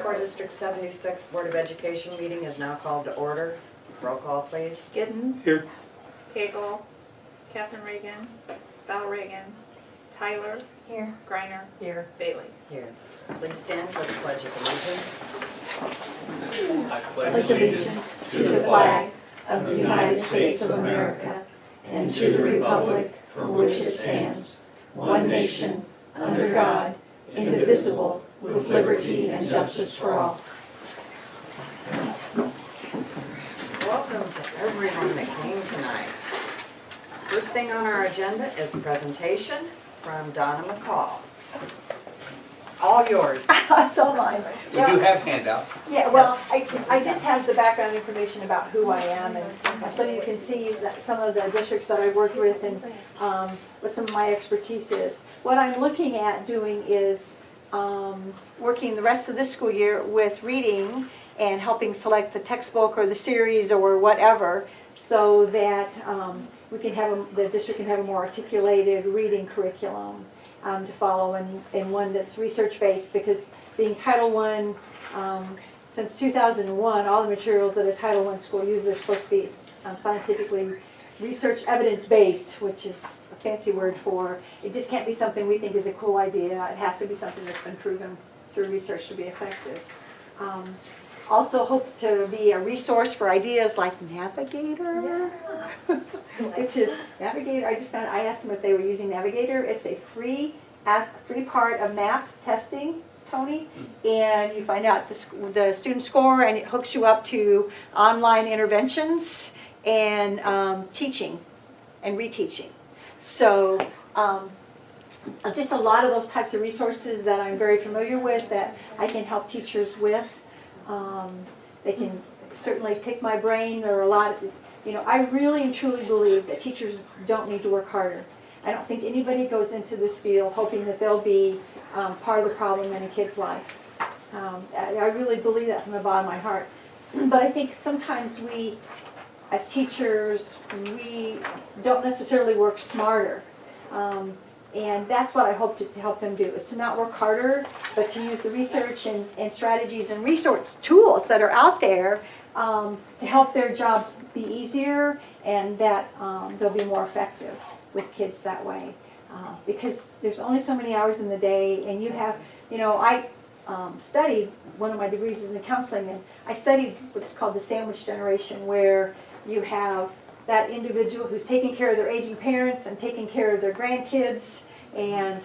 Core District 76 Board of Education meeting is now called to order. Roll call, please. Giddens. Here. Cagle. Catherine Reagan. Val Reagan. Tyler. Here. Griner. Here. Bailey. Here. Please stand for the Pledge of Allegiance. I Pledge allegiance to the flag of the United States of America and to the republic for which it stands, one nation, under God, indivisible, with liberty and justice for all. Welcome to everyone that came tonight. First thing on our agenda is a presentation from Donna McCall. All yours. So mine. We do have handouts. Yeah, well, I just have the background information about who I am, and so you can see that some of the districts that I worked with and what some of my expertise is. What I'm looking at doing is working the rest of this school year with reading and helping select the textbook or the series or whatever, so that we can have the district can have a more articulated reading curriculum to follow, and one that's research-based, because being Title I, since 2001, all the materials that a Title I school uses are supposed to be scientifically research evidence-based, which is a fancy word for, it just can't be something we think is a cool idea. It has to be something that's been proven through research to be effective. Also hope to be a resource for ideas like Navigator, which is Navigator. I asked them if they were using Navigator. It's a free part of MAP testing, Tony, and you find out the student score, and it hooks you up to online interventions and teaching and reteaching. So just a lot of those types of resources that I'm very familiar with that I can help teachers with. They can certainly pick my brain. There are a lot of, I really and truly believe that teachers don't need to work harder. I don't think anybody goes into this field hoping that they'll be part of the problem in a kid's life. I really believe that from the bottom of my heart. But I think sometimes we, as teachers, we don't necessarily work smarter. And that's what I hope to help them do, is to not work harder, but to use the research and strategies and resource tools that are out there to help their jobs be easier, and that they'll be more effective with kids that way. Because there's only so many hours in the day, and you have, I studied, one of my degrees is in counseling, and I studied what's called the sandwich generation, where you have that individual who's taking care of their aging parents and taking care of their grandkids, and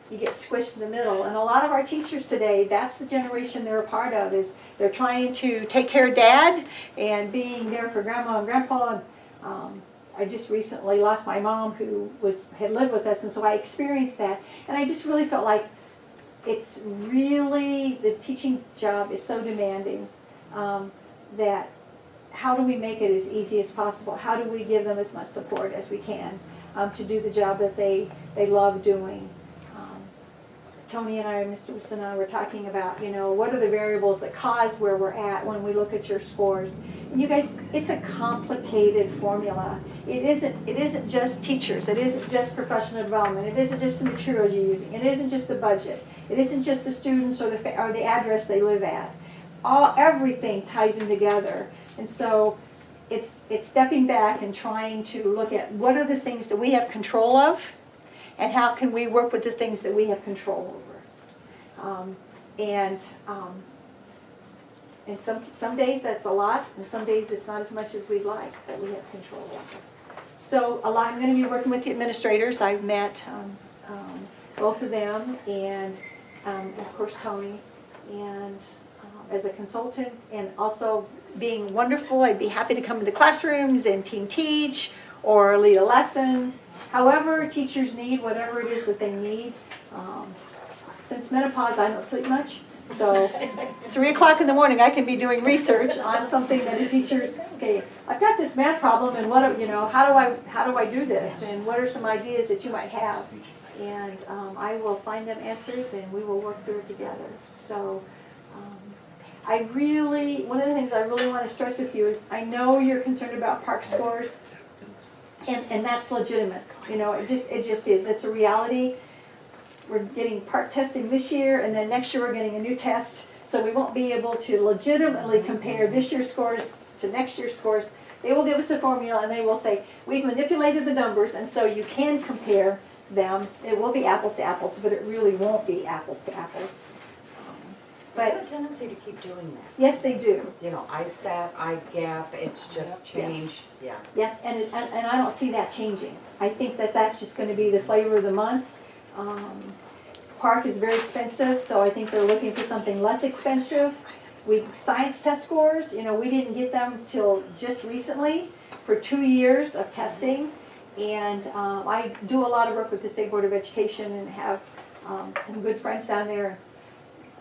you get squished in the middle. And a lot of our teachers today, that's the generation they're a part of, is they're trying to take care of dad and being there for grandma and grandpa. And I just recently lost my mom, who had lived with us, and so I experienced that. And I just really felt like it's really, the teaching job is so demanding that how do we make it as easy as possible? How do we give them as much support as we can to do the job that they love doing? Tony and I, Mr. Wilson and I, were talking about, what are the variables that cause where we're at when we look at your scores? And you guys, it's a complicated formula. It isn't just teachers. It isn't just professional development. It isn't just the materials you're using. It isn't just the budget. It isn't just the students or the address they live at. Everything ties in together. And so it's stepping back and trying to look at what are the things that we have control of, and how can we work with the things that we have control over. And some days that's a lot, and some days it's not as much as we'd like that we have control over. So I'm going to be working with the administrators. I've met both of them, and of course Tony, and as a consultant, and also being wonderful. I'd be happy to come into classrooms and team teach or lead a lesson. However teachers need, whatever it is that they need. Since menopause, I don't sleep much. So 3 o'clock in the morning, I can be doing research on something that the teachers, okay, I've got this math problem, and how do I do this? And what are some ideas that you might have? And I will find them answers, and we will work through it together. So one of the things I really want to stress with you is, I know you're concerned about PARCC scores, and that's legitimate. It just is. It's a reality. We're getting PARCC testing this year, and then next year we're getting a new test. So we won't be able to legitimately compare this year's scores to next year's scores. They will give us a formula and they will say, we've manipulated the numbers and so you can compare them. It will be apples to apples, but it really won't be apples to apples. They have But a tendency to keep doing that. yes, they do. You know, ISAT, IGAP, it's just changed, yeah. Yes, and I don't see that changing. I think that that's just going to be the flavor of the month. Park is very expensive, so I think they're looking for something less expensive. Science test scores, you know, we didn't get them till just recently for 2 years of testing. And I do a lot of work with the State Board of Education and have some good friends down there.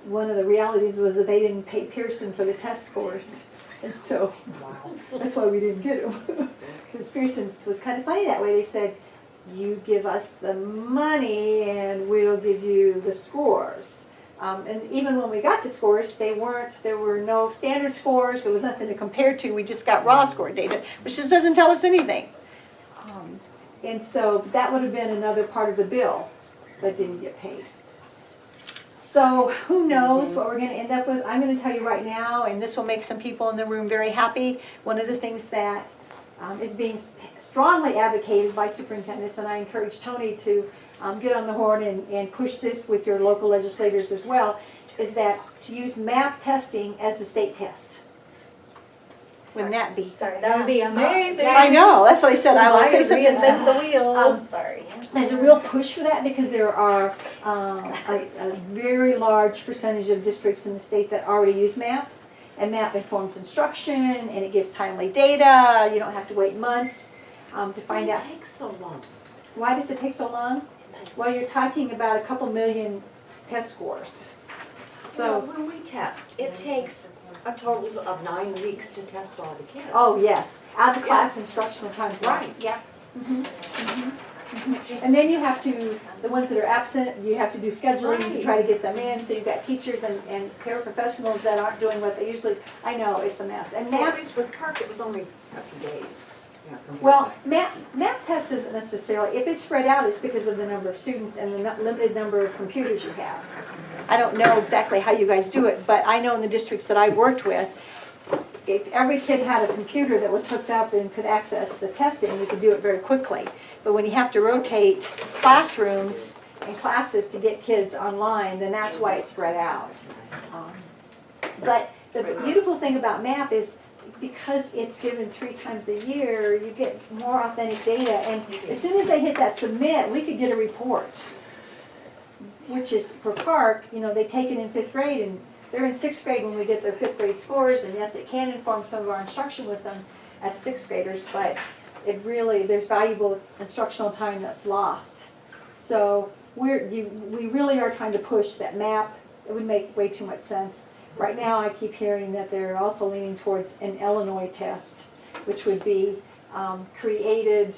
One of the realities was that they didn't pay Pearson for the test scores. And so Wow. that's why we didn't get them. Because Pearson was kind of funny that way. They said, you give us the money and we'll give you the scores. And even when we got the scores, there were no standard scores. There was nothing to compare to. We just got raw score data, which just doesn't tell us anything. And so that would have been another part of the bill that didn't get paid. So who knows what we're going to end up with. I'm going to tell you right now, and this will make some people in the room very happy. One of the things that is being strongly advocated by superintendents, and I encourage Tony to get on the horn and push this with your local legislators as well, is that to use MAP testing as the state test. Wouldn't that be? Sorry, that would be amazing. I know, that's what I said. I will say something. Reinvent the wheel. Sorry. There's a real push for that because there are a very large percentage of districts in the state that already use MAP. And MAP informs instruction and it gives timely data. You don't have to wait months to find out. It takes so long. Why does it take so long? Well, you're talking about a couple million test scores. So So, when we test, it takes a total of 9 weeks to test all the kids. oh yes, out of class instructional time. Right. Yeah. And then you have to, the ones that are absent, you have to do scheduling to Right. try to get them in. So you've got teachers and paraprofessionals that aren't doing what they usually, I know, it's a mess. And So at MAP, least with Park, it was only a few days. Yeah, compared well, to- MAP test isn't necessarily, if it's spread out, it's because of the number of students and the limited number of computers you have. I don't know exactly how you guys do it, but I know in the districts that I've worked with, if every kid had a computer that was hooked up and could access the testing, you could do it very quickly. But when you have to rotate classrooms and classes to get kids online, then that's why it's spread out. But the beautiful thing about MAP is because it's given 3 times a year, you get more authentic data. And as soon as they hit that submit, we could get a report, which is for Park, you know, they take it in 5th grade and they're in 6th grade when we get their 5th grade scores. And yes, it can inform some of our instruction with them as 6th graders, but it really, there's valuable instructional time that's lost. So we really are trying to push that MAP. It would make way too much sense. Right now, I keep hearing that they're also leaning towards an Illinois test, which would be created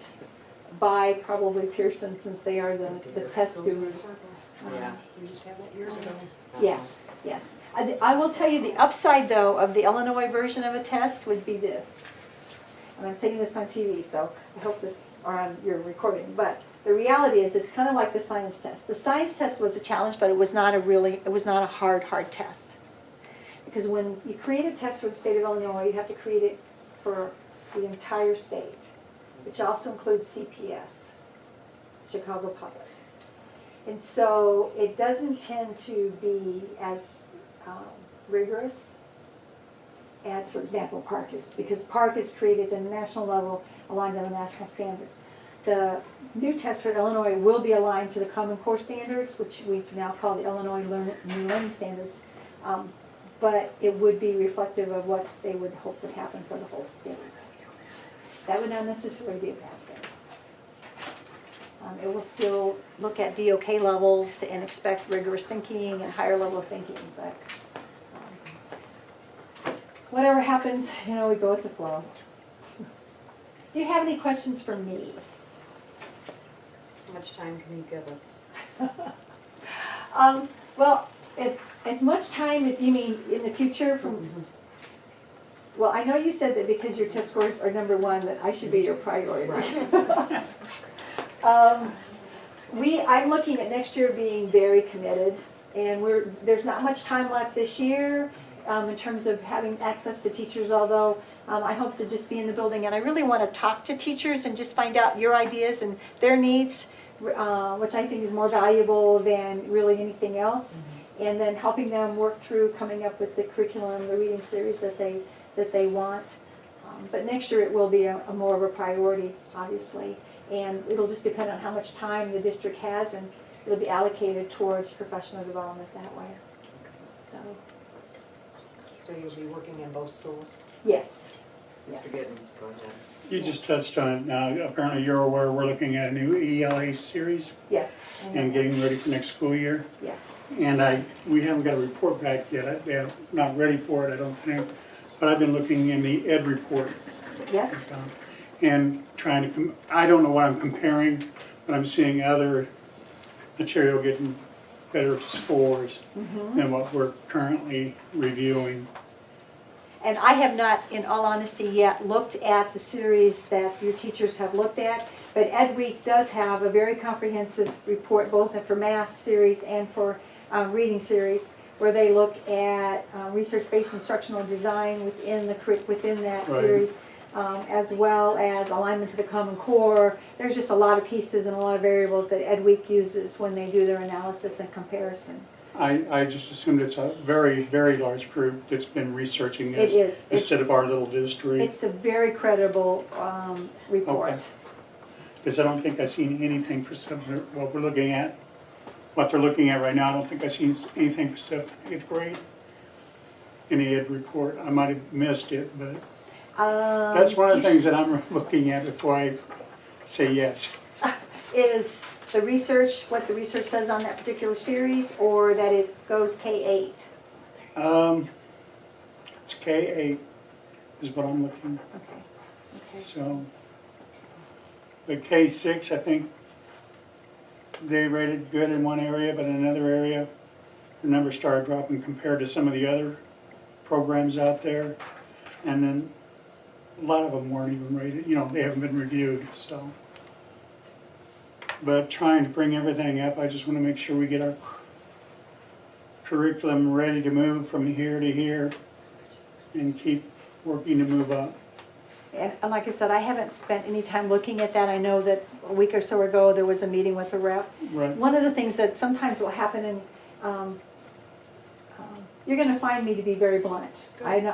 by probably Pearson, since they are the test gurus. Yeah. We just had that years ago. Yes, yes. I will tell you the upside, though, of the Illinois version of a test would be this. And I'm saying this on TV, so I hope this, or on your recording, but the reality is it's kind of like the science test. The science test was a challenge, but it was not a hard test. Because when you create a test for the state of Illinois, you have to create it for the entire state, which also includes CPS, Chicago Public. And so it doesn't tend to be as rigorous as, for example, Park is, because Park is created at the national level, aligned to the national standards. The new test for Illinois will be aligned to the Common Core standards, which we now call the Illinois New Learning Standards, but it would be reflective of what they would hope would happen for the whole state. That would not necessarily be a bad thing. It will still look at DOK levels and expect rigorous thinking and higher level of thinking, but whatever happens, you know, we go with the flow. Do you have any questions for me? How much time can you give us? Well, as much time, if you mean in the future from, well, I know you said that because your test scores are number 1, that I should be your priority. I'm looking at next year being very committed And there's not much time left this year in terms of having access to teachers, although I hope to just be in the building. And I really want to talk to teachers and just find out your ideas and their needs, which I think is more valuable than really anything else. And then helping them work through coming up with the curriculum, the reading series that they want. But next year it will be a more of a priority, obviously. And it'll just depend on how much time the district has, and it'll be allocated towards professional development that way. So you'll be working in both schools? Yes. Mr. Giddens, go ahead. You just touched on it now. Apparently you're aware we're looking at a new ELA series Yes. and getting ready for next school year. Yes. And we haven't got a report back yet. They're not ready for it, I don't think. But I've been looking in the ed report Yes. and trying to, I don't know what I'm comparing, but I'm seeing other material getting better scores than what we're currently reviewing. And I have not, in all honesty, yet looked at the series that your teachers have looked at, but Ed Week does have a very comprehensive report, both for math series and for reading series, where they look at research-based instructional design within that Right. series, as well as alignment to the Common Core. There's just a lot of pieces and a lot of variables that Ed Week uses when they do their analysis and comparison. I just assumed it's a very, very large group that's been researching It this is. instead of our little district. It's a very credible report. Okay. Because I don't think I've seen anything for what we're looking at, what they're looking at right now. I don't think I've seen anything for 7th and 8th grade in the ed report. I might have missed it, but that's one of the things that I'm looking at before I say yes. Is the research, what the research says on that particular series, or that it goes K-8? It's K-8 is what I'm looking, Okay. so. The K-6, I think they rated good in one area, but in another area, the numbers started dropping compared to some of the other programs out there. And then a lot of them weren't even rated, they haven't been reviewed, so. But trying to bring everything up, I just want to make sure we get our curriculum ready to move from here to here and keep working to move up. And like I said, I haven't spent any time looking at that. I know that a week or so ago, there was a meeting with the rep. Right. One of the things that sometimes will happen, and you're going to find me to be very blunt. I'm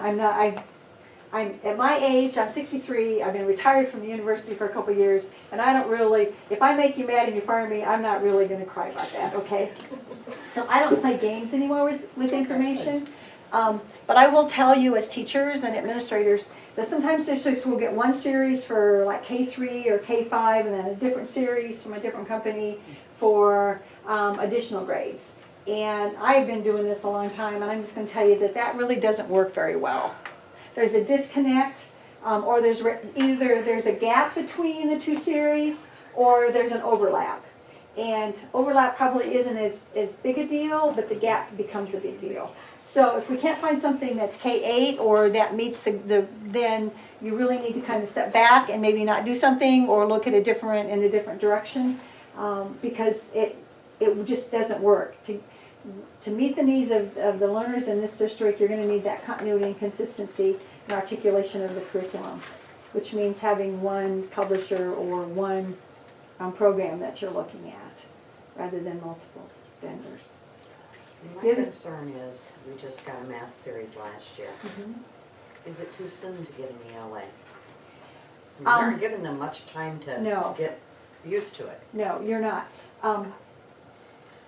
at my age, I'm 63, I've been retired from the university for a couple of years, and I don't really, if I make you mad and you fire me, I'm not really going to cry about that, okay? So I don't play games anymore with information. But I will tell you, as teachers and administrators, that sometimes districts will get one series for like K3 or K5, and then a different series from a different company for additional grades. And I've been doing this a long time, and I'm just going to tell you that that really doesn't work very well. There's a disconnect, or either there's a gap between the two series, or there's an overlap. And overlap probably isn't as big a deal, but the gap becomes a big deal. So if we can't find something that's K-8 or that meets then you really need to kind of step back and maybe not do something or look at in a different direction, because it just doesn't work. To meet the needs of the learners in this district, you're going to need that continuity and consistency and articulation of the curriculum, which means having one publisher or one program that you're looking at, rather than multiple vendors. My concern is, we just got a math series last year. Is it too soon to get an ELA? We aren't giving them much time to No. get used to it. No, you're not.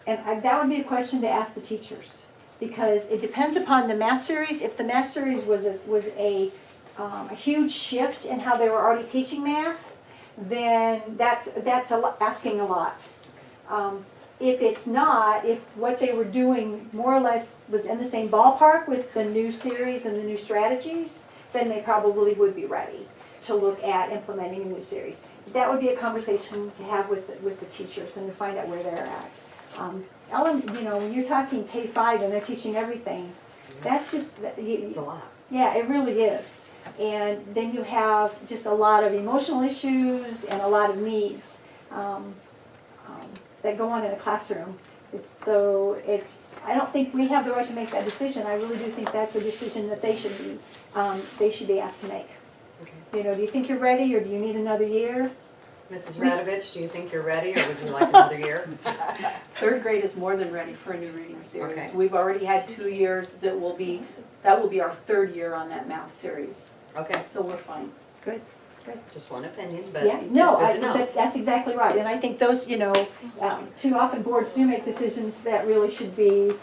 That would be a question to ask the teachers, because it depends upon the math series. If the math series was a huge shift in how they were already teaching math, then that's asking a lot. If it's not, if what they were doing more or less was in the same ballpark with the new series and the new strategies, then they probably would be ready to look at implementing a new series. That would be a conversation to have with the teachers and to find out where they're at. When you're talking K-5 and they're teaching everything, that's just... It's a lot. Yeah, it really is. And then you have just a lot of emotional issues and a lot of needs that go on in a classroom I don't think we have the right to make that decision. I really do think that's a decision that they should be asked to make. Okay. You know, do you think you're ready, or do you need another year? Mrs. Radovich, do you think you're ready, or would you like another year? Third grade is more than ready for a new reading series. Okay. We've already had 2 years, that will be our third year on that math series, Okay, so we're fine. just one opinion, but Yeah, no, good to know. that's exactly right, and I think those, too often boards do make decisions that really should be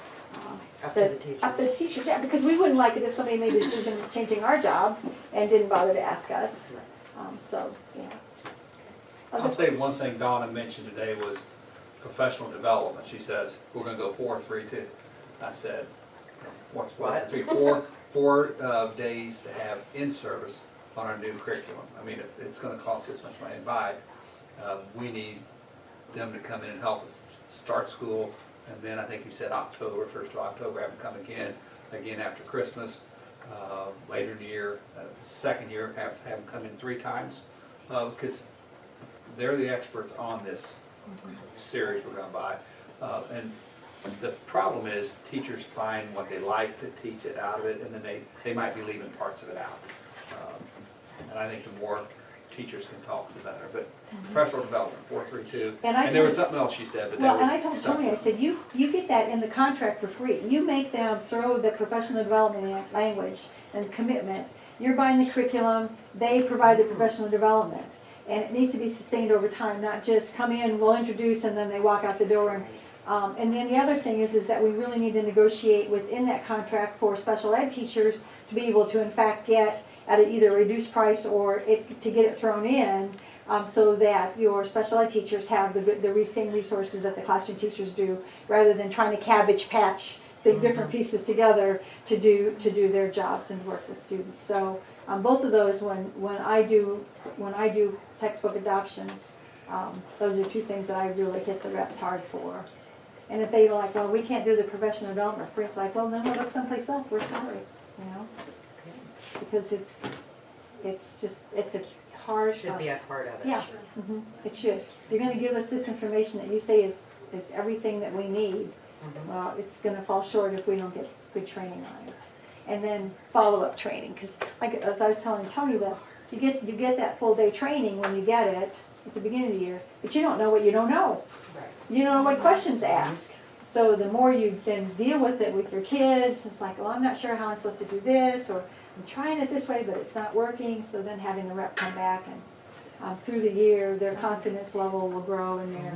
Up to the teachers. up to the teachers, yeah, because we wouldn't like it if somebody made a decision changing our job and didn't bother to ask us, so, yeah. I'll say one thing Donna mentioned today was professional development. She says, we're gonna go 4-3-2. I said, what's What? 4-3? Four days to have in-service on our new curriculum. I mean, if it's gonna cost this much money to buy, we need them to come in and help us start school. And then I think you said October, 1st of October, have them come again after Christmas, later in the year, second year, have them come in 3 times. Because they're the experts on this series we're gonna buy. And the problem is teachers find what they like to teach it out of it, and then they might be leaving parts of it out. And I think the more teachers can talk, the better. But professional development, 4-3-2. And there was something else she said, but Well, that and was. I told Tony, I said, you get that in the contract for free. You make them throw the professional development language and commitment. You're buying the curriculum, they provide the professional development. And it needs to be sustained over time, not just come in, we'll introduce, and then they walk out the door. And then the other thing is that we really need to negotiate within that contract for special ed teachers to be able to in fact get at either a reduced price or to get it thrown in, so that your special ed teachers have the same resources that the classroom teachers do, rather than trying to cabbage patch the different pieces together to do their jobs and work with students. So both of those, when I do textbook adoptions, those are 2 things that I really hit the reps hard for. And if they were like, well, we can't do the professional development free, it's like, well, then we'll look someplace else, we're sorry, because it's a hard. Should be a part of it. Yeah, it should. You're gonna give us this information that you say is everything that we need. Well, it's gonna fall short if we don't get good training on it. And then follow-up training, because like, as I was telling Tony, that you get that full day training when you get it at the beginning of the year, but you don't know what you don't know. Right. You don't know what questions to ask. So the more you then deal with it with your kids, it's like, well, I'm not sure how I'm supposed to do this, or I'm trying it this way, but it's not working. So then having the rep come back, and through the year, their confidence level will grow, and their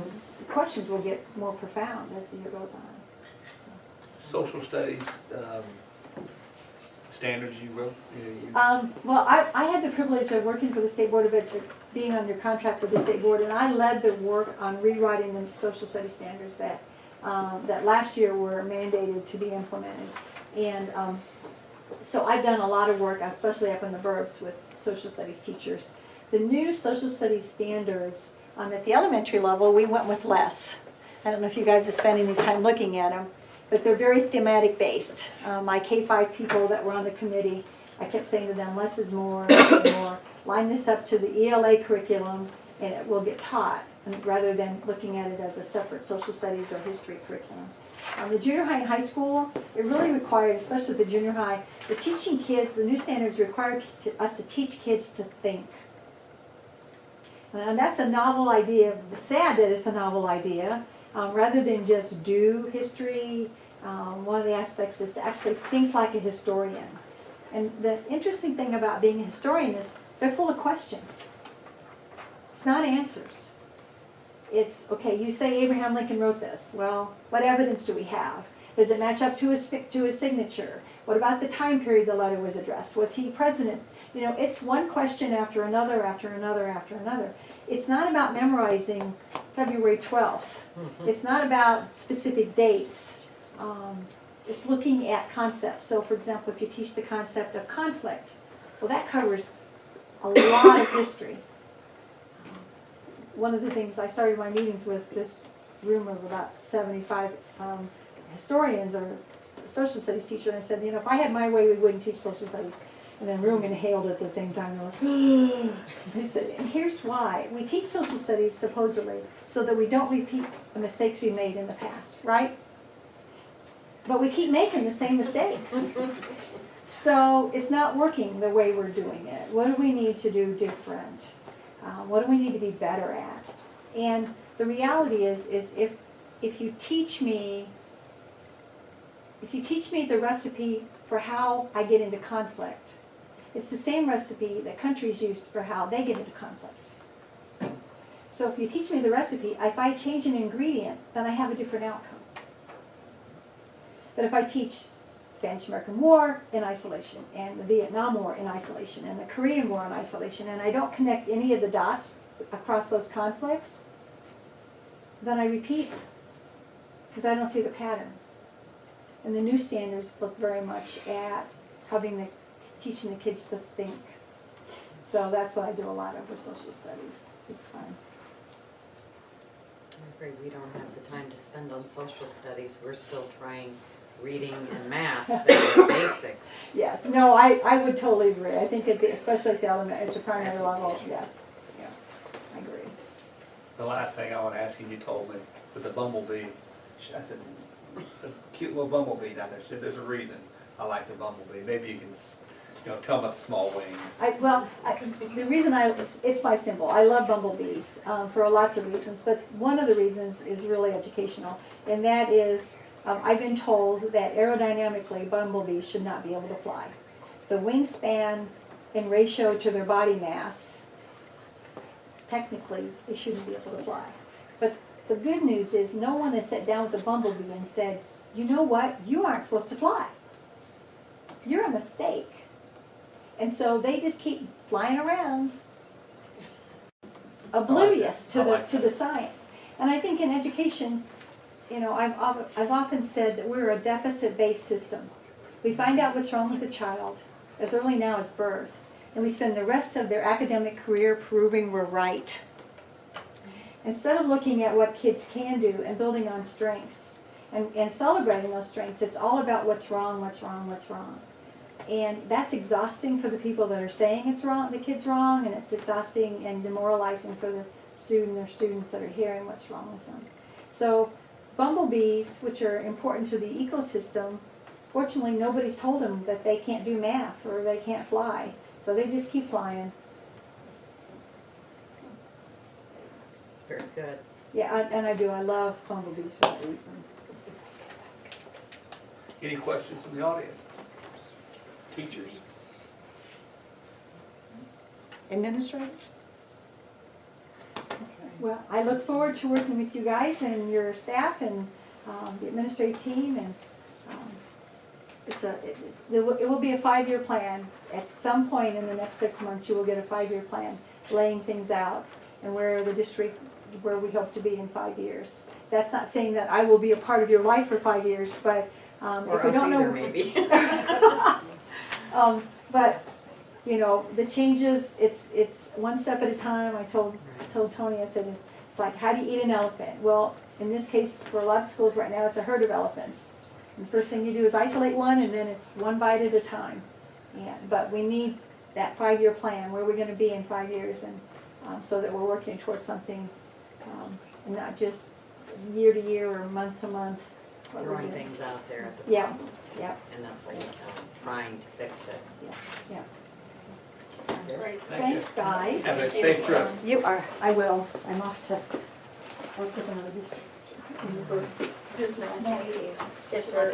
questions will get more profound as the year goes on. Social studies, standards you wrote? Well, I had the privilege of working for the State Board of Education, being under contract with the State Board, and I led the work on rewriting the social studies standards that last year were mandated to be implemented. And so I've done a lot of work, especially up in the burbs, with social studies teachers. The new social studies standards, at the elementary level, we went with less. I don't know if you guys have spent any time looking at them, but they're very thematic based. My K-5 people that were on the committee, I kept saying to them, less is more, less is more. Line this up to the ELA curriculum, and it will get taught, rather than looking at it as a separate social studies or history curriculum. The junior high and high school, it really required, especially the junior high, the teaching kids, the new standards require us to teach kids to think. And that's a novel idea. It's sad that it's a novel idea. Rather than just do history, one of the aspects is to actually think like a historian. And the interesting thing about being a historian is they're full of questions. It's not answers. It's, okay, you say Abraham Lincoln wrote this. Well, what evidence do we have? Does it match up to his signature? What about the time period the letter was addressed? Was he president? You know, it's one question after another, after another, after another. It's not about memorizing February 12th. It's not about specific dates. It's looking at concepts. So, for example, if you teach the concept of conflict, well, that covers a lot of history. One of the things I started my meetings with this room of about 75 historians or social studies teachers, and I said, you know, if I had my way, we wouldn't teach social studies. And then Rue inhaled at the same time. They're like, they said, and here's why. We teach social studies supposedly so that we don't repeat the mistakes we made in the past, right? But we keep making the same mistakes. So it's not working the way we're doing it. What do we need to do different? What do we need to be better at? And the reality is if you teach me the recipe for how I get into conflict, it's the same recipe that countries use for how they get into conflict. So if you teach me the recipe, if I change an ingredient, then I have a different outcome. But if I teach Spanish-American War in isolation, and the Vietnam War in isolation, and the Korean War in isolation, and I don't connect any of the dots across those conflicts, then I repeat, because I don't see the pattern. And the new standards look very much at teaching the kids to think. So that's what I do a lot of with social studies. It's fun. I'm afraid we don't have the time to spend on social studies. We're still trying reading and math, the basics. Yes, no, I would totally agree. I think especially at the primary level, yes. Yeah, I agree. The last thing I want to ask you, you told me with the bumblebee, I said, the cute little bumblebee down there, she said, there's a reason I like the bumblebee. Maybe you can, tell them about the small wings. The reason it's my symbol. I love bumblebees for lots of reasons, but one of the reasons is really educational, and that is I've been told that aerodynamically bumblebees should not be able to fly. The wingspan in ratio to their body mass, technically they shouldn't be able to fly. But the good news is no one has sat down with a bumblebee and said, you know what, you aren't supposed to fly. You're a mistake. And so they just keep flying around, oblivious to the science. And I think in education, I've often said that we're a deficit-based system. We find out what's wrong with the child as early now as birth, and we spend the rest of their academic career proving we're right. Instead of looking at what kids can do and building on strengths and celebrating those strengths, it's all about what's wrong, what's wrong, what's wrong. And that's exhausting for the people that are saying it's wrong, the kid's wrong, and it's exhausting and demoralizing for the students that are hearing what's wrong with them. So bumblebees, which are important to the ecosystem, fortunately nobody's told them that they can't do math or they can't fly. So they just keep flying. It's very good. Yeah, and I do. I love bumblebees for that reason. Any questions from the audience? Teachers? Administrators? Well, I look forward to working with you guys and your staff and the administrative team, and it will be a 5-year plan. At some point in the next 6 months, you will get a 5-year plan laying things out and where we hope to be in 5 years. That's not saying that I will be a part of your life for 5 years, but if we don't know, maybe. but the changes, it's one step at a time. I told Tony, I said, it's like, how do you eat an elephant? Well, in this case, for a lot of schools right now, it's a herd of elephants. And the first thing you do is isolate one, and then it's one bite at a time. But we need that 5-year plan, where we're going to be in 5 years, and so that we're working towards something, and not just year to year or month to month. Throwing things out there at the Yeah, problem. yeah, And that's what you're trying to fix it. yeah. Great. Thanks, guys. Have a safe trip. You are. I will. I'm off to work with another district.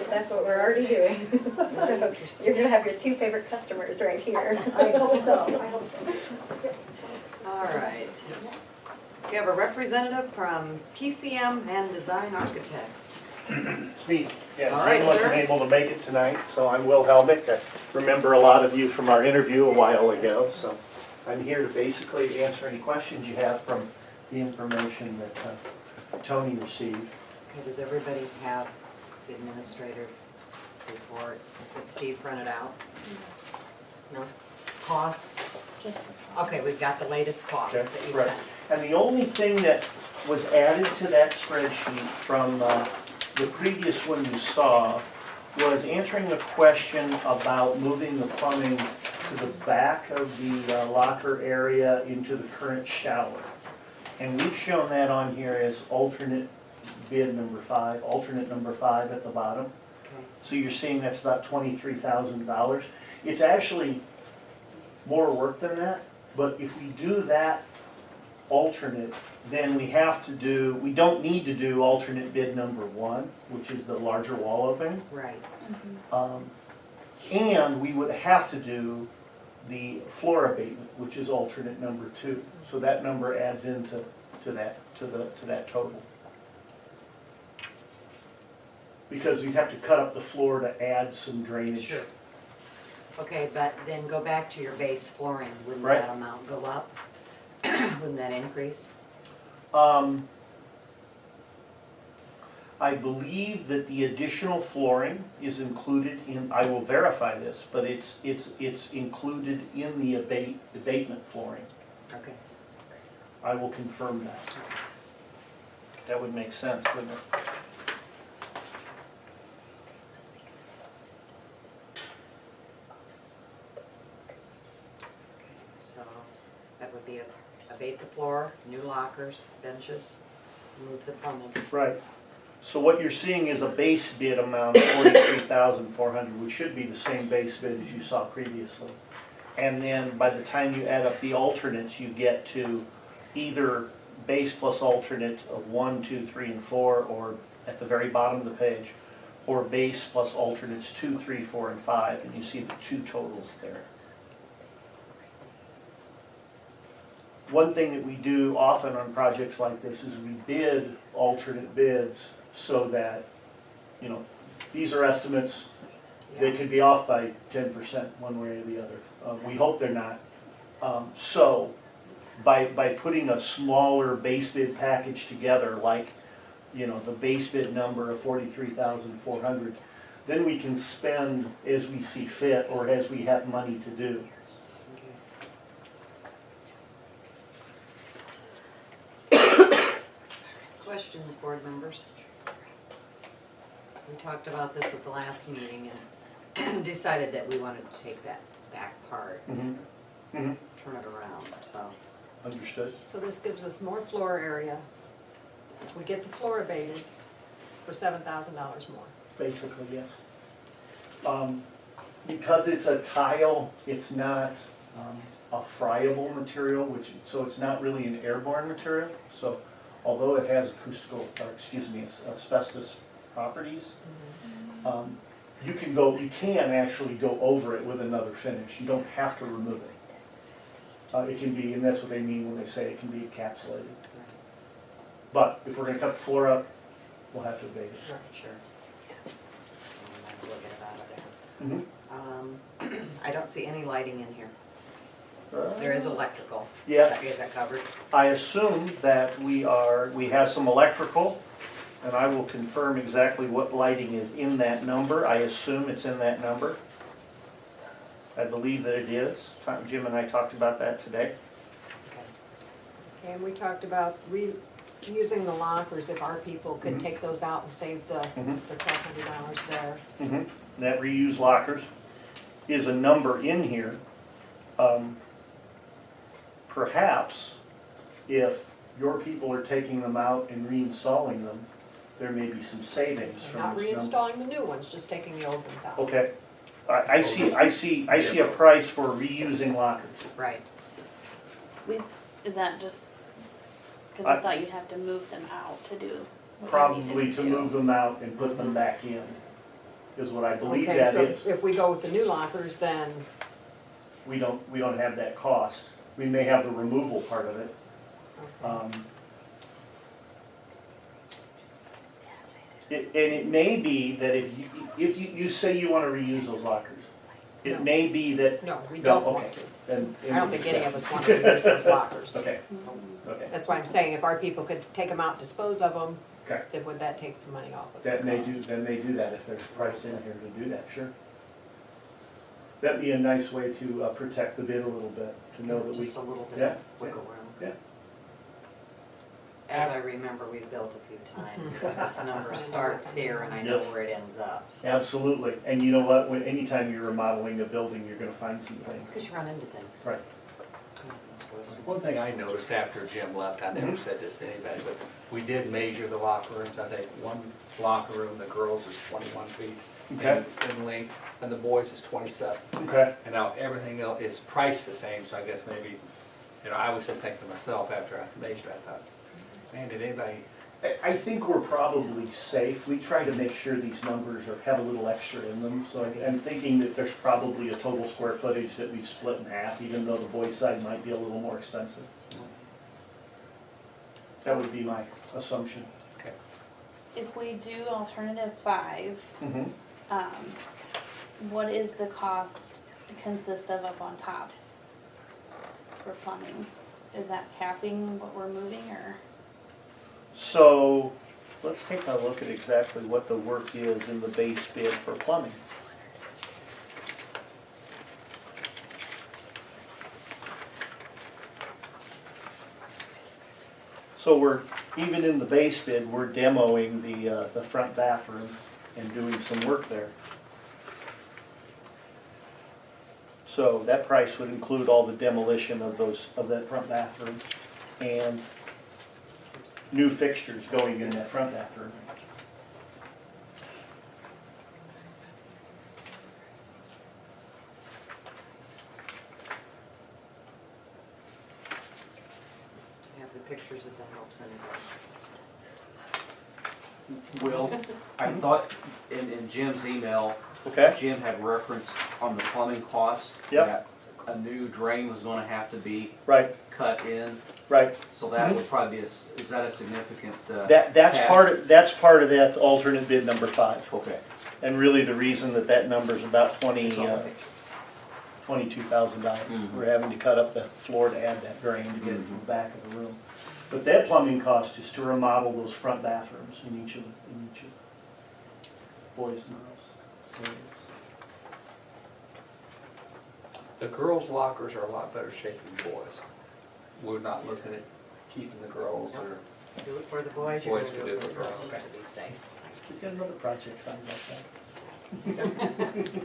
That's what we're already doing. So you're gonna have your 2 favorite customers right here. I hope so. I hope so. All right. We have a representative from PCM and Design Architects. It's me. Yeah, All right, Jane wasn't sir. able to make it tonight, so I'm Will Helmick. I remember a lot of you from our interview a while ago, so I'm here to basically answer any questions you have from the information that Tony received. Okay, does everybody have the administrative report that Steve printed out? No? Costs? Okay, we've got the latest costs Okay, that you right. sent. And the only thing that was added to that spreadsheet from the previous one you saw was answering the question about moving the plumbing to the back of the locker area into the current shower. And we've shown that on here as alternate bid number 5, alternate number 5 at the bottom. Okay. So you're seeing that's about $23,000. It's actually more work than that, but if we do that alternate, then we don't need to do alternate bid number 1, which is the larger wall opening. Right. And we would have to do the floor abatement, which is alternate number 2. So that number adds into that total. Because you'd have to cut up the floor to add some drainage. Sure. Okay, but then go back to your base flooring. Wouldn't Right. that amount go up? Wouldn't that increase? I believe that the additional flooring is included in, I will verify this, but it's included in the abatement flooring. Okay. I will confirm that. That would make sense, wouldn't it? So that would be abate the floor, new lockers, benches, move the plumbing. Right. So what you're seeing is a base bid amount of $43,400, which should be the same base bid as you saw previously. And then by the time you add up the alternates, you get to either base plus alternate of 1, 2, 3, and 4, or at the very bottom of the page, or base plus alternates 2, 3, 4, and 5, and you see the two totals there. One thing that we do often on projects like this is we bid alternate bids so that, you know, these are estimates, they could be off by 10% one way or the other. We hope they're not. So by putting a smaller base bid package together, like, you know, the base bid number of $43,400, then we can spend as we see fit or as we have money to do. Questions, board members? We talked about this at the last meeting and decided that we wanted to take that back part, Mm-hmm. turn it around, so. Understood. So this gives us more floor area. We get the floor abated for $7,000 more. Basically, yes. Because it's a tile, it's not a friable material, so it's not really an airborne material. So although it has asbestos properties, you can actually go over it with another finish. You don't have to remove it. It can be, and that's what they mean when they say it can be encapsulated. But if we're going to cut the floor up, we'll have to abate it. Sure. Might as well get it out of there. Mhm. I don't see any lighting in here. There is electrical. Yeah. Is that covered? I assume that we have some electrical, and I will confirm exactly what lighting is in that number. I assume it's in that number. I believe that it is. Jim and I talked about that today. Okay, and we talked about reusing the lockers, if our people could take those out and save the $1,200 there. Mhm. That reuse lockers is a number in here. Perhaps if your people are taking them out and reinstalling them, there may be some savings from Not this number. reinstalling the new ones, just taking the old ones out. Okay. I see a price for reusing lockers. Right. Is that just, because I- I thought you'd have to move them out to do what you needed Probably to do. move them out and put them back in, is what I believe Okay, that so is. if we go with the new lockers, then, We don't have that cost. We may have the removal part of it. And it may be that if you say you want to reuse those lockers, it No. may be that. no, we No, don't okay. want to. Then I don't think any of us want to use those lockers. Okay, okay. That's why I'm saying if our people could take them out, dispose of them, Okay. then would that take some money off of That the may cost? then they do that if there's a price in here to do that, sure. That'd be a nice way to protect the bid a little bit, to know that we. Just a little bit Yeah, of wiggle room. yeah. As I remember, we've built a few times, but this number starts here and I know Yes. where it ends up, so. Absolutely. And you know what? Anytime you're remodeling a building, you're gonna find some things. Because you run into things. Right. One thing I noticed after Jim left, I never said this to anybody, but we did measure the locker rooms. I think one locker room, the girls is 21 feet Okay. in length, and the boys is 27. Okay. And now everything else is priced the same, so I guess maybe, I was just thinking to myself after I measured, I thought, man, did anybody, I think we're probably safe. We try to make sure these numbers have a little extra in them. So I'm thinking that there's probably a total square footage that we've split in half, even though the boys' side might be a little more expensive. That would be my assumption. If we do alternative 5, Mm-hmm. what is the cost consist of up on top for plumbing? Is that capping what we're moving, or? So let's take a look at exactly what the work is in the base bid for plumbing. So we're, even in the base bid, we're demoing the front bathroom and doing some work there. So that price would include all the demolition of that front bathroom and new fixtures going in that front bathroom. I have the pictures if that helps anybody. Will, I thought in Jim's email, Okay? Jim had reference on the plumbing costs. Yep. That a new drain was gonna have to be Right, cut in, right. so that would probably be is that a significant, That's task? that's part of that alternate bid number 5. Okay, And really the reason that number's about It's all the pictures. $22,000. Mhm. We're having to cut up the floor to add that drain to get it to the back of the room. But that plumbing cost is to remodel those front bathrooms in each of boys and girls areas. the girls' lockers are a lot better shape than boys. We're not looking at keeping the girls or, Do it for the boys, you're Boys gonna can do it do for it the for girls girls. to be safe. We've got another project signed like that.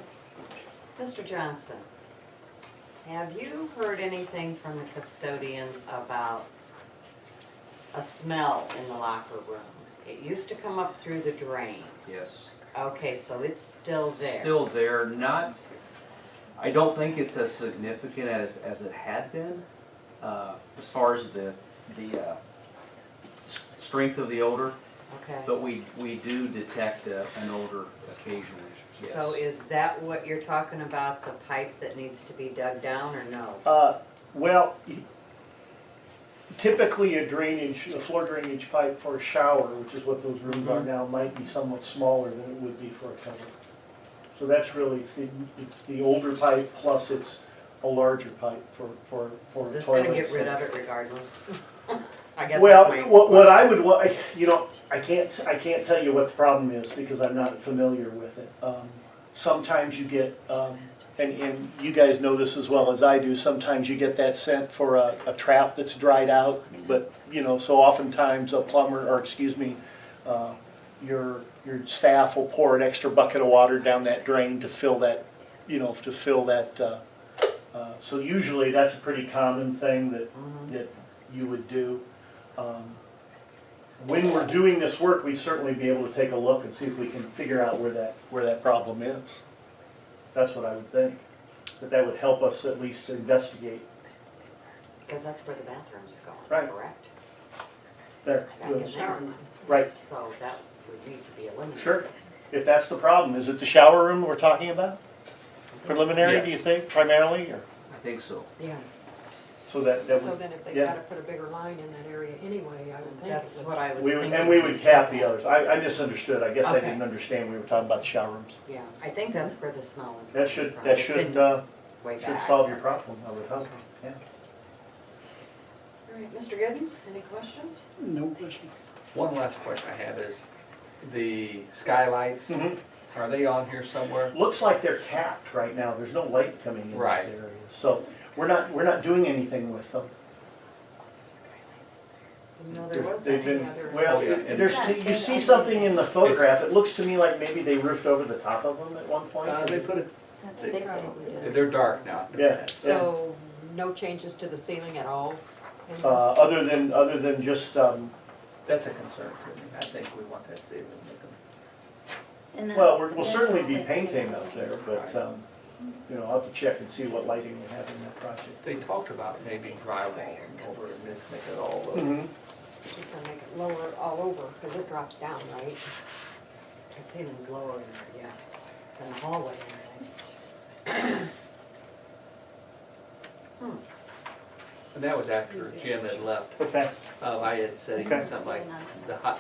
Mr. Johnson, have you heard anything from the custodians about a smell in the locker room? It used to come up through the drain. yes. Okay, so it's still there. Still there, not, I don't think it's as significant as it had been, as far as the strength of the odor, Okay. but we do detect an odor occasionally, yes. So is that what you're talking about, the pipe that needs to be dug down, or no? Well, typically a floor drainage pipe for a shower, which is what those rooms are now, might be somewhat smaller than it would be for a cover. So that's really, it's the older pipe plus it's a larger pipe for Is a this toilet. gonna get rid of it regardless? I guess Well, that's my what I would, I can't tell you what the problem is because I'm not familiar with it. Sometimes you get, and you guys know this as well as I do, sometimes you get that scent for a trap that's dried out, but, so oftentimes a plumber, or excuse me, your staff will pour an extra bucket of water down that drain to fill that, so usually that's a pretty common thing that you would do. When we're doing this work, we'd certainly be able to take a look and see if we can figure out where that problem is. That's what I would think. That would help us at least investigate. Because that's where the bathrooms are going, Right. correct? There. Back in there. Right. So that would need to be eliminated. Sure. If that's the problem, is it the shower room we're talking about? Preliminary, do you Yes. think, primarily, or? I think so. Yeah, So that So would, then if they've yeah. gotta put a bigger line in that area anyway, I would think. that's it what I was we thinking. would, and we when would you said cap the that. others. I misunderstood. I guess I Okay. didn't understand we were talking about the shower rooms. Yeah, I think that's where the smell is That coming should, from. that It's should, been way should back. solve your problem, I would hope, yeah. All right, Mr. Giddens, any questions? No question. one last question I have is, the skylights, are they on here somewhere? Looks like they're capped right now, there's no light coming in Right. those areas. So, we're not doing anything with them. No, there wasn't They've any. been, other- well, Oh, yeah, and- there's, you see something in the photograph, it looks to me like maybe they roofed over the top of them at one point. They put it, They probably did. they're dark now. Yeah. So, no changes to the ceiling at all in this? Other than just, That's a concern to me. I think we want that ceiling, make them And then- well, we'll certainly be painting up there, but, you know, I'll have to check and see what lighting they have in that project. They talked about maybe drywall over it, make it all low. Mhm. Just gonna make it lower all over, because it drops down, right? The ceiling's lower in there, yes, than the hallway. And that was after Jim had left. Okay, I had said Okay. something like,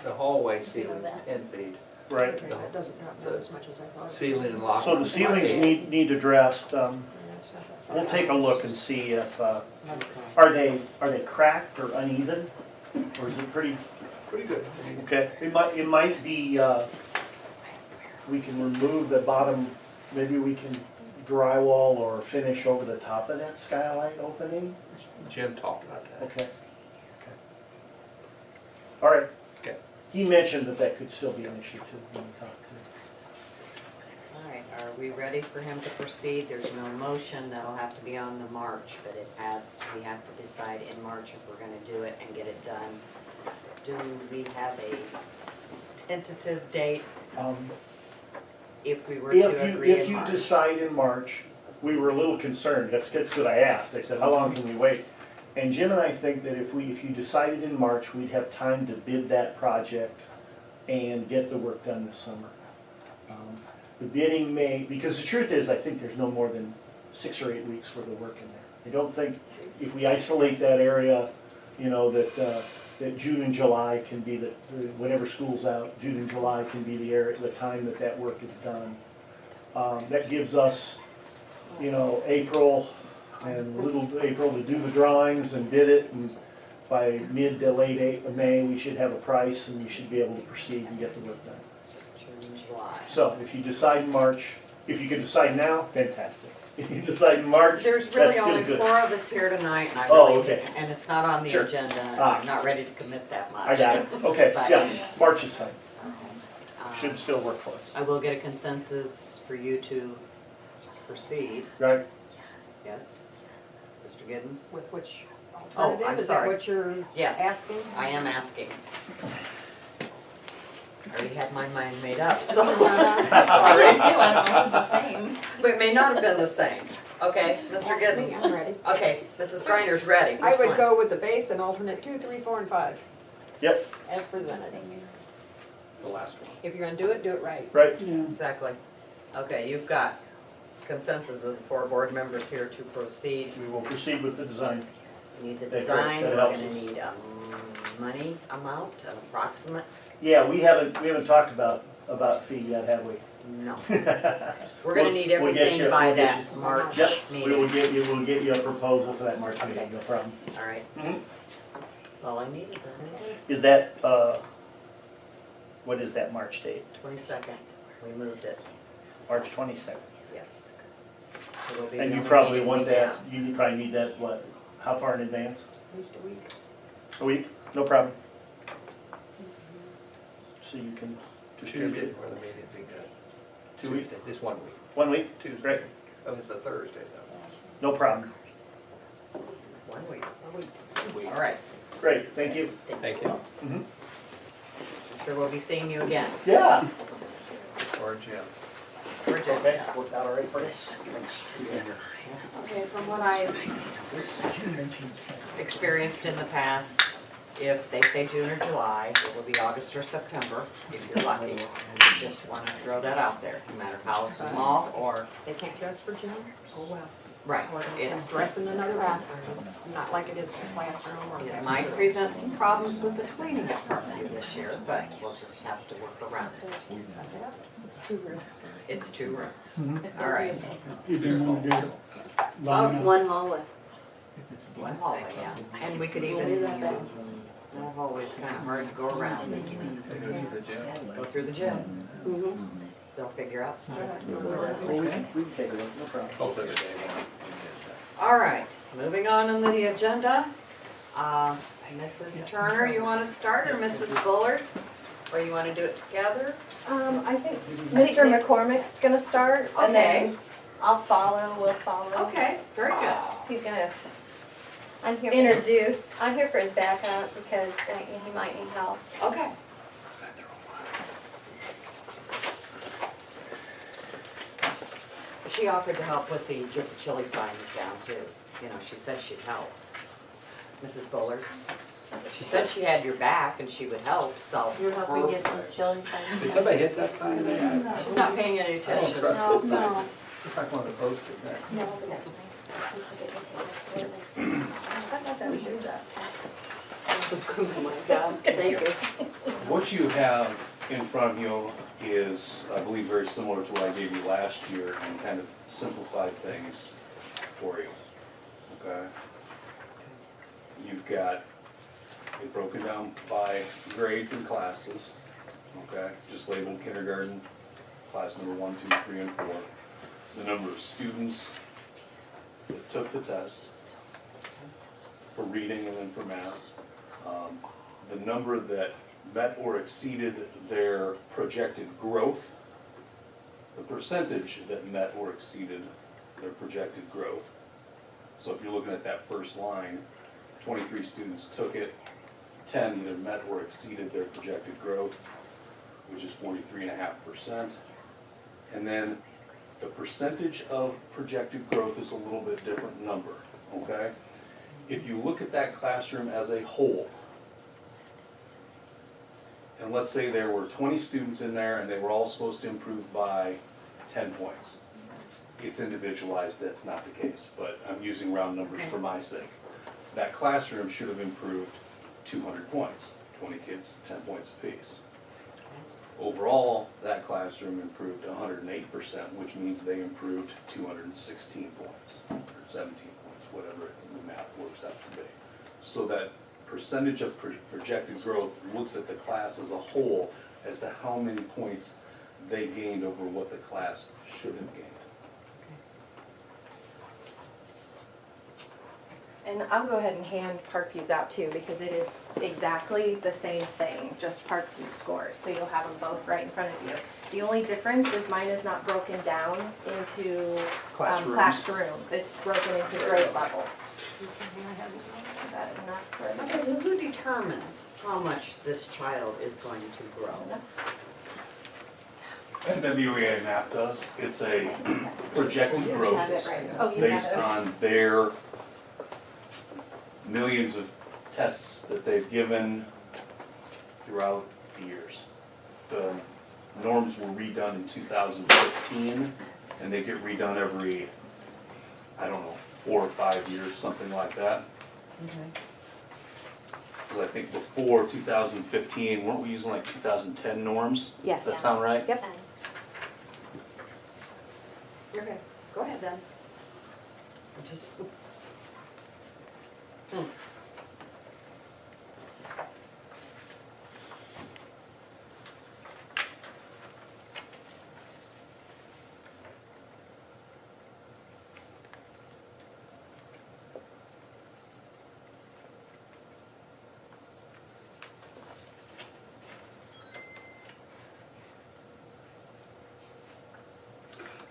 the hallway ceiling's 10 feet. right. Okay, that doesn't drop down as much as I thought. Ceiling and locker. So the ceilings need addressed. Yeah, it's not that far We'll take a down. look and see if, are they cracked or uneven? Or is it pretty, Pretty good. okay, it might be, we can remove the bottom, maybe we can drywall or finish over the top of that skylight opening? Jim talked about that. Okay. All right. Okay. He mentioned that could still be an issue too when we talked to him. All right, are we ready for him to proceed? There's no motion, that'll have to be on the March, but we have to decide in March if we're gonna do it and get it done. Do we have a tentative date if we were to agree If in you March? decide in March, we were a little concerned, that's what I asked, I said, how long can we wait? And Jim and I think that if you decided in March, we'd have time to bid that project and get the work done this summer. The bidding because the truth is, I think there's no more than 6 or 8 weeks worth of work in there. I don't think, if we isolate that area, you know, that June and July can be whenever school's out, June and July can be the time that work is done. That gives us, you know, April and little April to do the drawings and bid it, and by mid to late May, we should have a price and we should be able to proceed and get the work done. June, July. So if you decide in March, if you can decide now, fantastic. If you decide in March, There's that's really still only good. 4 of us here tonight, and Oh, okay. and it's not on the Sure. agenda, and Ah. I'm not ready to commit that much. I got it, okay, But, yeah, March is fine, um, should still work for us, I will get a consensus for you to proceed, right? yes? Mr. Giddens? With which I'm alternative, is that sorry. what you're Yes. asking? I am asking. I already had my mind made up, so. I did too, I don't know if it's the same. But it may not have been the same. Okay, Mr. Ask me, Giddens? I'm ready. Okay, Mrs. Greiner's ready. I Which would one? go with the base and alternate 2, 3, 4, and 5, Yep, as presented. The last one. If you're gonna do it right. right, Exactly. Okay, you've got consensus of the 4 board members here to proceed. we will proceed with the design. We need the That design, that we're helps gonna us. need a money amount, an approximate. Yeah, we haven't talked about fee yet, have we? No. We're gonna need We'll get everything you- by we'll get that March Yep, we will meeting. we'll get you a proposal for that March meeting, no problem. All right, Mhm. that's all I needed then. Is that, what is that March date? 22nd, we moved it. March 22nd. Yes. So it'll be And the you only probably meeting want we have. that, you probably need that, what, how far in advance? At least a week. A week? No problem. So you can distribute Tuesday it. for the meeting, be good. 2 weeks? Tuesday, just 1 week. 1 week? Tuesday. Great. Oh, it's a Thursday though. No problem. 1 week. A week. Week. All right, Great, thank you. Thank you. I'm sure we'll be seeing you again. Yeah. Or Jim. Or just, Okay, worked out all right for you? Okay, from what I've experienced in the past, if they say June or July, it will be August or September, if you're lucky. Just want to throw that out there, no matter how small or, They can't dress for June? Oh, well. right, Or they can it's, dress in another bathroom. It's not like it is for classroom or. it might present some problems with the cleaning department this year, but we'll just have to work around it. It's 2 rooms. It's 2 rooms. All right, You didn't want to do it long enough. One hallway. one hallway, yeah, and we could even, that hallway's kind of hard to go around, isn't it? They go to the gym. Go through the gym. They'll figure out something. We can take a look, no problem. Hopefully the day won't. All right, moving on the agenda. Mrs. Turner, you want to start, or Mrs. Bullard? Or you want to do it together? I think Mr. McCormick's gonna start, and Okay. then I'll follow, we'll follow. Okay, very good. He's gonna I'm here. introduce, I'm here for his backup because he might need help. Okay. She offered to help with the get the chili signs down too. You know, she said she'd help. Mrs. Bullard. She said she had your back and she would help, so. You're helping get some chili signs. Did somebody hit that sign there? She's not paying any attention. No, no. Looks like one of the posters there. No, but that's I thought that was your job. Oh my God, thank you. What you have in front of you is, I believe, very similar to what I gave you last year and kind of simplified things for you, okay? You've got it broken down by grades and classes, okay? Just labeled kindergarten, class number 1, 2, 3, and 4. The number of students that took the test for reading and then for math. The number that met or exceeded their projected growth, the percentage that met or exceeded their projected growth. So if you're looking at that first line, 23 students took it, 10 either met or exceeded their projected growth, which is 43.5%. And then the percentage of projected growth is a little bit different number, okay? If you look at that classroom as a whole, and let's say there were 20 students in there and they were all supposed to improve by 10 points. It's individualized, that's not the case, but I'm using round numbers for my sake. That classroom should have improved 200 points, 20 kids, 10 points apiece. Overall, that classroom improved 108%, which means they improved 216 points, or 17 points, whatever the math works out to be. So that percentage of projected growth looks at the class as a whole as to how many points they gained over what the class should have gained. And I'll go ahead and hand Parkview's out too, because it is exactly the same thing, just Parkview scores. So you'll have them both right in front of you. The only difference is mine is not broken down into classrooms. It's broken into grade levels. Is that enough for Okay, everybody? so who determines how much this child is going to grow? NWEA map does. It's a projected growth Have it right. Oh, you based have it. on their millions of tests that they've given throughout the years. The norms were redone in 2015, and they get redone every, I don't know, 4 or 5 years, something like that. Because I think before 2015, weren't we using like 2010 norms? Yes. Does that sound right? Yep. You're good. Go ahead then. I'm just.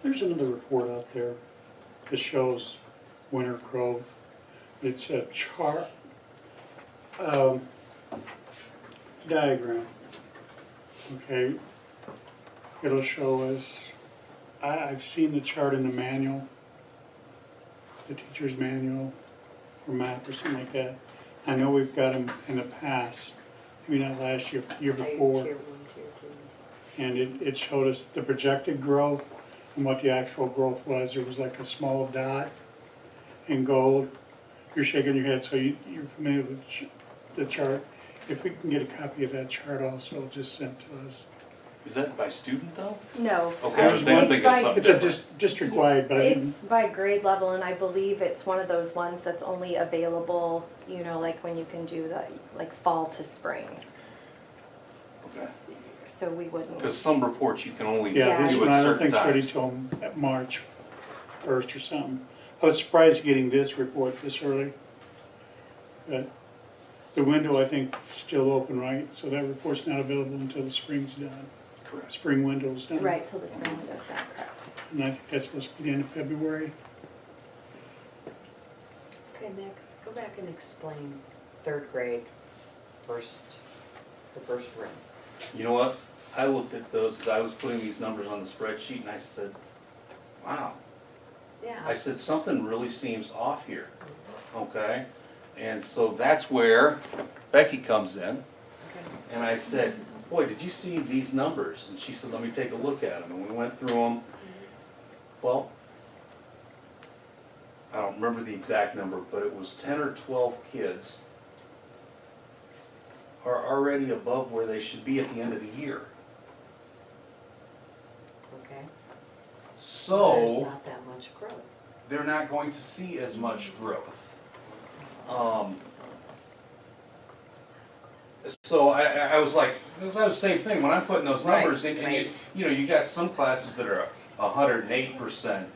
There's another report out there that shows Winter Grove. It's a chart, diagram. Okay, it'll show us, I've seen the chart in the manual, the teacher's manual for math or something like that. I know we've got them in the past, maybe not last year, year before. And it showed us the projected growth and what the actual growth was. It was like a small dot in gold. You're shaking your head, so you're familiar with the chart. If we can get a copy of that chart also, just sent to us. Is that by student though? No. Okay, I was There's one- thinking of something It's a different. district-wide, but I didn't, It's by grade level, and I believe it's one of those ones that's only available, you know, like when you can do the, like fall to spring. Okay. So we wouldn't. Because some reports you can only do yeah, this at one I don't certain think's ready times. till March 1st or something. I was surprised getting this report this early. But The window, I think, is still open, right? So that report's not available until the spring's done. Correct. Spring window's done. Right, till the spring window's down, correct. And I think that's supposed to be the end of February. Okay, Nick, go back and explain third grade the first ring. You know what? I looked at those as I was putting these numbers on the spreadsheet and I said, wow. Yeah. I said, something really seems off here, okay? And so that's where Becky comes in. And I said, boy, did you see these numbers? And she said, let me take a look at them. And we went through them. Well, I don't remember the exact number, but it was 10 or 12 kids are already above where they should be at the end of the year. Okay. So There's not that much growth. they're not going to see as much growth. So I was like, that was the same thing, when I'm putting those numbers in, and you got some classes that are 108%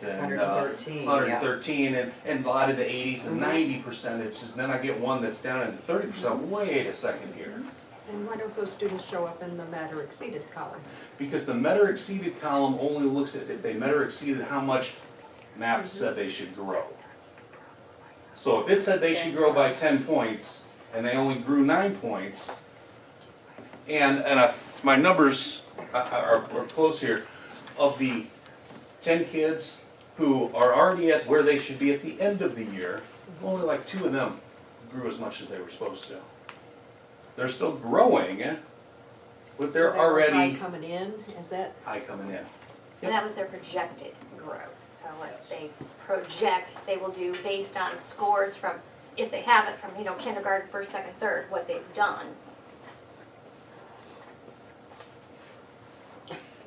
and 113, 113, and a lot of the 80s and 90 percentages, and then I get one that's down in the 30%, wait a second here. And why don't those students show up in the met or exceeded column? Because the met or exceeded column only looks at if they met or exceeded how much MAP said they should grow. So if it said they should grow by 10 points, and they only grew 9 points, and my numbers are close here, of the 10 kids who are already at where they should be at the end of the year, only like 2 of them grew as much as they were supposed to. They're still growing, but they're So already high coming in, is that? high coming in. And that was their projected growth. So what they project, they will do based on scores from, if they have it from, kindergarten, first, second, third, what they've done.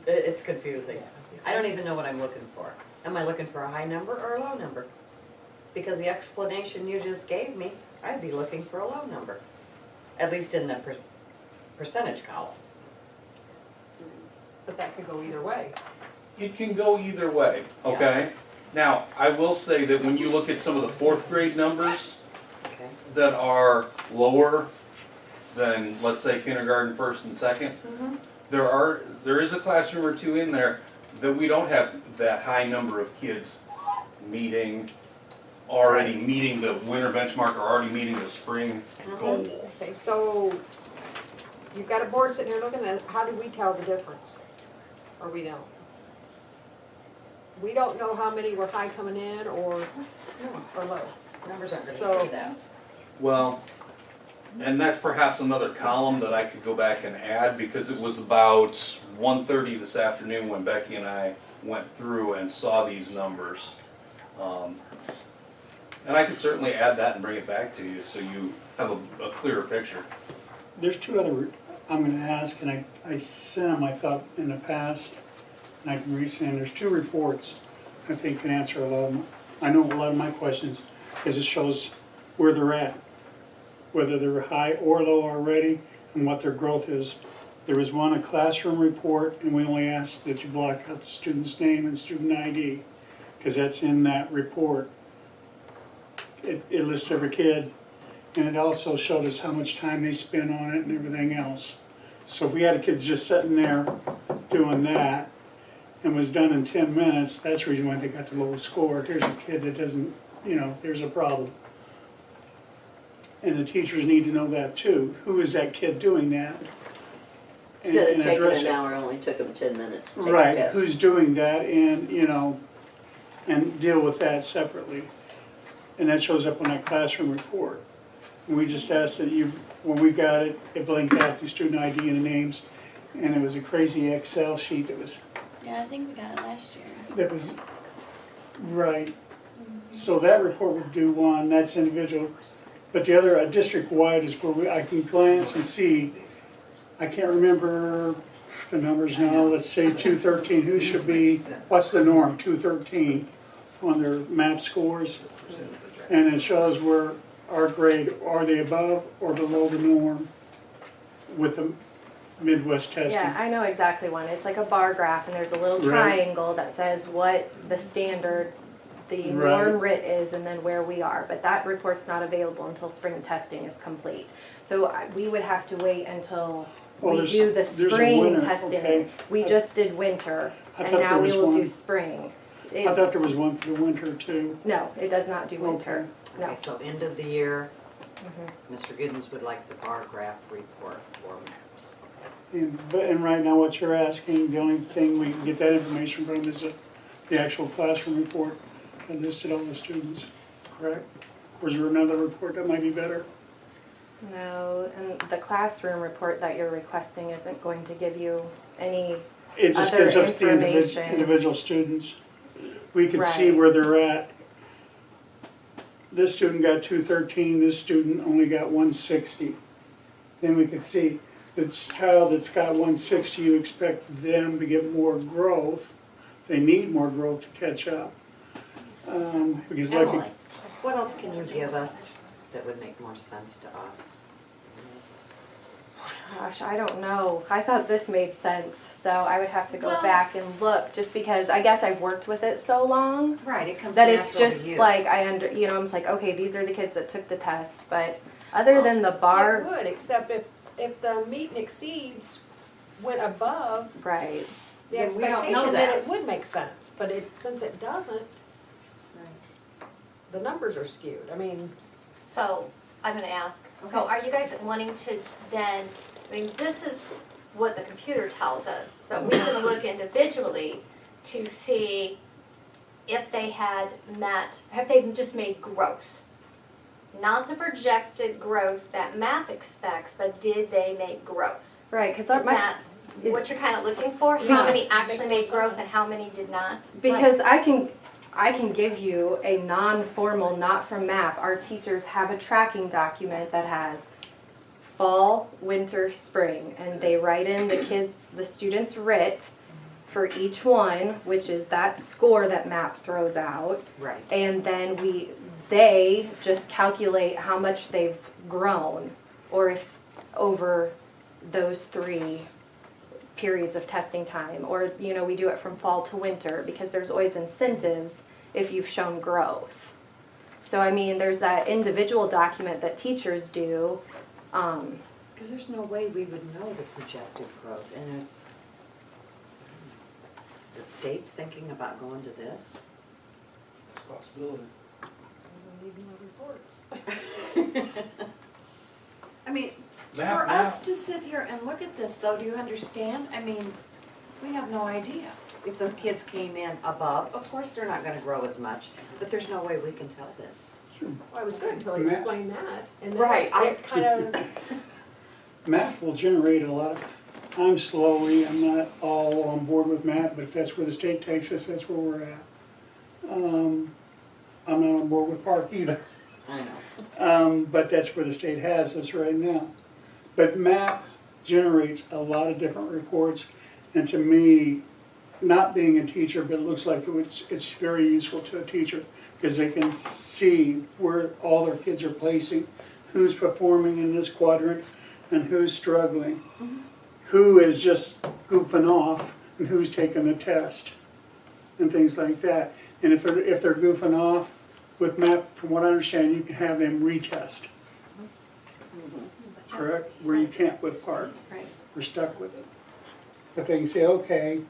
It's confusing. I don't even know what I'm looking for. Am I looking for a high number or a low number? Because the explanation you just gave me, I'd be looking for a low number. At least in the percentage column. But that could go either way. It can go either way, okay? Now, I will say that when you look at some of the 4th grade numbers Okay. that are lower than, let's say, kindergarten, first and second, there is a classroom or 2 in there that we don't have that high number of kids already meeting the winter benchmark or already meeting the spring goal. Okay, so you've got a board sitting here looking at it, how do we tell the difference? Or we don't? We don't know how many were high coming in or low. Numbers aren't gonna So- say that. Well, and that's perhaps another column that I could go back and add, because it was about 1:30 this afternoon when Becky and I went through and saw these numbers. And I could certainly add that and bring it back to you so you have a clearer picture. There's 2 other, I'm gonna ask, and I sent them, I thought, in the past, and I can resend. There's 2 reports I think can answer a lot of I know a lot of my questions, because it shows where they're at, whether they're high or low already, and what their growth is. There was one, a classroom report, and we only asked that you block out the student's name and student ID, because that's in that report. It lists every kid, and it also showed us how much time they spent on it and everything else. So if we had kids just sitting there doing that, and was done in 10 minutes, that's the reason why they got the lowest score. Here's a kid that doesn't, there's a problem. And the teachers need to know that too. Who is that kid doing that? Instead of And taking address an it. hour, it only took them 10 minutes to take a Right, test. who's doing that, and, and deal with that separately. And that shows up on that classroom report. And we just asked that when we got it, it blinked out the student ID and the names, and it was a crazy Excel sheet that was Yeah, I think we got it last year. right. So that report would do one, that's individual. But the other, district-wide, is where I can glance and see, I can't remember the numbers now, let's say 213, who should be, what's the norm, 213 on their MAP scores? And it shows where our grade, are they above or below the norm with the Midwest testing? Yeah, I know exactly one. It's like a bar graph and there's a little Right. triangle that says what the standard the Right. norm writ is and then where we are. But that report's not available until spring testing is complete. So we would have to wait until Oh, we there's- do the there's a spring winter, testing. okay. We just did winter, I and thought now there we was will do one. spring. I thought there was one for the winter too. No, it does not do winter, no. Okay, so end of the year, Mhm. Mr. Giddens would like the bar graph report for maps. And right now, what you're asking, the only thing we can get that information from is the actual classroom report that listed all the students, correct? Or is there another report that might be better? No, and the classroom report that you're requesting isn't going to give you any It just other gives us the information. individual students. We can see Right. where they're at. This student got 213, this student only got 160. Then we could see the child that's got 160, you expect them to get more growth. They need more growth to catch up. Because like, Emily, what else can you give us that would make more sense to us? Gosh, I don't know. I thought this made sense, so I would have to go Well- back and look, just because I guess I've worked with it so long Right, it comes that it's natural to just you. like I'm just like, okay, these are the kids that took the test, but other than the It bar, would, except if the meet and exceeds went above right, the Then we don't know expectation, then that. it would make sense, but since it doesn't, the numbers are skewed, I mean, So, I'm gonna ask, so Okay. are you guys wanting to then, I mean, this is what the computer tells us, but we're gonna look individually to see if they had met, have they just made growth? Not the projected growth that MAP expects, but did they make growth? right, because Is that what you're kinda looking for? How Yeah. many actually made growth and how many did not? because I can give you a non-formal, not from MAP. Our teachers have a tracking document that has fall, winter, spring, and they write in the students' writ for each one, which is that score that MAP throws out. Right. And then they just calculate how much they've grown, or if over those 3 periods of testing time, or, we do it from fall to winter, because there's always incentives if you've shown growth. So, I mean, there's that individual document that teachers do, Because there's no way we would know the projected growth, and if the state's thinking about going to this. It's a possibility. we need more reports. I mean, Map, for map. us to sit here and look at this though, do you understand? I mean, we have no idea. If the kids came in above, of course they're not gonna grow as much, but there's no way we can tell this. Well, it was good until you Matt- explained that, and Right, then it kind of, MAP will generate a lot. I'm I'm not all on board with MAP, but if that's where the state takes us, that's where we're at. I'm not on board with Park either. I know. But that's where the state has us right now. But MAP generates a lot of different reports, and to me, not being a teacher, but it looks like it's very useful to a teacher, because they can see where all their kids are placing, who's performing in this quadrant, and who's struggling, who is just goofing off, and who's taking the test, and things like that. And if they're goofing off, with MAP, from what I understand, you can have them retest. Correct? Where you can't with Park. right. We're stuck with it. But they can say, okay,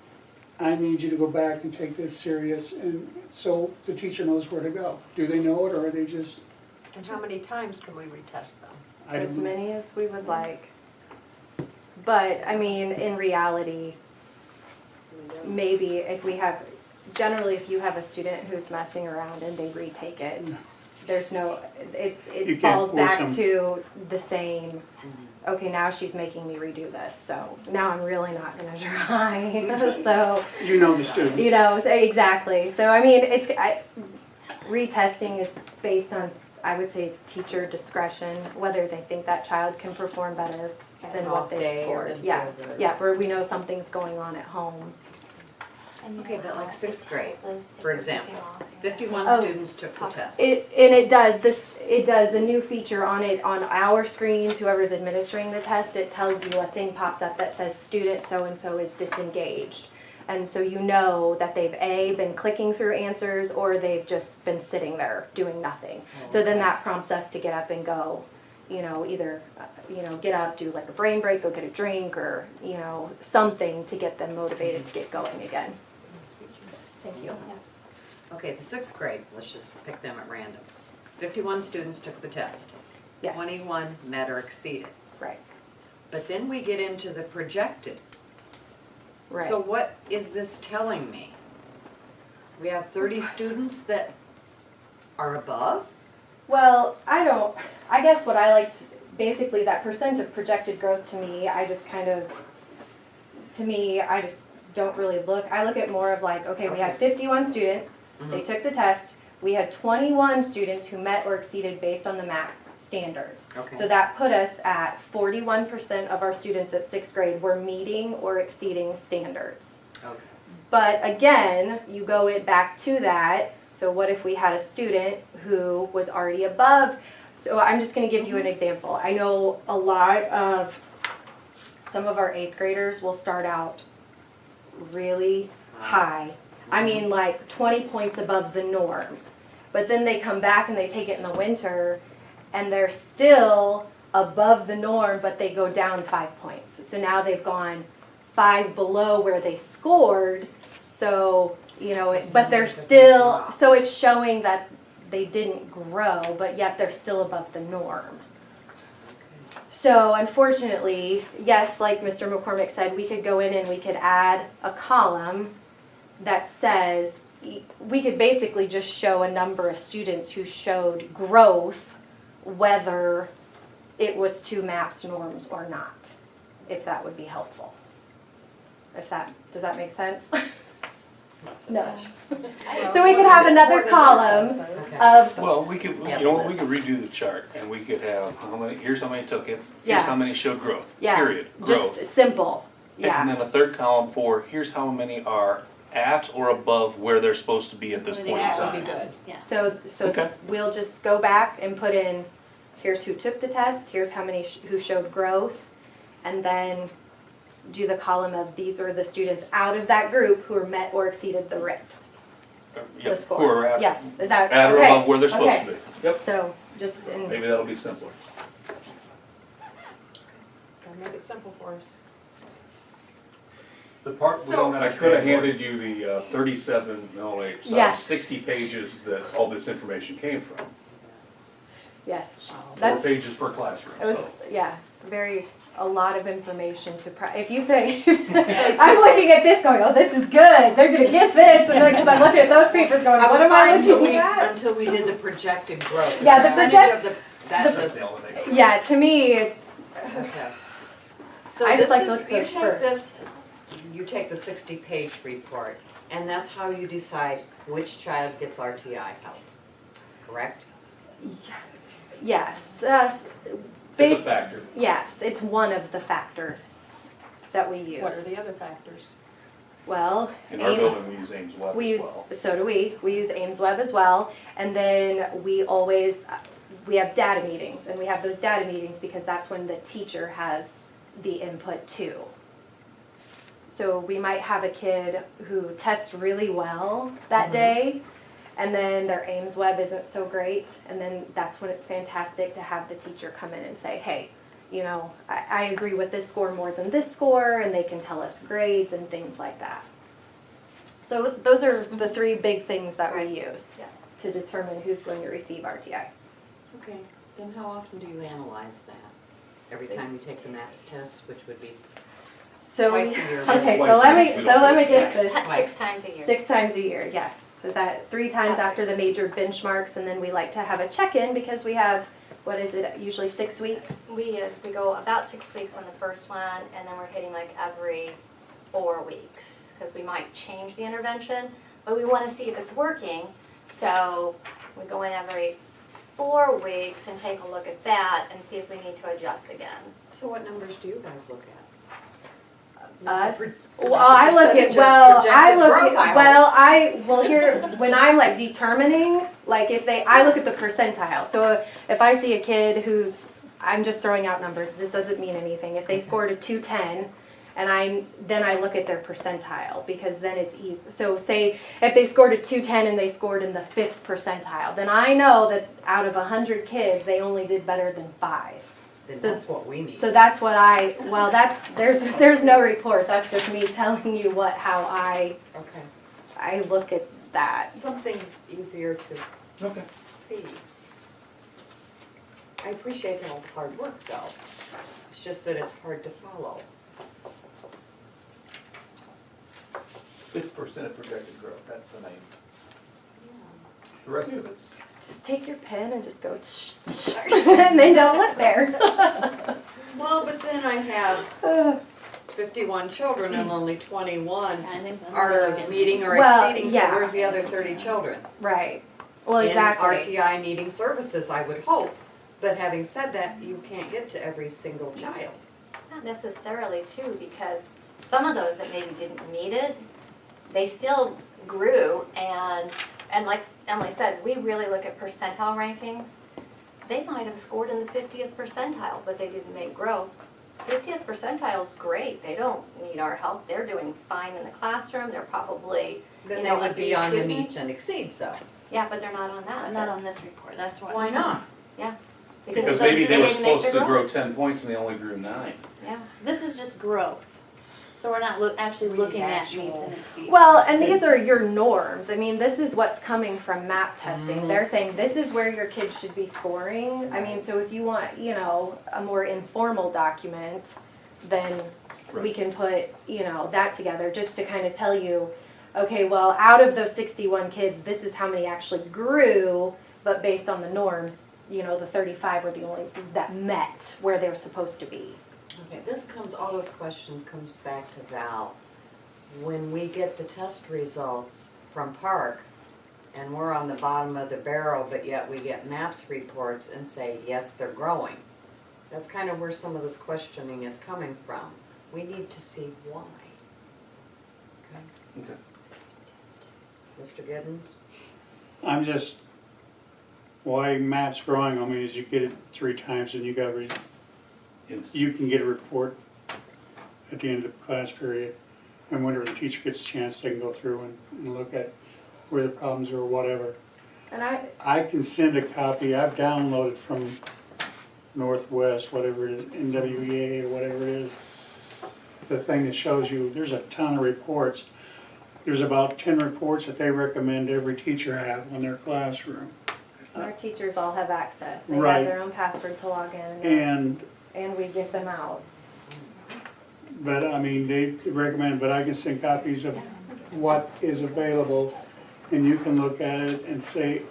I need you to go back and take this serious, and so the teacher knows where to go. Do they know it, or are they just, and how many times can we retest them? I As don't know. many as we would like. But, I mean, in reality, maybe if if you have a student who's messing around and they retake it, there's no, You it can't falls force back them. to the same, okay, now she's making me redo this, so now I'm really not gonna try, so, You know the student. so exactly. So, I mean, retesting is based on, I would say, teacher discretion, whether they think that child can perform better than An what off they've day or scored. didn't Yeah, feel good. yeah, where we know something's going on at home. Okay, but like sixth grade, for example, 51 Oh. students took the test. It does, the new feature on it, on our screens, whoever's administering the test, it tells you, a thing pops up that says student so-and-so is disengaged. And so you know that they've A, been clicking through answers, or they've just been sitting there doing nothing. So then that prompts us to get up and go, either, get up, do like a brain break, go get a drink, or, something to get them motivated to get going again. Thank you. Okay, the 6th grade, let's just pick them at random. 51 students took the test. Yes. 21 met or exceeded. Right. But then we get into the projected. Right. So what is this telling me? We have 30 students that are above? Well, I guess what I like to, basically that percent of projected growth to me, I just don't really look. I look at more of like, okay, we had 51 students, they took the test, we had 21 students who met or exceeded based on the MAP standards. Okay. So that put us at 41% of our students at 6th grade were meeting or exceeding standards. Okay. But again, you go back to that. So what if we had a student who was already above? So I'm just going to give you an example. I know a lot of some of our 8th graders will start out really high. I mean, like 20 points above the norm. But then they come back and they take it in the winter and they're still above the norm, but they go down 5 points. So now they've gone 5 below where they scored. So, but they're still, so it's showing that they didn't grow, but yet they're still above the norm. So unfortunately, yes, like Mr. McCormick said, we could go in and we could add a column that says, we could basically just show a number of students who showed growth, whether it was to MAPS norms or not, if that would be helpful. Does that make sense? No. So we could have another column of, Well, we could, we could redo the chart, and we could have here's how many took it, here's Yeah. how many showed growth, yeah, period, growth. just simple, And yeah. then a third column for, here's how many are at or above where they're supposed to be at this point in That would be time. good. Yes. So Okay. we'll just go back and put in, here's who took the test, here's how many who showed growth, and then do the column of these are the students out of that group who are met or exceeded the RIT, the Yep, score. who are at, Yes, is that, at or okay, above where they're supposed okay. to be. Yep, So just in, maybe that'll be simpler. Gotta make it simple for us. The part we don't I understand. could have handed you the Yes. 60 pages that all this information came from. yes, 4 that's, pages per classroom, it was, so. yeah, a lot of information to, if you think, I'm looking at this going, oh, this is good, they're gonna get this, and because I'm looking at those papers going, what am I looking at? Until we did the projected growth. Yeah, the percentage of that the- was, That's the only thing. Yeah, to me, it's, okay. So I just this like to is, look you first. take this, you take the 60-page report, and that's how you decide which child gets RTI help, correct? yes, It's a factor. yes, it's one of the factors that we use. What are the other factors? Well, In our building, we use Ames Web we as use, well. so do we use Ames Web as well, and then we have data meetings, and we have those data meetings because that's when the teacher has the input too. So we might have a kid who tests really well that day, and then their Ames Web isn't so great, and then that's when it's fantastic to have the teacher come in and say, hey, I agree with this score more than this score, and they can tell us grades and things like that. So those are the 3 big things that we use to determine who's going to receive RTI. Okay, then how often do you analyze that? Every time you take the MAPS test, which would be So twice a year. okay, Twice so a year, we don't let me do get Six this. times a year. 6 times a year, yes. So that 3 times after the major benchmarks, and then we like to have a check-in because we have, what is it, usually 6 weeks? We go about 6 weeks on the first one, and then we're hitting like every 4 weeks, because we might change the intervention, but we want to see if it's working. So we go in every 4 weeks and take a look at that and see if we need to adjust again. So what numbers do you guys look at? Us? The Well, I look at, percentage of projected growth, here, when I'm like determining, like I look at the percentile. So if I see a kid I'm just throwing out numbers, this doesn't mean anything. If they scored a 210, And then I look at their percentile, because then it's easy. So say if they scored a 210 and they scored in the 5th percentile, then I know that out of 100 kids, they only did better than 5. Then that's what we need. So that's what there's no report, that's just me telling you how Okay. I look at that. Something easier to Okay. see. I appreciate all the hard work though. It's just that it's hard to follow. This percent of projected growth, that's the main. The rest of it's, Just take your pen and just go and then don't look there. Well, but then I have 51 children and only 21 I think that's are good. meeting or Well, exceeding, so yeah. where's the other 30 children? Right. Well, In exactly. RTI needing services, I would hope. But having said that, you can't get to every single child. Not necessarily too, because some of those that maybe didn't need it, they still grew, and like Emily said, we really look at percentile rankings. They might have scored in the 50th percentile, but they didn't make growth. 50th percentile is great. They don't need our help. They're doing fine in the classroom. They're probably, Then you they know, would a be B on the student. meets and exceeds though. Yeah, but they're not on that. But not on this report, that's why. Why not? Because maybe they were didn't make supposed their to grow growth. 10 points and they only grew 9. Yeah. This is just growth. So we're not actually We looking need at actual- meets and exceeds. Well, and these are your norms. I mean, this is what's coming from MAP testing. Mhm. They're saying this is where your kids should be scoring. I mean, so if you want, a more informal document, then we can put, that together just to kind of tell you, okay, well, out of those 61 kids, this is how many actually grew, but based on the norms, the 35 were the only that met where they were supposed to be. Okay, all those questions comes back to Val. When we get the test results from Park, and we're on the bottom of the barrel, but yet we get MAPS reports and say, yes, they're growing. That's kind of where some of this questioning is coming from. We need to see why. Okay? Okay. Mr. Giddens? I'm just, why MAP's growing on me is you get it 3 times and you can get a report at the end of the class period. And whenever the teacher gets a chance, they can go through and look at where the problems are or whatever. And I can send a copy, I've downloaded from Northwest, whatever it is, NWEA or whatever it is, the thing that shows you, there's a ton of reports. There's about 10 reports that they recommend every teacher have in their classroom. our teachers all have access. They Right. have their own password to log in. And we give them out. But I mean, they recommend, but I can send copies of what is available and you can look at it and say,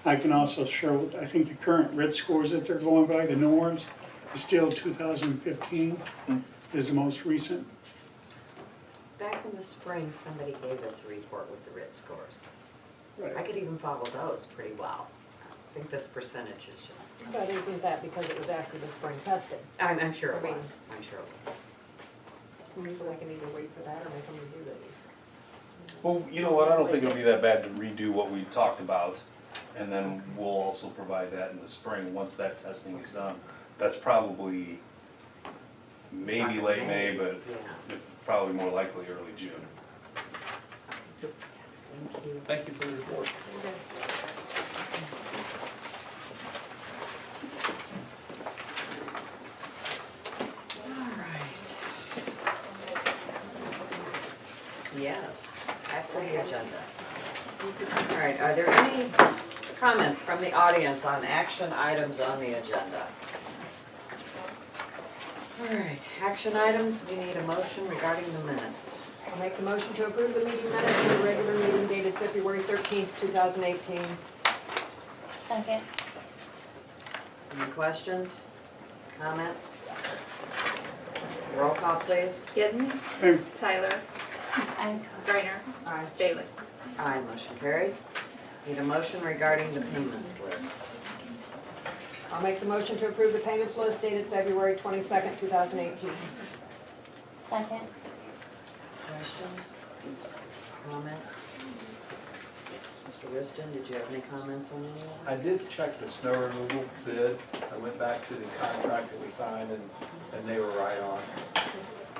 I can also show, I think the current RIT scores that they're going by, the norms, is still 2015 is the most recent. Back in the spring, somebody gave us a report with the RIT scores. Right. I could even follow those pretty well. I think this percentage is just, But isn't that because it was after the spring testing? I'm sure it I mean- was, I'm sure it was. So I can either wait for that or make them redo these. Well, you know what, I don't think it'll be that bad to redo what we talked about, and then we'll also provide that in the spring, once that testing is done. That's probably maybe late May, but Yeah, probably more likely early June. thank you. thank you for the report. Yes, back to the agenda. All right, are there any comments from the audience on action items on the agenda? All right, action items, we need a motion regarding the minutes. I'll make the motion to approve the meeting minutes for the regular meeting dated February 13th, 2018. Second. Any questions, comments? Roll call, please. Giddens, Hey, Tyler, I'm Griner, Aye. Davis. Aye, motion carried. Need a motion regarding the payments list. I'll make the motion to approve the payments list dated February 22nd, 2018. second. Questions? Comments? Mr. Whiston, did you have any comments on any of that? I did check the snow removal bid. I went back to the contract that we signed and they were right on.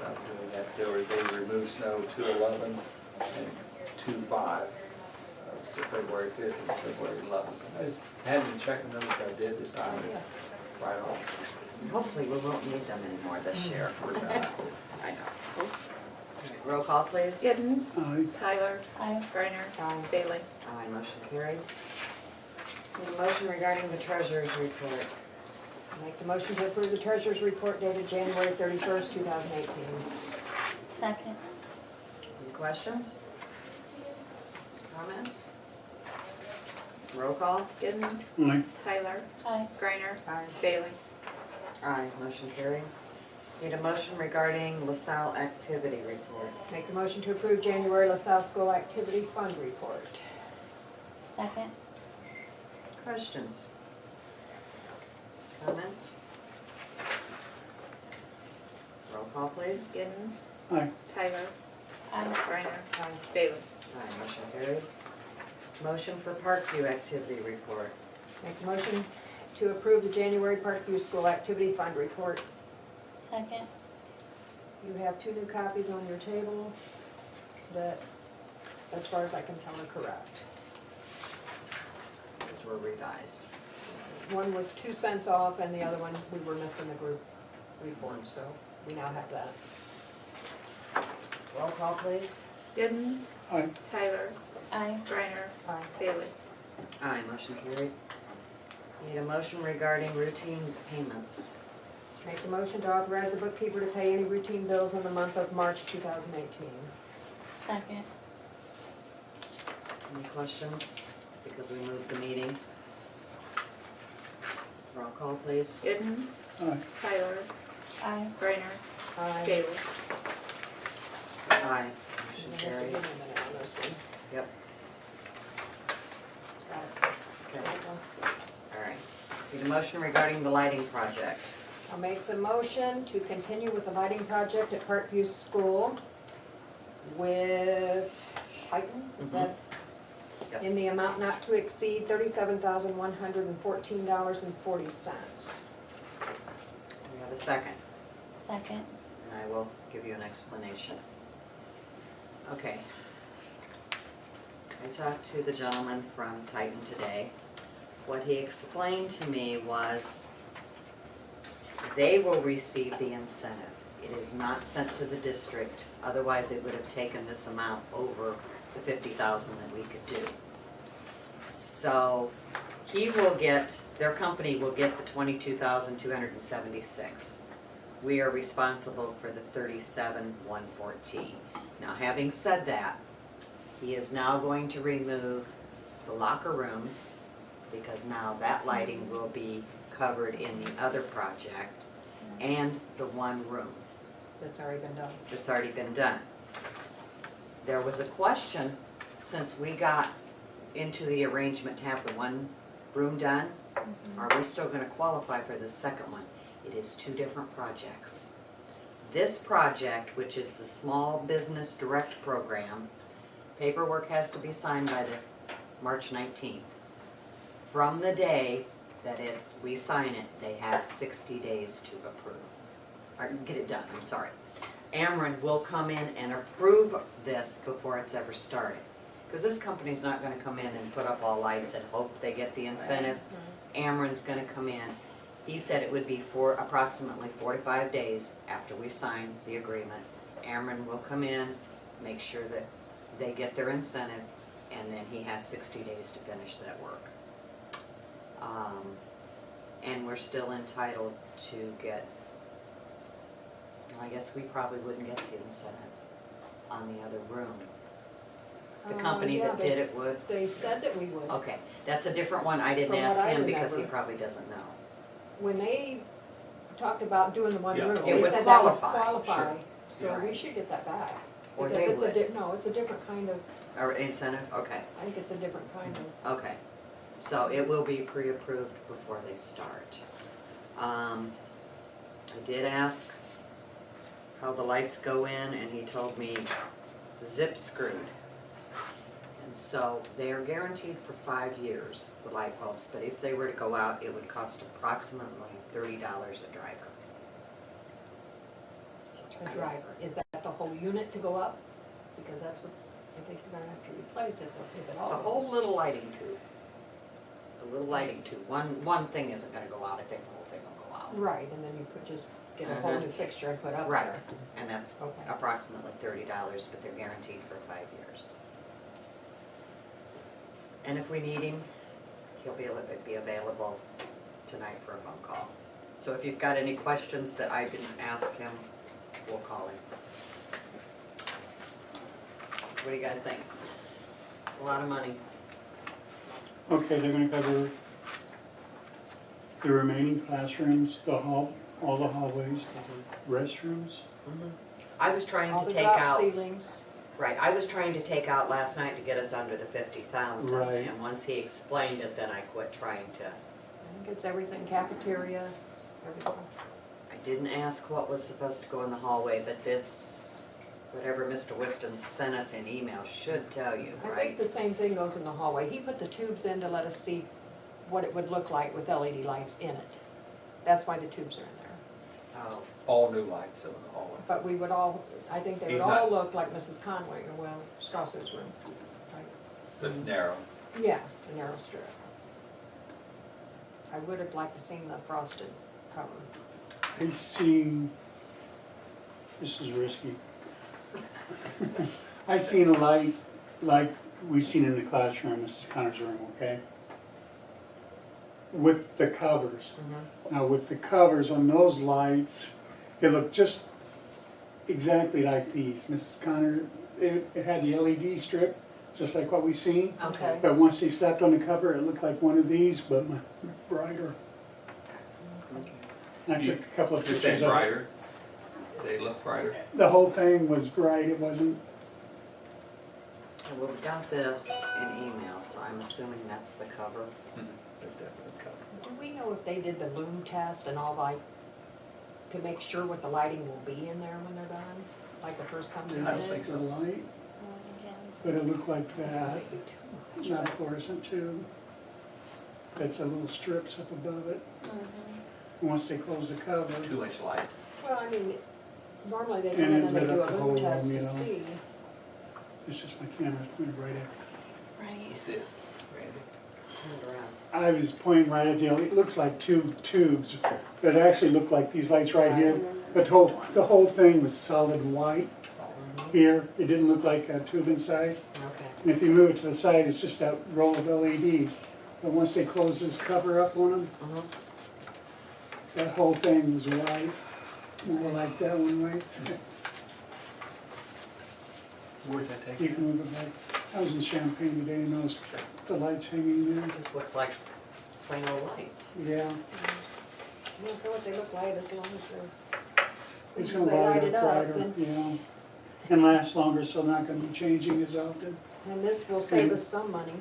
Not doing that they removed snow 2/11 and 2/5. So February 5th and February 11th. I just hadn't checked those, I did this time, right off. Hopefully we won't need them anymore this year. We're done. I know. All right, roll call, please. Giddens, Aye. Tyler, Aye. Griner, Bailey. Aye, motion carried. Need a motion regarding the treasurer's report. Make the motion to approve the treasurer's report dated January 31st, 2018. Second. Any questions? Comments? Roll call. Giddens, Aye. Tyler, Aye. Griner, Aye. Bailey. Aye, motion carried. Need a motion regarding LaSalle activity report. Make the motion to approve January LaSalle School Activity Fund report. Second. Questions? Comments? Roll call, please. Giddens, Aye. Tyler, Aye. Griner, Bailey. Aye, motion carried. Motion for Parkview activity report. Make the motion to approve the January Parkview School Activity Fund report. Second. You have 2 new copies on your table that, as far as I can tell, are correct. Those were revised. One was 2 cents off and the other one, we were missing the group report, so we now have that. Roll call, please. Giddens, Aye. Tyler, Aye. Griner, Aye. Bailey. Aye, motion carried. Need a motion regarding routine payments. Make the motion to authorize the bookkeeper to pay any routine bills in the month of March 2018. Second. Any questions? It's because we moved the meeting. Roll call, please. Giddens, Aye. Tyler, Aye. Griner, Aye. Bailey. Aye, Should motion have to carried. give a minute on this one. Yep, Got it. okay, all right. Need a motion regarding the lighting project. I'll make the motion to continue with the lighting project at Parkview School with Titan, is that? Yes. In the amount not to exceed $37,114.40. We have a second, Second. and I will give you an explanation. Okay. I talked to the gentleman from Titan today. What he explained to me was they will receive the incentive. It is not sent to the district, otherwise it would have taken this amount over the 50,000 that we could do. So he will get, their company will get the 22,276. We are responsible for the 37,114. Now, having said that, he is now going to remove the locker rooms because now that lighting will be covered in the other project and the one room That's already been done. that's already been done. There was a question, since we got into the arrangement to have the one room done, are we still gonna qualify for the second one? It is 2 different projects. This project, which is the Small Business Direct Program, paperwork has to be signed by the March 19th. From the day that we sign it, they have 60 days to approve, or get it done, I'm sorry. Ameren will come in and approve this before it's ever started. Because this company's not gonna come in and put up all lights and hope they get the incentive. Ameren's gonna come in. He said it would be for approximately 45 days after we sign the agreement. Ameren will come in, make sure that they get their incentive, and then he has 60 days to finish that work. And we're still entitled to get, well, I guess we probably wouldn't get the incentive on the other room. The company Yeah, that did it would? They said that we would. Okay, that's a different one, I didn't From ask what I him because he remember. probably doesn't know. When they talked about doing the one Yeah. room, It they would said that would qualify, qualify. So Right. we should get that back. Or Because they it's would. no, it's a different kind of, Or incentive, okay, I think it's a different kind of. okay. So it will be pre-approved before they start. I did ask how the lights go in, and he told me zip screwed. And so they are guaranteed for 5 years, the light bulbs, but if they were to go out, it would cost approximately $30 a driver. A driver, is that at the whole unit to go up? Because that's what, I think you're gonna have to replace it if it all A goes. whole little lighting tube. A little lighting tube. One thing isn't gonna go out, I think the whole thing will go out. Right, and then you could just get a whole Mhm. new fixture and put up Right, there. and that's Okay. approximately $30, but they're guaranteed for 5 years. And if we need him, he'll be available tonight for a phone call. So if you've got any questions that I didn't ask him, we'll call him. What do you guys think? It's a lot of money. Okay, they're gonna cover the remaining classrooms, the hall, all the hallways, restrooms. I was trying All to the take drop out, ceilings. right, I was trying to take out last night to get us under the 50,000. Right. And once he explained it, then I quit trying to. I think it's everything, cafeteria, everything. I didn't ask what was supposed to go in the hallway, but this, whatever Mr. Whiston sent us in email should tell you, I right? think the same thing goes in the hallway. He put the tubes in to let us see what it would look like with LED lights in it. That's why the tubes are in there. Oh, All new lights in the hallway. But we would all, I think they would He's all not- look like Mrs. Conway, or well, Strasser's room. Right. That's narrow. Yeah, the narrow strip. I would have liked to seen the frosted cover. I seen, this is risky. I seen a light like we seen in the classroom, Mrs. Connor's room, okay? With the covers. Now with the covers on those lights, it looked just exactly like these. Mrs. Connor, it had the LED strip, just like what we seen. okay. But once they slapped on the cover, it looked like one of these, but brighter. And I took a couple of You're pictures saying of it. brighter? They look brighter? The whole thing was bright, it wasn't, Well, we got this in email, so I'm assuming that's the cover. That's definitely covered. Do we know if they did the loom test and all like, to make sure what the lighting will be in there when they're done? Like the first company I don't did? think the so. light, but it looked like that, not a fluorescent tube. That's a little strips up above it. And once they close the cover, 2-inch light. Well, I mean, normally they come And in it and they lit do a up the loom whole test room, to you know. see. it's just my camera's pointed right at. Right. That's it, Randy. Turn it around. I was pointing right at the, it looks like two tubes, but it actually looked like these lights right here. But the whole thing was solid white here. It didn't look like a tube inside. Okay. And if you move it to the side, it's just that row of LEDs. But once they close this cover up on them, that whole thing was white. More like that one, right? Where's that You taking? can move it back. I was in Champaign today and noticed the lights hanging there. It just looks like plain old lights. Yeah, I don't care what they look like as long as they're, it's they gonna light light it up up. brighter, And, yeah. And last longer, so not gonna be changing as often. and this will save us some money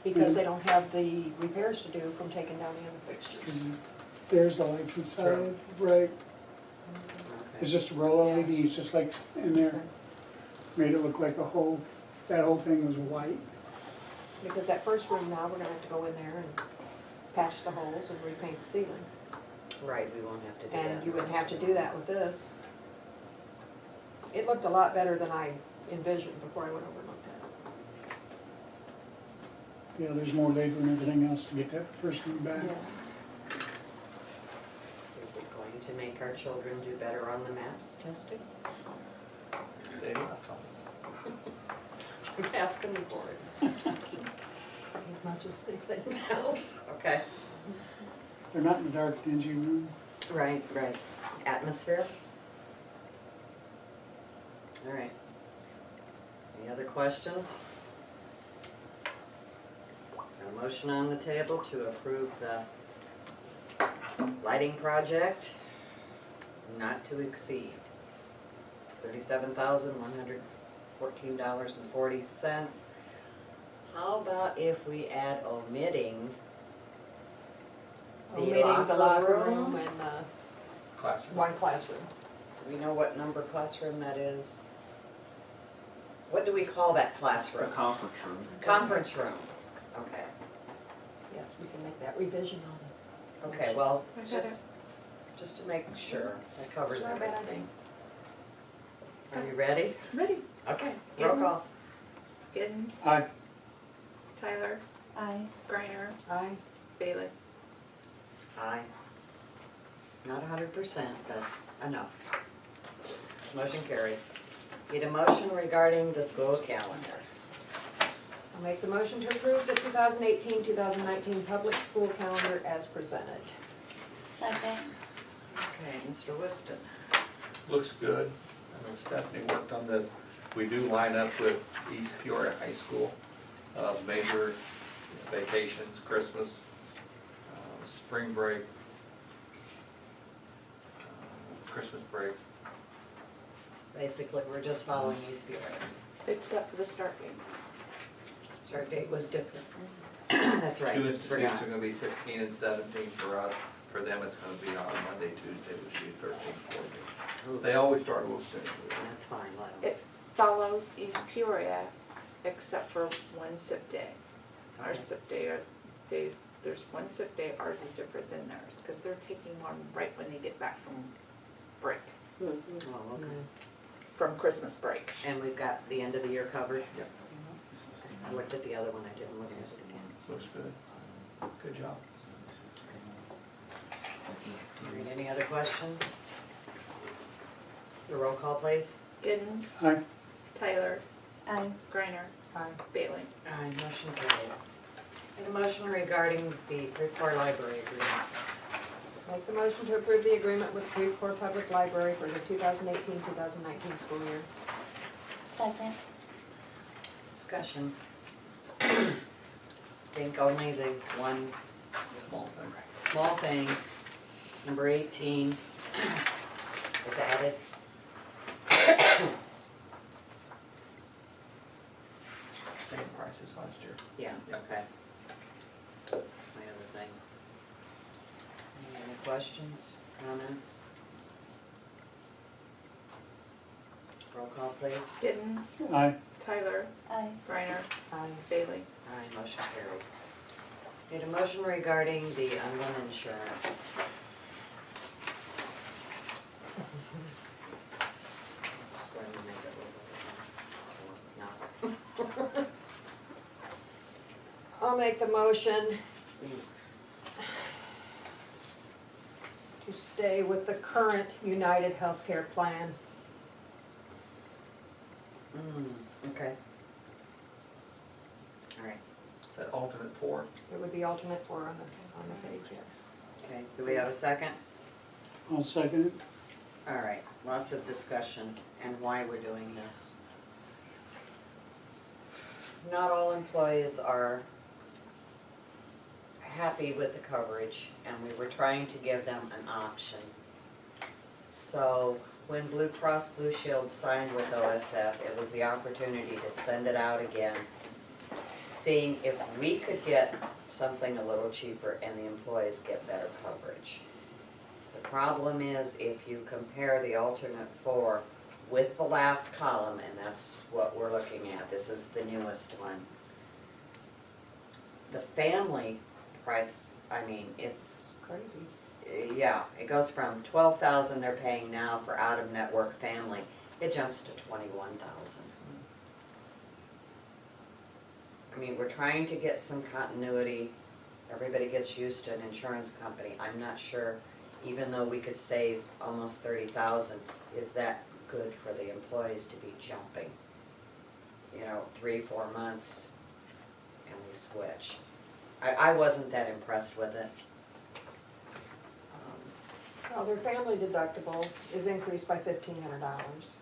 because they don't have the repairs to do from taking down the other fixtures. There's the lights inside, right? It's just a row of LEDs, just like in there. Made it look like a whole, that whole thing was white. Because that first room now, we're gonna have to go in there and patch the holes and repaint the ceiling. Right, we won't have to do that. And you wouldn't have to do that with this. It looked a lot better than I envisioned before I went over and looked at it. Yeah, there's more labor and everything else to get that first one back. Is it going to make our children do better on the maps testing? They left on. I'm asking for it. As much as anything else. Okay. They're not in the dark dingy room. Right, right. Atmosphere? All right. Any other questions? Got a motion on the table to approve the lighting project not to exceed $37,114.40. How about if we add omitting Omitting the locker room and Classroom. one classroom. Do we know what number classroom that is? What do we call that classroom? conference room. Conference room. Okay, Yes, we can make that revision on it. okay, well, just to make sure, that covers Not a bad everything. Are you ready? Ready? Okay, roll call. Giddens, Aye. Tyler, Aye. Griner, Aye. Bailey. Aye. Not 100%, but enough. Motion carried. Need a motion regarding the school calendar. I'll make the motion to approve the 2018-2019 public school calendar as presented. Second. Okay, Mr. Whiston. Looks good. I know Stephanie worked on this. We do line up with East Peoria High School, major vacations, Christmas, spring break, Christmas break. Basically, we're just following East Peoria. Except for the start date. Start date was different. That's right. Two institutes Forgot. are gonna be 16 and 17 for us. For them, it's gonna be on Monday, Tuesday, which would be 13, 14. They always start a little sooner. That's fine, let 'em. It follows East Peoria, except for one sick day. Our sick day are days, there's one sick day, ours is different than theirs, because they're taking one right when they get back from break, Oh, okay. from Christmas break. And we've got the end of the year covered? Yep. I looked at the other one, I didn't look at it again. Looks good. Good job. All right, any other questions? The roll call, please. Giddens, Aye. Tyler, Aye. Griner, Aye. Bailey. Aye, motion carried. Need a motion regarding the Creve Library agreement. Make the motion to approve the agreement with Creve Coeur Public Library for the 2018-2019 school year. Second. Discussion. Think only the one small thing, number 18, is added. Same price as last year. Yeah, Yep. okay. That's my other thing. Any questions, comments? Roll call, please. Giddens, Aye. Tyler, Aye. Griner, Aye. Bailey. Aye, motion carried. Need a motion regarding the unrun insurance. Just going to make it a little bit. No. I'll make the motion to stay with the current United Healthcare plan. Okay. All right, Is that alternate 4? It would be alternate 4 on the page, yes. okay, do we have a second? I'll second it. All right, lots of discussion and why we're doing this. Not all employees are happy with the coverage, and we were trying to give them an option. So when Blue Cross Blue Shield signed with OSF, it was the opportunity to send it out again, seeing if we could get something a little cheaper and the employees get better coverage. The problem is if you compare the alternate 4 with the last column, and that's what we're looking at, this is the newest one. The family price, I mean, it's Crazy. yeah, it goes from 12,000 they're paying now for out-of-network family, it jumps to 21,000. I mean, we're trying to get some continuity, everybody gets used to an insurance company, I'm not sure, even though we could save almost 30,000, is that good for the employees to be jumping? You know, 3-4 months, and we switch. I wasn't that impressed with it. Well, their family deductible is increased by $1,500.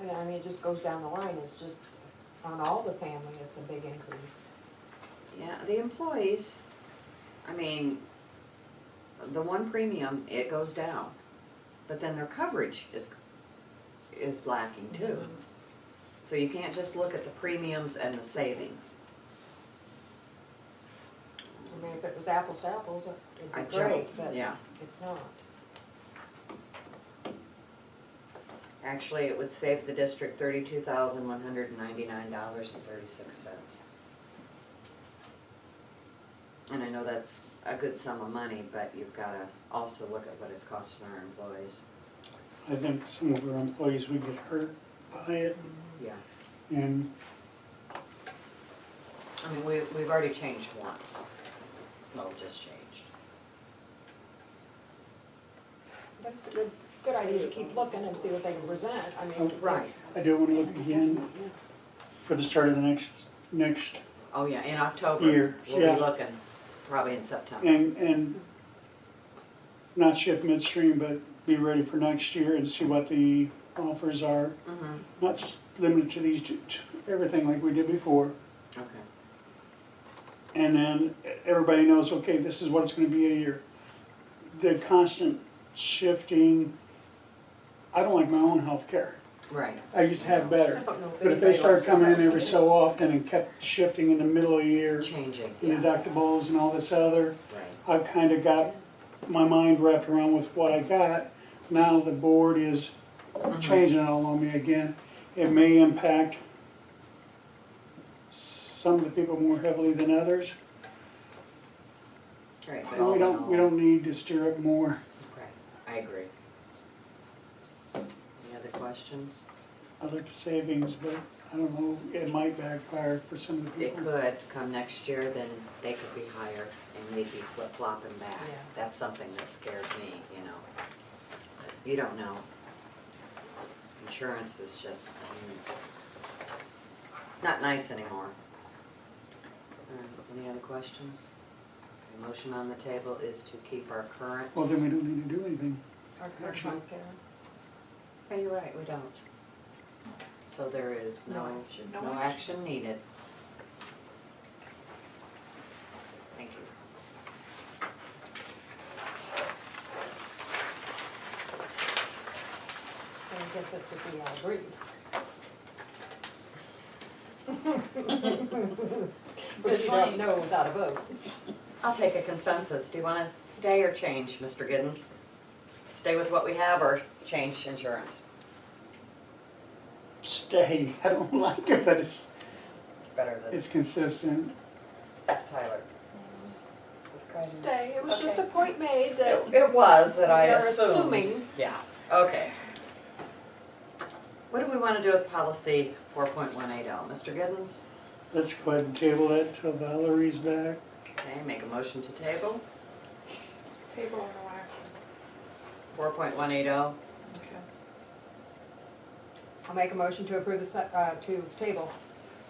And I mean, it just goes down the line, it's just, on all the family, it's a big increase. Yeah, the employees, I mean, the one premium, it goes down, but then their coverage is lacking too. So you can't just look at the premiums and the savings. I mean, if it was apples to apples, it'd I'd be great, jump, but yeah. it's not. Actually, it would save the district $32,199.36. And I know that's a good sum of money, but you've gotta also look at what it's costing our employees. I think some of our employees would get hurt by it, Yeah, and I mean, we've already changed once. Well, just changed. But it's a good idea to keep looking and see what they can present, I mean. Right. I do want to look again for the start of the next Oh, yeah, in October. Year, We'll yeah. be looking, probably in September. and not shift midstream, but be ready for next year and see what the offers are. Mhm. Not just limited to these two, to everything like we did before. Okay. And then everybody knows, okay, this is what it's gonna be a year. The constant shifting, I don't like my own health care. Right. I used to have I better. don't know if But if they anybody start likes coming in that. every so often and kept shifting in the middle of the year, Changing, the yeah, deductibles and all this other, right. I've kind of got my mind wrapped around with what I got. Now the board is changing it all on me again. It may impact some of the people more heavily than others. Right, but And all we in don't, we all- don't need to stir up more. Right, I agree. Any other questions? I'd like to savings, but I don't know, it might backfire for some of the It people. could, come next year, then they could be higher and maybe flip-flopping back. Yeah. That's something that scared me, you know. But you don't know. Insurance is just, not nice anymore. Any other questions? The motion on the table is to keep our current. Well, then we don't need to do anything. Our commercial care. Oh, you're right, we don't. So there is No no, action. no action needed. Thank you. I guess that's if we all agree. But you don't know without a vote. I'll take a consensus. Do you want to stay or change, Mr. Giddens? Stay with what we have or change insurance? Stay, I don't like it, but Better than it's consistent. Tyler. Mrs. Creighton? Stay, it was just a Okay. point made that It was that I you're assumed. assuming. Yeah, okay. What do we want to do with policy 4.180? Mr. Giddens? Let's go ahead and table that till Valerie's back. Okay, make a motion to table. Table or no action? 4.180. I'll make a motion to approve to table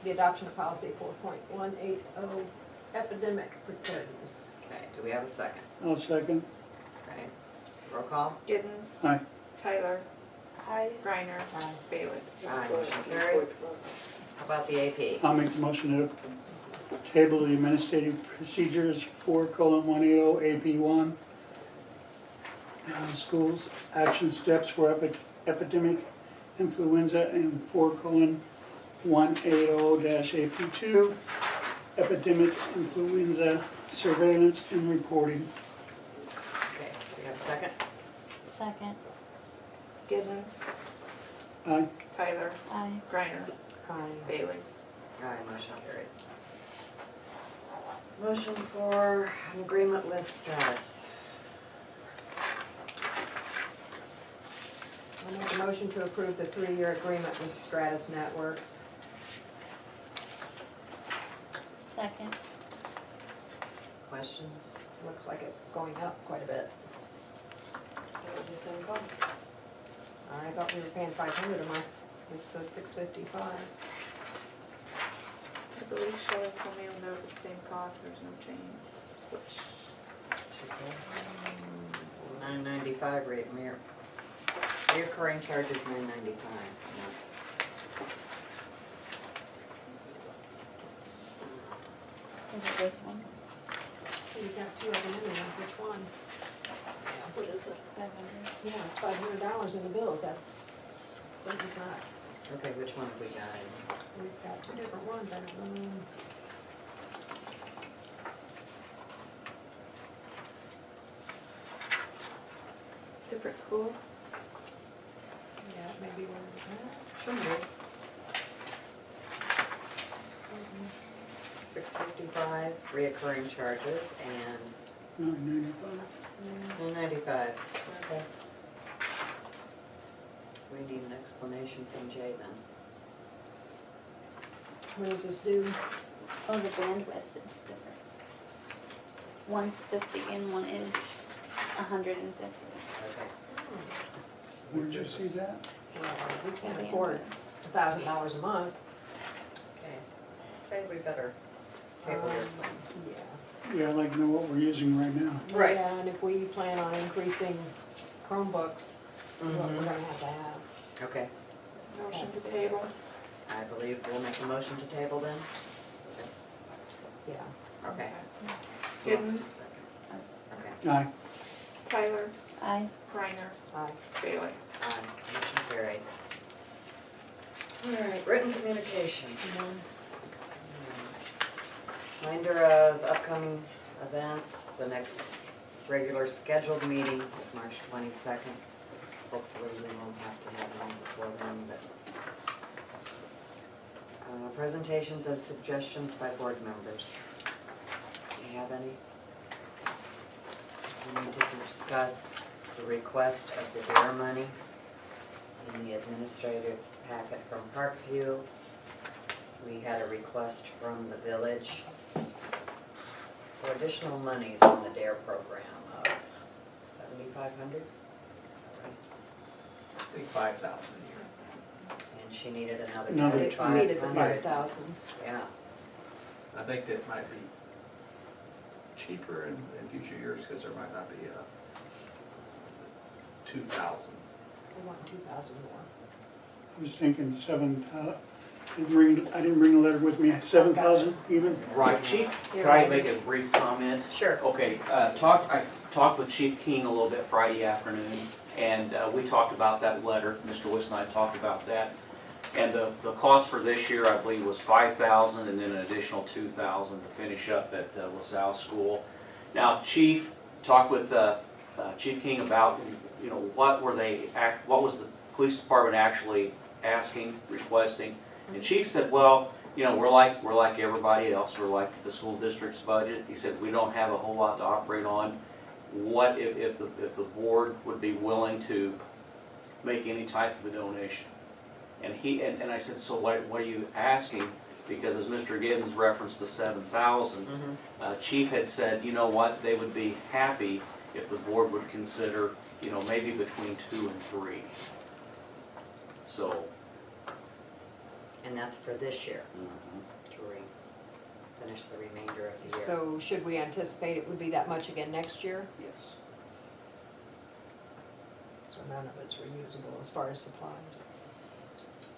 the adoption of policy 4.180, epidemic preparedness. Okay, do we have a second? I'll second. Okay, roll call. Giddens. Aye. Tyler. Aye. Griner. Aye. Bailey. Aye, motion carried. How about the AP? I'll make the motion to table the administrative procedures 4:180 AP1. Schools, action steps for epidemic influenza and 4:180-AP2, epidemic influenza surveillance and reporting. Okay, do we have a second? Second. Giddens, Aye. Tyler, Aye. Griner, Aye. Bailey. Aye, motion carried. Motion for an agreement with Stratus. I make a motion to approve the 3-year agreement with Stratus Networks. Second. Questions? Looks like it's going up quite a bit. It was the same cost. I thought we were paying 500 a month. This says 655. I believe Shelley told me when they're the same cost, there's no change. $9.95 reoccurring charges $9.95. Is it this one? So you've got 2 of them in there, which one? What is it? 500. Yeah, it's $500 in the bills, that's, something's not, Okay, which one have we got? we've got 2 different ones, I don't know. Different schools? Yeah, maybe one, Sure. $655 reoccurring charges and $9.95. $9.95. Okay. We need an explanation from Jay then. When is this due? Oh, the bandwidth is different. One's 50 and one is 150. Okay. Where'd you see that? Well, we can't afford $1,000 a month. Okay. Say we better table this one. Yeah. Yeah, I'd like to know what we're using right now. Right. Yeah, and if we plan on increasing Chromebooks, what we're Mhm. gonna have to have. Okay, Motion to table. I believe we'll make a motion to table then? Yes. Yeah. Okay. Hidden. Just a second. Okay. Aye. Tyler, Aye. Reiner, Aye. Bailey. Aye, motion carried. All right, written communication. Reminder of upcoming events, the next regular scheduled meeting is March 22nd. Hopefully we won't have to have one before then, but. Presentations and suggestions by board members. Do you have any? We need to discuss the request of the DARE money in the administrative packet from Parkview. We had a request from the village for additional monies on the DARE program of $7,500. I think 5,000 a year. And she needed another Another It exceeded the 2,500. 5,000. Yeah, I think that might be cheaper in future years, because there might not be a 2,000. I want 2,000 more. I was thinking 7,000. I didn't bring a letter with me. 7,000 even? Right, Chief, You're could I right. make a brief comment? sure. Okay, I talked with Chief King a little bit Friday afternoon, and we talked about that letter. Mr. Wiss and I talked about that. And the cost for this year, I believe, was $5,000 and then an additional $2,000 to finish up at LaSalle School. Now, Chief talked with Chief King about, you know, what was the police department actually asking, requesting? And Chief said, well, you know, we're like everybody else. We're like the school district's budget. He said, we don't have a whole lot to operate on. What if the board would be willing to make any type of a donation? And I said, so what are you asking? Because as Mr. Gibbons referenced the 7,000, Chief had said, you know what, they would be happy if the board would consider, you know, maybe between 2 and 3. So. And that's for this year, to finish the remainder of the year. So should we anticipate it would be that much again next year? Yes. So none of it's reusable as far as supplies.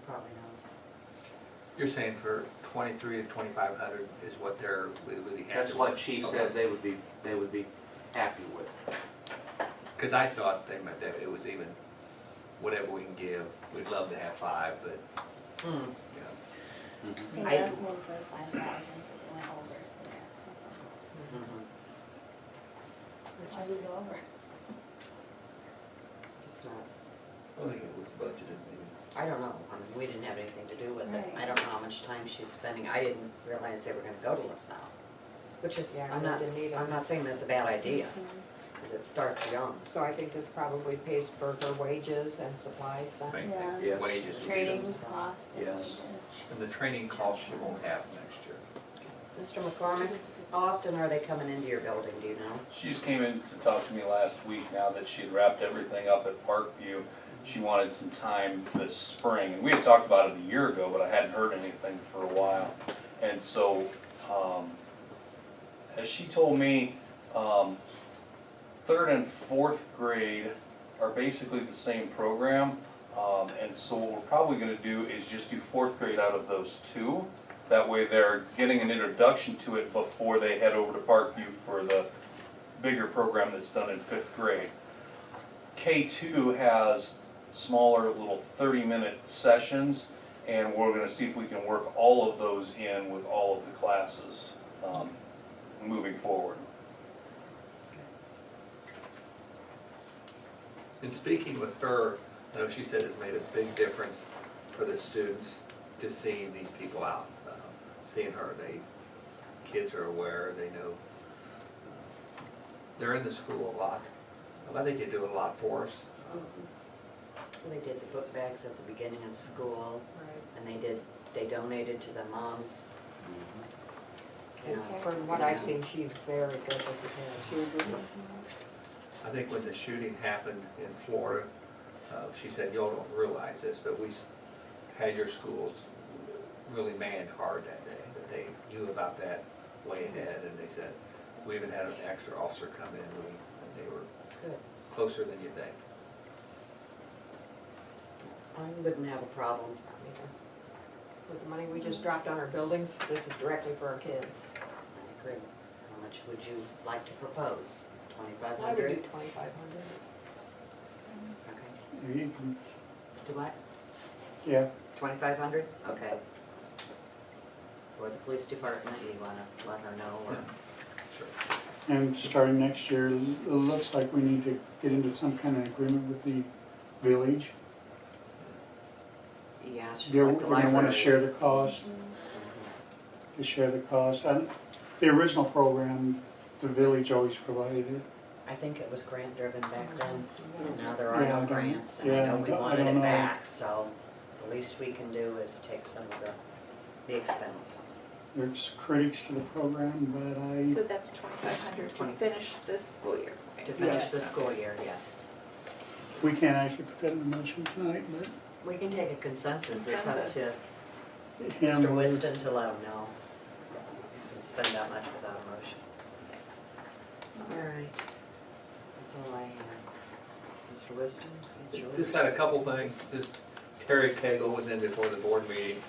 Probably not. You're saying for 23 to 2,500 is what they're really happy That's what with? Chief Okay. said they would be happy with. Because I thought they meant that it was even, whatever we can give, we'd love to have 5, but, Hmm. you know. Mhm. They just moved for 5,000, it went over, so they asked for Mhm. Why did we go over? It's not, I think it was budgeted maybe. I don't know, I mean, we didn't have anything to do with it. Right. I don't know how much time she's spending. I didn't realize they were gonna go to LaSalle. Which is, Yeah, I'm we not, didn't either. I'm not saying that's a bad idea, because it starts young. So I think this probably pays for her wages and supplies then. Main Yeah. thing, Yes. wages. Training So- cost and Yes. wages. And the training costs you won't have next year. Mr. McCormick, how often are they coming into your building, do you know? She just came in to talk to me last week, now that she had wrapped everything up at Parkview. She wanted some time this spring, and we had talked about it a year ago, but I hadn't heard anything for a while. And so, as she told me, 3rd and 4th grade are basically the same program. And so what we're probably gonna do is just do 4th grade out of those 2. That way they're getting an introduction to it before they head over to Parkview for the bigger program that's done in 5th grade. K2 has smaller little 30-minute sessions, and we're gonna see if we can work all of those in with all of the classes moving forward. In speaking with her, I know she said it's made a big difference for the students just seeing these people out, seeing her. Kids are aware, they know. They're in the school a lot. I think they do a lot for us. They did the book bags at the beginning of school, Right. and they donated to the moms. You know, From what I've seen, she's very good with the kids. I think when the shooting happened in Florida, she said, y'all don't realize this, but had your schools really manned hard that day, that they knew about that way ahead, and they said, we even had an extra officer come in, and they were Good. closer than you think. I wouldn't have a problem. With the money we just dropped on our buildings, this is directly for our kids. I agree. How much would you like to propose? 2,500? I would do 2,500. Okay. You can, Do what? yeah, 2,500? Okay. For the police department, you wanna let her know, or? and starting next year, it looks like we need to get into some kind of agreement with the village. Yeah, it's just They're like the gonna wanna library. share the cost, to share the cost. The original program, the village always provided it. I think it was grant driven back then, and now there are Yeah, I no don't- grants, and yeah, I know we I wanted don't it know. back, so the least we can do is take some of the expense. There's critics to the program, but So that's 2,500 to finish this school year. To finish the school year, yes. we can't actually put that in the motion tonight, but We can take a consensus, it's up to him. Mr. or- Whiston to let him know. You can spend that much without a motion. All right. That's all I have. Mr. Whiston, it's yours. Just had a couple things, just Terry Cagle was in before the board meeting.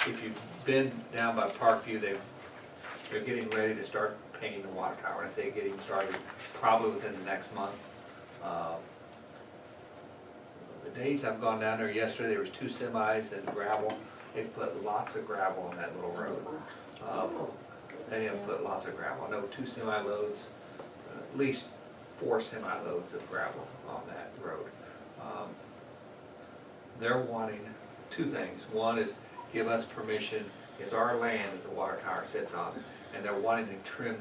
If you've been down by Parkview, they're getting ready to start painting the water tower. I say getting started probably within the next month. The days I've gone down there, yesterday there was 2 semis and gravel. They put lots of gravel on that little road. They have put lots of gravel. I know 2 semi loads, at least 4 semi loads of gravel on that road. They're wanting 2 things. One is give us permission, it's our land that the water tower sits on, and they're wanting to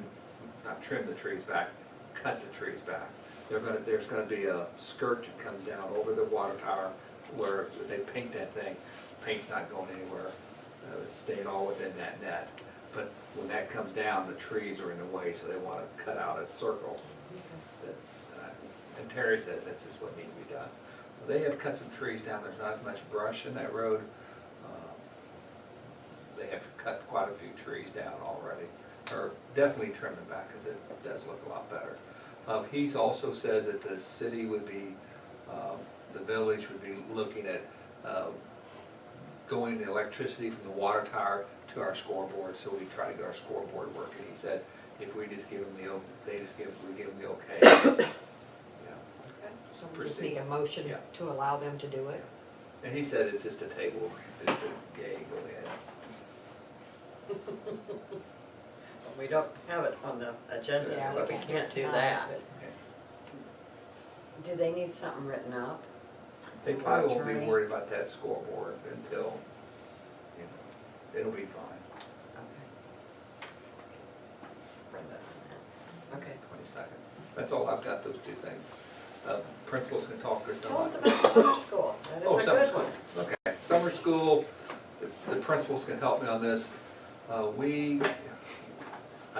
not trim the trees back, cut the trees back. There's gonna be a skirt that comes down over the water tower where they paint that thing. Paint's not going anywhere, it's staying all within that net. But when that comes down, the trees are in the way, so they wanna cut out a circle. And Terry says that's just what needs to be done. They have cut some trees down, there's not as much brush in that road. They have cut quite a few trees down already, or definitely trimmed them back, because it does look a lot better. He's also said that the city would be, the village would be looking at going the electricity from the water tower to our scoreboard, so we try to get our scoreboard working. He said if we just give them we give them the okay. So we just need a motion Yeah. to allow them to do it. And he said it's just a table, it's a yay, go ahead. We don't have it on the agenda, Yeah, so we can't can't do tonight, that. but- Do they need something written up? They Is probably our won't be attorney- worried about that scoreboard until, it'll be fine. Okay. Bring that on that. Okay. 22nd. That's all I've got, those 2 things. Principals can talk. Tell us about summer school. That is Oh, a summer good school. one. Okay, summer school, the principals can help me on this. I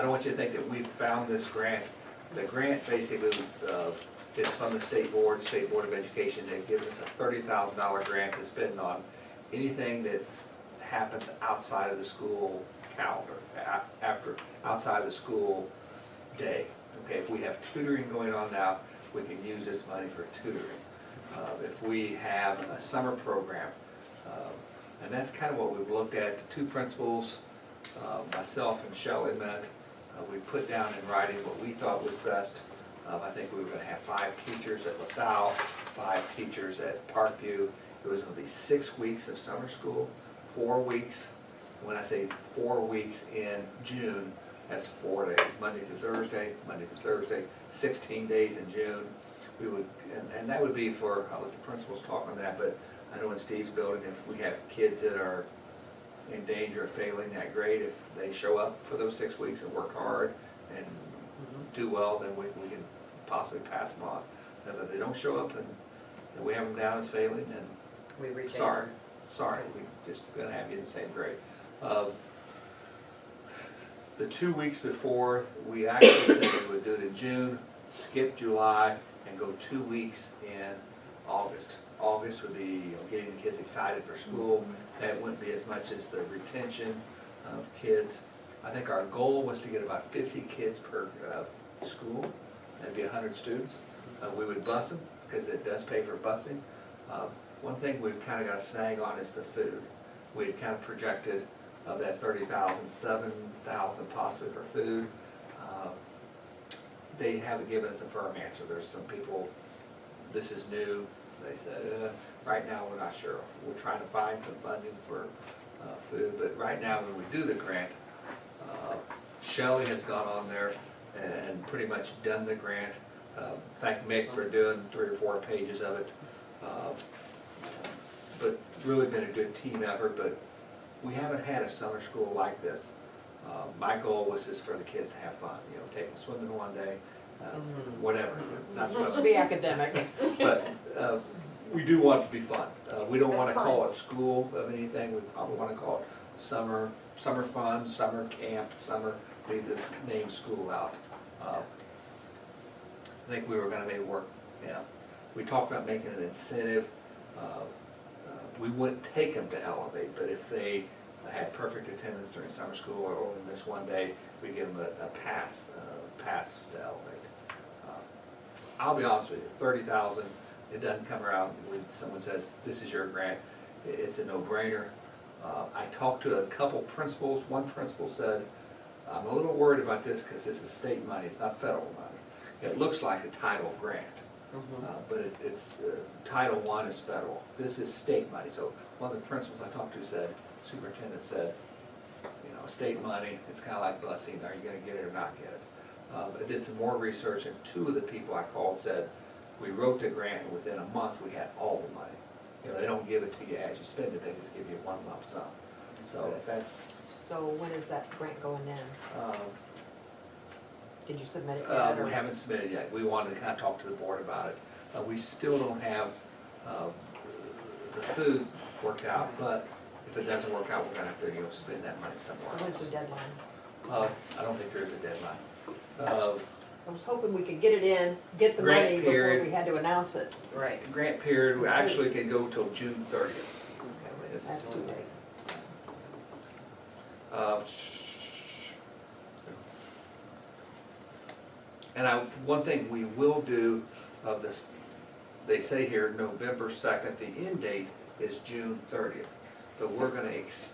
don't want you to think that we found this grant. The grant basically is from the State Board of Education. They've given us a $30,000 grant to spend on anything that happens outside of the school calendar, outside of the school day. Okay, if we have tutoring going on now, we can use this money for tutoring. If we have a summer program, and that's kind of what we've looked at. The 2 principals, myself and Shelley met, we put down in writing what we thought was best. I think we were gonna have 5 teachers at LaSalle, 5 teachers at Parkview. It was gonna be 6 weeks of summer school, 4 weeks. When I say 4 weeks in June, that's 4 days, Monday through Thursday, 16 days in June. We would, and that would be for, I'll let the principals talk on that, but I know in Steve's building, if we have kids that are in danger of failing that grade, if they show up for those 6 weeks and work hard and do well, then we can possibly pass them on. And if they don't show up and and we have them down as failing, and We retain sorry, them. sorry, we just gonna have you in the same grade. The 2 weeks before, we actually said we would do it in June, skip July, and go 2 weeks in August. August would be, getting the kids excited for school. That wouldn't be as much as the retention of kids. I think our goal was to get about 50 kids per school. That'd be 100 students. We would bus them, because it does pay for busing. One thing we've kind of got a snag on is the food. We had kind of projected of that 30,000, 7,000 possibly for food. They haven't given us a firm answer. There's some people, this is new. They said, right now we're not sure. We're trying to find some funding for food, but right now when we do the grant, Shelley has gone on there and pretty much done the grant. Thank Mick for doing 3 or 4 pages of it. But really been a good team effort, but we haven't had a summer school like this. My goal was just for the kids to have fun, take them swimming one day, whatever, not Supposed to swimming. be academic. But we do want it to be fun. We don't want to That's call it school of anything, we probably want to call it summer fun, summer camp, leave the name school out. I think we were gonna make it work, we talked about making an incentive. We wouldn't take them to Elevate, but if they had perfect attendance during summer school or only missed one day, we give them a pass to Elevate. I'll be honest with you, 30,000, it doesn't come around when someone says, this is your grant, it's a no-brainer. I talked to a couple principals. One principal said, I'm a little worried about this because this is state money, it's not federal money. It looks like a title grant, but it's Title I is federal. This is state money. So one of the principals I talked to said, superintendent said, state money, it's kind of like busing, are you going to get it or not get it? I did some more research, and 2 of the people I called said, we wrote the grant, and within a month we had all the money. They don't give it to you as you spend it, they just give you one lump sum. So if that's, So when is that grant going in? Did you submit it yet? or- we haven't submitted yet. We wanted to kind of talk to the board about it. We still don't have the food worked out, but if it doesn't work out, we're gonna have to spend that money somewhere When's else. the deadline? I don't think there's a deadline. I was hoping we could get it in, get the Grant money before period. we had to announce it. Right. Grant period, we actually can go till June 30th. That's too late. And one thing we will do of this, they say here November 2nd, the end date is June 30th. But we're gonna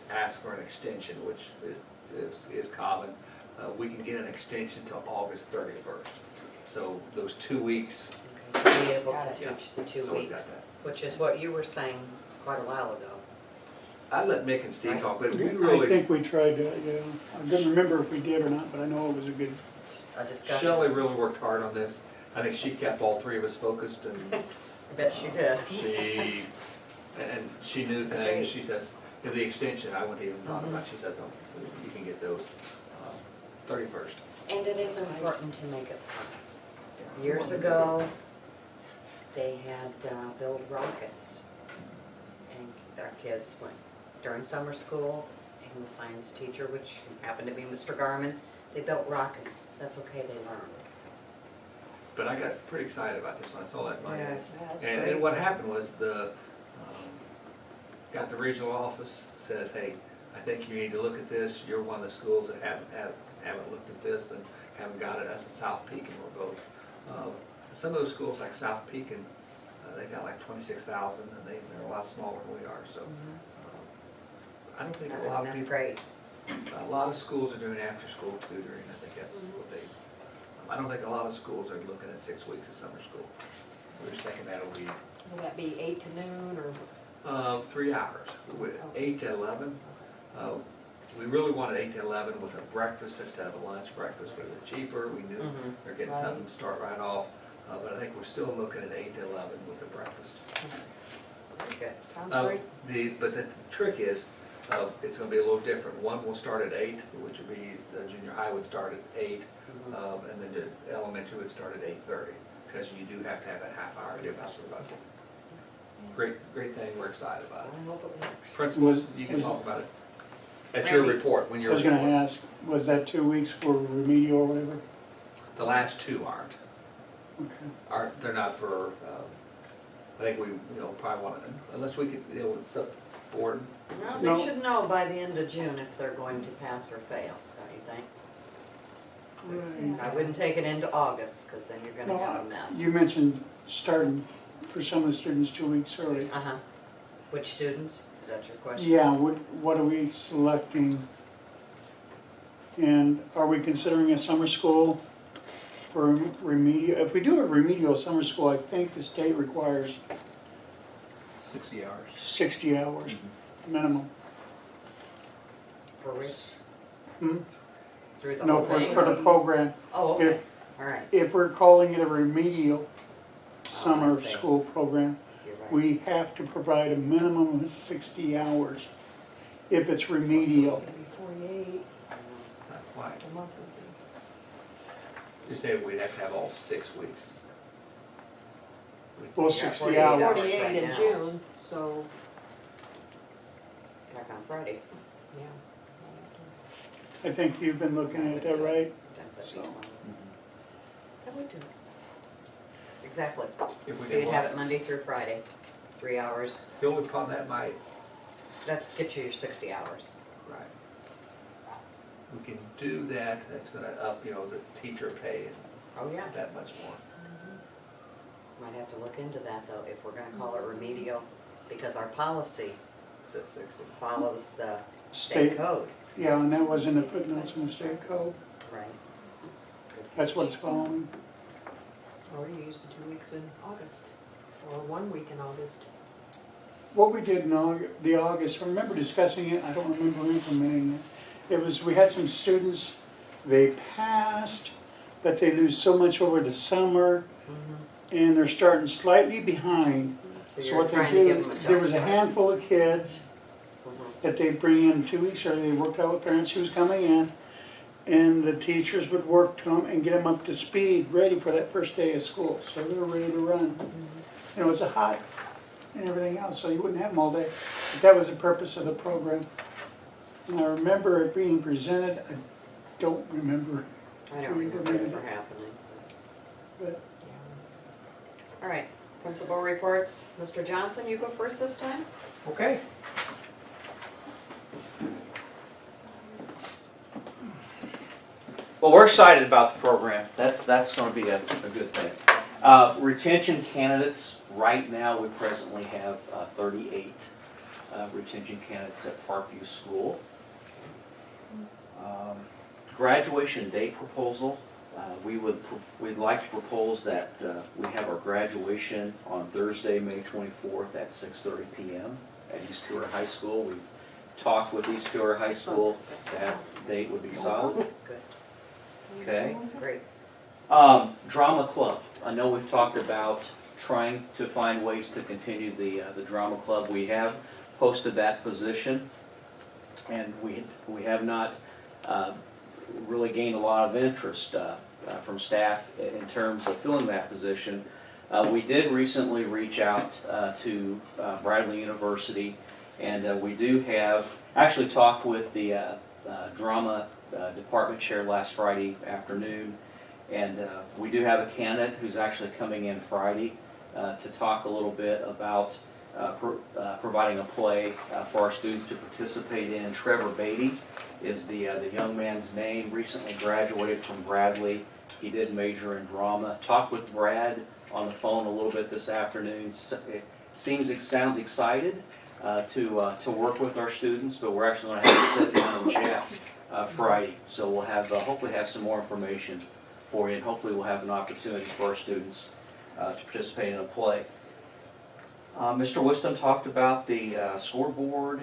ask for an extension, which is common. We can get an extension till August 31st. So those 2 weeks, Be able to teach the 2 So we got weeks, that. which is what you were saying quite a while ago. I let Mick and Steve talk, but we I really, think we tried to, I don't remember if we did or not, but I know it was a good, A discussion. Shelley really worked hard on this. I think she kept all 3 of us focused, and I bet she did. she knew That's things. great. She says, the extension, I wouldn't even thought about, she says, oh, you can get those 31st. And it is important to make it fun. Years ago, they had built rockets. And our kids went during summer school, and the science teacher, which happened to be Mr. Garmin, they built rockets. That's okay, they learned. But I got pretty excited about this when I saw that money. Yes. Yeah, that's And great. what happened was got the regional office, says, hey, I think you need to look at this. You're one of the schools that haven't looked at this and haven't got it. Us at South Pekin were both. Some of those schools like South Pekin, they got like 26,000, and they're a lot smaller than we are. So I don't think a lot of That's people. great. A lot of schools are doing after-school tutoring. I think that's what they. I don't think a lot of schools are looking at 6 weeks of summer school. We're just thinking that'll be Will that be 8 to noon or? 3 hours, 8 to 11. We really wanted 8 to 11 with a breakfast instead of a lunch. Breakfast was cheaper. We knew they're getting Right. something to start right off. But I think we're still looking at 8 to 11 with a breakfast. Very good. Sounds great. But the trick is, it's gonna be a little different. One will start at 8, which would be, the junior high would start at 8, and then the elementary would start at 8:30, because you do have to have a half-hour difference for busing. great thing, we're excited about it. I hope it works. Principals, you can Was- talk about it at your Randy. report, when I you're. was gonna ask, was that 2 weeks for remedial or whatever? The last two aren't. Okay. They're not for, I think we, probably want to, unless we could, set board. No, No. they should know by the end of June if they're going to pass or fail, don't you think? I wouldn't take it into August, because then you're gonna have a mess. You mentioned starting for some of the students 2 weeks early. Uh-huh. Which students? Is that your question? Yeah, what are we selecting? And are we considering a summer school for remedial? If we do a remedial summer school, I think the state requires 60 hours. 60 hours minimum. For which? Hmm? Through the No, whole for thing? the program. Oh, okay, all right, If we're calling it a remedial summer see. school program, you're right. we have to provide a minimum of 60 hours if it's remedial. It'd be 48, Not quite. a month would be. You say we'd have to have all 6 weeks. Well, Yeah, 60 48 hours. hours. 48 right in now. June, so, Back on Friday. yeah. I think you've been looking at that, right? Times that So- each one. That would do it. Exactly. If we So you'd did have one. it Monday through Friday, 3 hours. The only problem that might, That's get you your 60 hours. right. We can do that, that's gonna up, the teacher pay Oh, yeah. that much more. Might have to look into that though, if we're gonna call it remedial, because our policy Says 60. follows the State, state code. yeah, and that was in the footnotes in the state code. Right. That's what it's following. Or you use the 2 weeks in August, or 1 week in August. What we did in the August, I remember discussing it, I don't remember implementing it. It was, we had some students, they passed, but they lose so much over the summer, and they're starting slightly behind. So So you're what they trying to give do, them a there was a jump start. handful of kids that they bring in 2 weeks early, they worked out with parents who was coming in, and the teachers would work to them and get them up to speed, ready for that first day of school, so they were ready to run. And it was a hot and everything else, so you wouldn't have them all day. But that was the purpose of the program. And I remember it being presented, I don't remember. I don't remember it ever happening. But All right, principal reports. Mr. Johnson, you go first this time? Okay. Well, we're excited about the program. That's going to be a good thing. Retention candidates, right now we presently have 38 retention candidates at Parkview School. Graduation date proposal, we'd like to propose that we have our graduation on Thursday, May 24th at 6:30 p.m. at East Peoria High School. We've talked with East Peoria High School, that date would be solid. Good. Okay. Great. Drama club. I know we've talked about trying to find ways to continue the drama club. We have posted that position, and we have not really gained a lot of interest from staff in terms of filling that position. We did recently reach out to Bradley University, and we do have actually talked with the drama department chair last Friday afternoon, and we do have a candidate who's actually coming in Friday to talk a little bit about providing a play for our students to participate in. Trevor Beatty is the young man's name, recently graduated from Bradley. He did major in drama. Talked with Brad on the phone a little bit this afternoon. It sounds excited to work with our students, but we're actually going to have to sit down and chat Friday. So we'll have hopefully have some more information for you, and hopefully we'll have an opportunity for our students to participate in a play. Mr. Wisdom talked about the scoreboard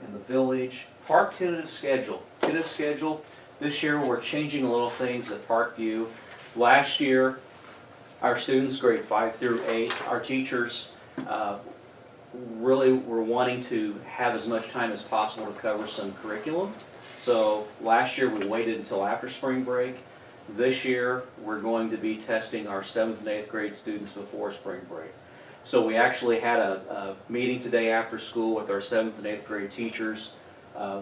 in the village. Park tentative schedule. Tentative schedule. This year we're changing a little things at Parkview. Last year, our students, grade 5 through 8, our teachers really were wanting to have as much time as possible to cover some curriculum. So last year we waited until after spring break. This year we're going to be testing our 7th and 8th grade students before spring break. So we actually had a meeting today after school with our 7th and 8th grade teachers.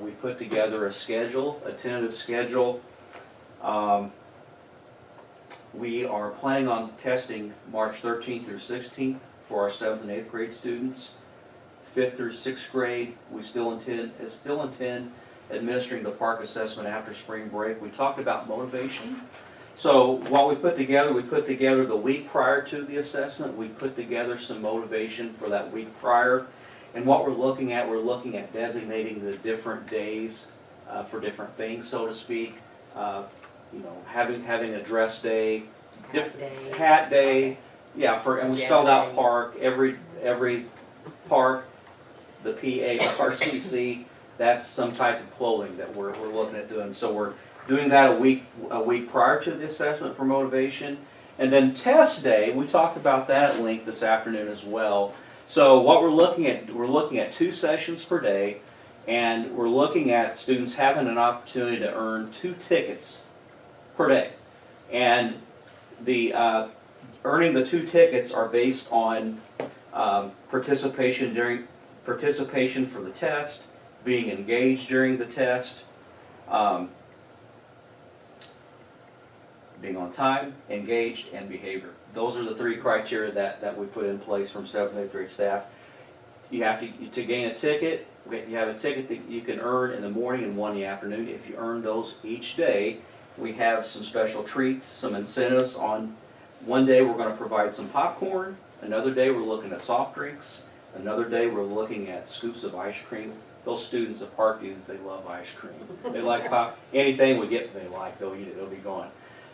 We put together a schedule, a tentative schedule. We are planning on testing March 13th through 16th for our 7th and 8th grade students. 5th through 6th grade, we still intend administering the park assessment after spring break. We talked about motivation. So what we put together the week prior to the assessment. We put together some motivation for that week prior. And what we're looking at designating the different days for different things, so to speak. Having a dress day, hat day, yeah. And we spelled out park. Every park, the PA, RCC. That's some type of clothing that we're looking at doing. So we're doing that a week prior to the assessment for motivation. And then test day, we talked about that at length this afternoon as well. So what we're looking at 2 sessions per day, and we're looking at students having an opportunity to earn 2 tickets per day. And the earning the 2 tickets are based on participation for the test, being engaged during the test, being on time, engaged, and behavior. Those are the 3 criteria that we put in place from 7th and 8th grade staff. You have to gain a ticket. You have a ticket that you can earn in the morning and one in the afternoon. If you earn those each day, we have some special treats, some incentives. On one day we're going to provide some popcorn. Another day we're looking at soft drinks. Another day we're looking at scoops of ice cream. Those students at Parkview, they love ice cream. They like anything we get they like, they'll eat it, they'll be gone.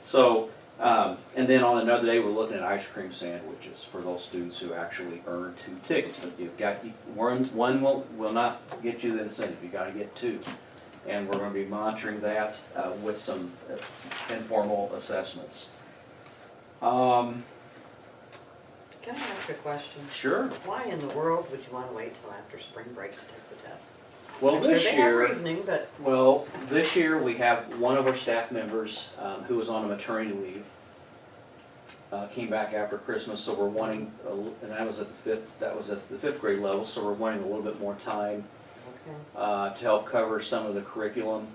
So, and then on another day we're looking at ice cream sandwiches for those students who actually earn 2 tickets. But you've got one will not get you the incentive. You got to get 2, and we're going to be monitoring that with some informal assessments. Can I ask a question? Sure. Why in the world would you want to wait till after spring break to take the test? Well, I'm sure this they have year, reasoning, but this year we have one of our staff members who was on a maternity leave. Came back after Christmas, so we're wanting, and that was at the 5th grade level. So we're wanting a little bit more time to help cover some of the curriculum.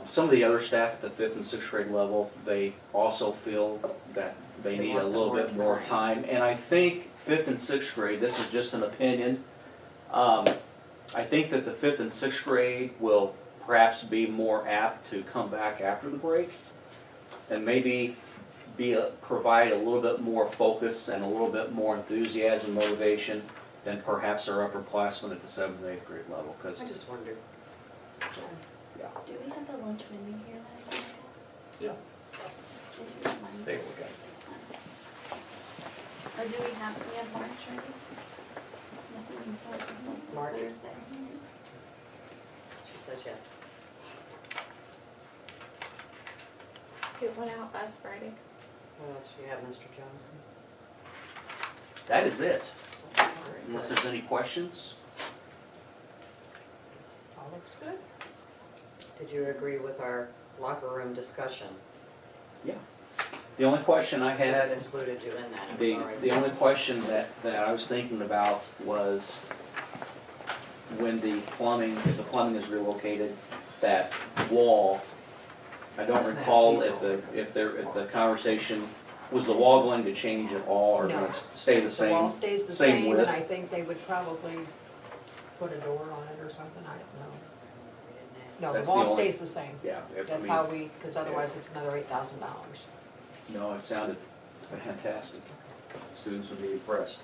Some of the other staff at the 5th and 6th grade level, they also feel that they need a little bit more time. And I think 5th and 6th grade, this is just an opinion, I think that the 5th and 6th grade will perhaps be more apt to come back after the break and maybe provide a little bit more focus and a little bit more enthusiasm, motivation than perhaps our upperclassmen at the 7th and 8th grade level. I just wondered. Yeah. Do we have the lunch menu here that I can Yeah. Take a look at it. Or do we have March already? This meeting starts on March. Thursday. She says yes. It went out last Friday. What else do you have, Mr. Johnson? That is it. Very Unless good. there's any questions? All looks good. Did you agree with our locker room discussion? Yeah. The only question I Should have had, included you in that, I'm the sorry. only question that I was thinking about was when if the plumbing is relocated, that wall, I don't recall if the conversation, was the wall going to change at all or going to stay the same? The wall stays the same same, width? and I think they would probably put a door on it or something, I don't know. No, That's the wall the only- stays the same. Yeah. That's how because otherwise it's another $8,000. No, it sounded fantastic. Students would be impressed.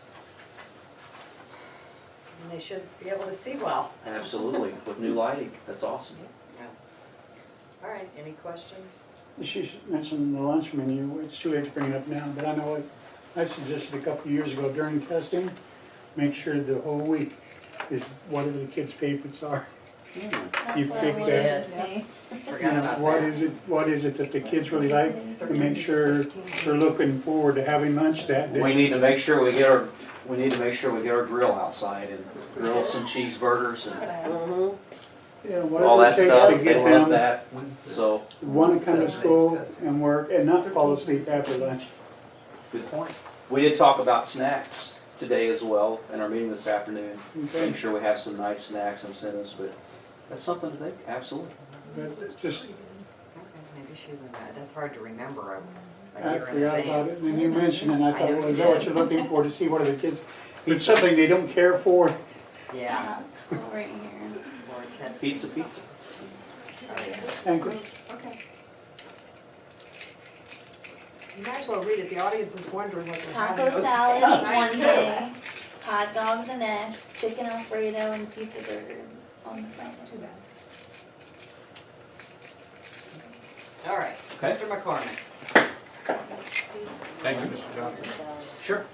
And they should be able to see well. Absolutely, with new lighting, that's awesome. Yeah. All right, any questions? She mentioned the lunch menu. It's too late to bring it up now, but I know I suggested a couple of years ago during testing, make sure the whole week is whatever the kids' favorites are. That's You what I pick wanted that. to see. Forgot about What that. is it that the kids really like? And make sure they're looking forward to having lunch that day. We need to make sure we get our grill outside and grill some cheeseburgers and Mhm. Yeah, all whatever that it takes stuff. to They get love them, that. So, want to come to school and work and not fall asleep after lunch. good point. We did talk about snacks today as well in our meeting this afternoon. Okay. Make sure we have some nice snacks and incentives, but that's something to think, absolutely. It's just, Okay, maybe she would, that's hard to remember a I year in forgot about it, advance. and then you mentioned it, and I I thought, know well, you is that what did. you're looking for, to see what are the kids, if it's something they don't care for? Yeah. Right here. Or a test. Pizza. Thank you. Okay. You might as well read it, the audience is wondering what they're having. Taco salad, Mine one too. thing. Hot dogs and eggs, chicken Alfredo, and pizza burger on the front. All right, Okay. Mr. McCormick. Thank you, Mr. Johnson. Sure.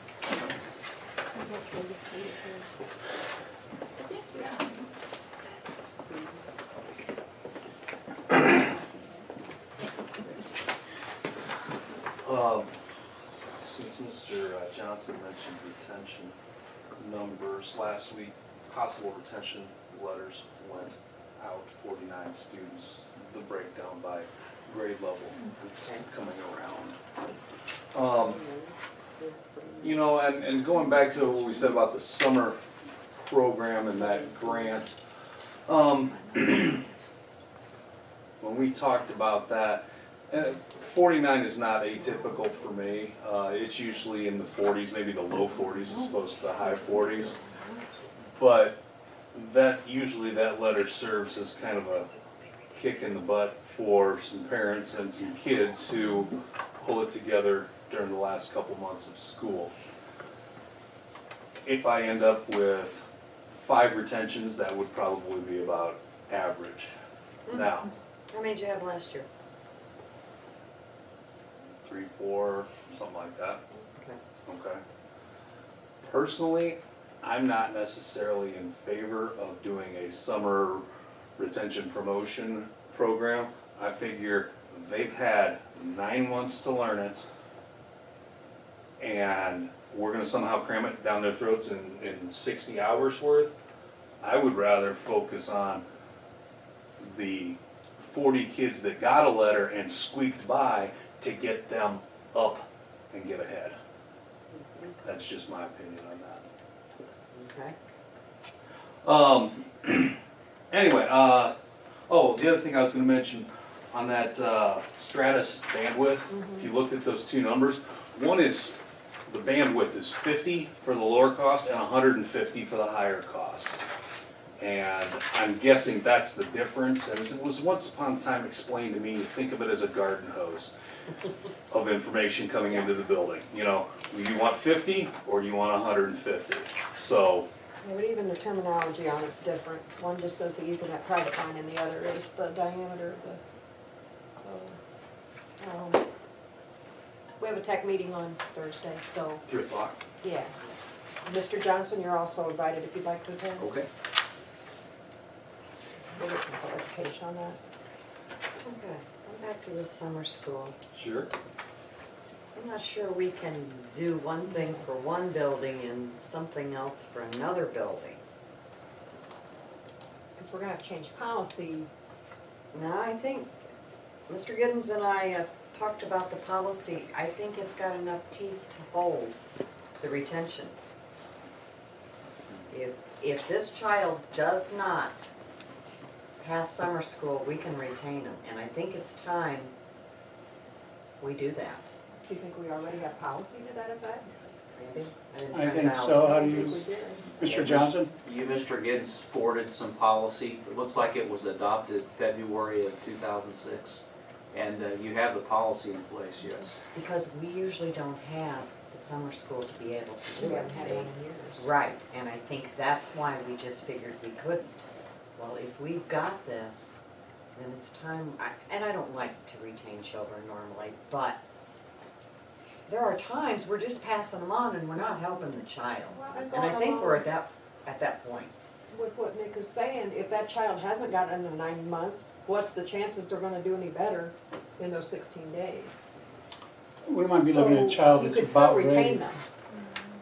Since Mr. Johnson mentioned retention numbers, last week, possible retention letters went out, 49 students, the breakdown by grade level is coming around. You know, and going back to what we said about the summer program and that grant, when we talked about that, 49 is not atypical for me. It's usually in the 40s, maybe the low 40s as opposed to the high 40s. But usually that letter serves as kind of a kick in the butt for some parents and some kids who pull it together during the last couple months of school. If I end up with 5 retentions, that would probably be about average. Now, How many did you have last year? 3, 4, something like that. Okay. Okay. Personally, I'm not necessarily in favor of doing a summer retention promotion program. I figure they've had 9 months to learn it, and we're gonna somehow cram it down their throats in 60 hours worth. I would rather focus on the 40 kids that got a letter and squeaked by to get them up and get ahead. That's just my opinion on that. Okay. Anyway, oh, the other thing I was gonna mention on that Stratus bandwidth, if you looked at those two numbers, one is, the bandwidth is 50 for the lower cost and 150 for the higher cost. And I'm guessing that's the difference, and as it was once upon a time explained to me, think of it as a garden hose of information coming into the building. You know, do you want 50 or do you want 150? So, Yeah, but even the terminology on it's different. One just says the Ethernet private line and the other is the diameter of the, so. We have a tech meeting on Thursday, so, 3 o'clock. yeah. Mr. Johnson, you're also invited if you'd like to attend. Okay. We'll get some clarification on that. Okay, come back to the summer school. Sure. I'm not sure we can do one thing for one building and something else for another building. Because we're gonna have to change policy. Now, I think Mr. Giddens and I have talked about the policy. I think it's got enough teeth to hold the retention. If this child does not pass summer school, we can retain them, and I think it's time we do that. Do you think we already have policy to that effect? Maybe? didn't I print think it out. so. How do I think you, we did. Mr. Johnson? You, Mr. Giddens, forwarded some policy. It looks like it was adopted February of 2006. And you have the policy in place, yes. Because we usually don't have the summer school to be able to We do it, haven't had see? one in years. Right, and I think that's why we just figured we couldn't. Well, if we've got this, then it's time, and I don't like to retain children normally, but there are times we're just passing them on and we're not helping the child. And And I going think along we're at that point. with what Nick is saying, if that child hasn't got it in the 9 months, what's the chances they're gonna do any better in those 16 days? We might be looking at a child that's You could still about retain ready. them.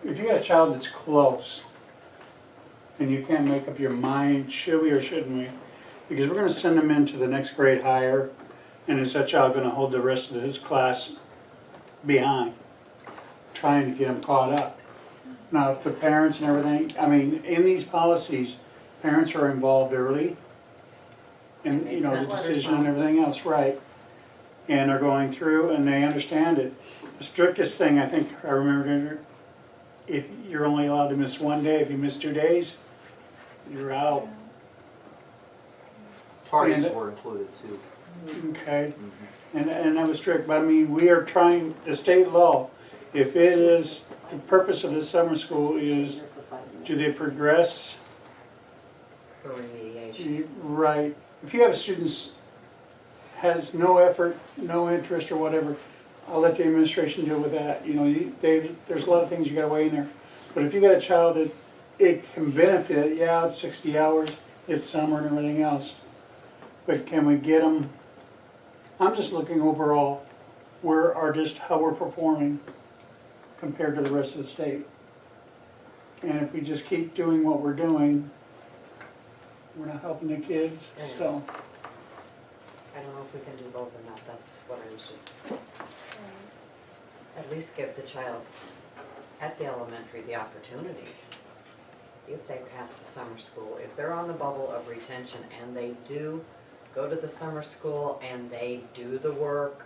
If you got a child that's close, and you can't make up your mind, should we or shouldn't we? Because we're gonna send them into the next grade higher, and is that child gonna hold the rest of his class behind? Trying to get them caught up. Now, if the parents and everything, I mean, in these policies, parents are involved early. And, And you know, the sent letters decision and home. everything else, right. And they're going through and they understand it. The strictest thing, I think, I remember, if you're only allowed to miss one day, if you miss 2 days, you're out, Parties And- were included too. okay? And that was strict, but I mean, we are trying, the state law, if it is, the purpose of the summer school is, do they progress? For remediation. Right. If you have students has no effort, no interest or whatever, I'll let the administration deal with that. You know, there's a lot of things you gotta weigh in there. But if you got a child that it can benefit, yeah, it's 60 hours, it's summer and everything else. But can we get them, I'm just looking overall, how we're performing compared to the rest of the state. And if we just keep doing what we're doing, we're not helping the kids, so. I don't know if we can do both or not, that's what I was just, at least give the child at the elementary the opportunity. If they pass the summer school, if they're on the bubble of retention and they do go to the summer school and they do the work,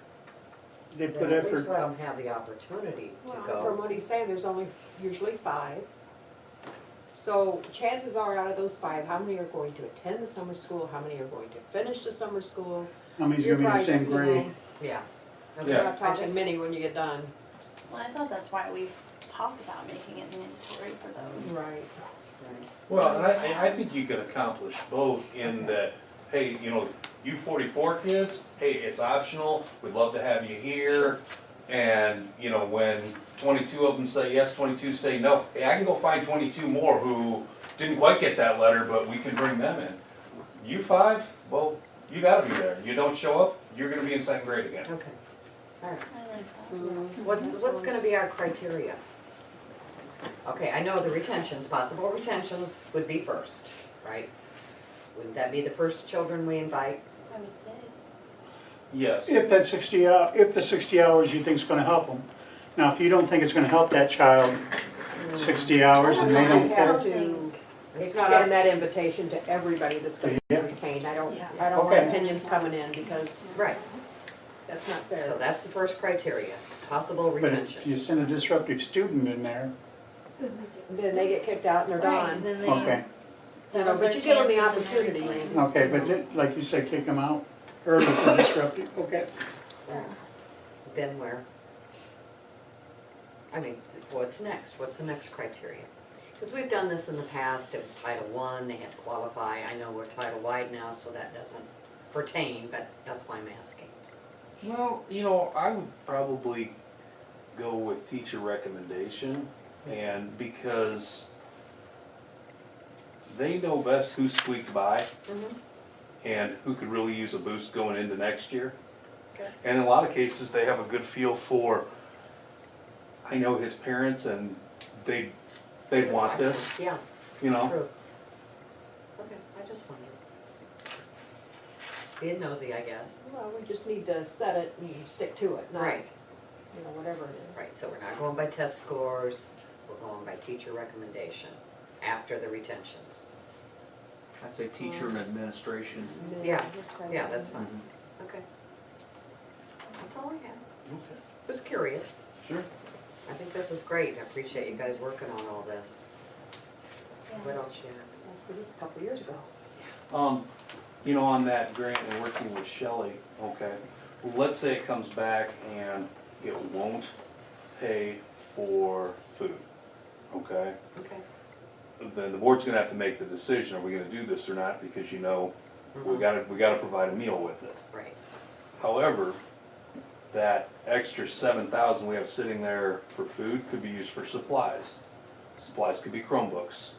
They then put at least effort, let them have the opportunity to Well, go. from what he's saying, there's only usually 5. So chances are, out of those 5, how many are going to attend the summer school? How many are going to finish the summer school? how many's You're gonna be in the same probably, you know, grade? Yeah. We're Yeah. not talking just- many when you get done. Well, I thought that's why we talked about making it mandatory for those. Right. Well, and I think you could accomplish both in that, hey, you know, you 44 kids, hey, it's optional, we'd love to have you here. And, you know, when 22 of them say yes, 22 say no, hey, I can go find 22 more who didn't quite get that letter, but we can bring them in. You 5, well, you gotta be there. You don't show up, you're gonna be in second grade again. Okay. All right. I like that. What's gonna be our criteria? Okay, I know the retentions, possible retentions would be first, right? Wouldn't that be the first children we invite? I would say. Yes. If that 60 if the 60 hours you think is gonna help them. Now, if you don't think it's gonna help that child, 60 hours and they don't I have fit, to extend that invitation to everybody that's going to be Yeah. retained. I don't Okay. want opinions coming in because Right, that's not so fair. that's the first criteria, possible but if retention. you send a disruptive student in there, Then they get kicked out and they're Right, gone. then they, okay. You know, that was but their you give them the chance and then they're opportunity. retained. Okay, but like you said, kick them out early for disruptive, okay. Then where? I mean, what's next? What's the next criteria? Because we've done this in the past, it was Title I, they had to qualify. I know we're Title-wide now, so that doesn't pertain, but that's why I'm asking. Well, you know, I would probably go with teacher recommendation, and because they know best who squeaked by and who could really use a boost going into next year. Okay. And in a lot of cases, they have a good feel for, I know his parents and they want this, Yeah, you know? true. Okay, I just wondered. Being nosy, I guess. Well, we just need to set it and stick to it, not, Right, you know, whatever it is. right, so we're not going by test scores, we're going by teacher recommendation after the retentions. I'd say teacher and administration. Yeah, That's right. yeah, that's fine, okay. That's all I had, just was curious. Sure. I think this is great, I appreciate you guys working on all this. What else you have? That's for just a couple of years ago. You know, on that grant and working with Shelley, okay, well, let's say it comes back and it won't pay for food, okay? Okay. Then the board's gonna have to make the decision, are we gonna do this or not, because you know, we gotta provide a meal with it. Right, However, that extra 7,000 we have sitting there for food could be used for supplies. Supplies could be Chromebooks.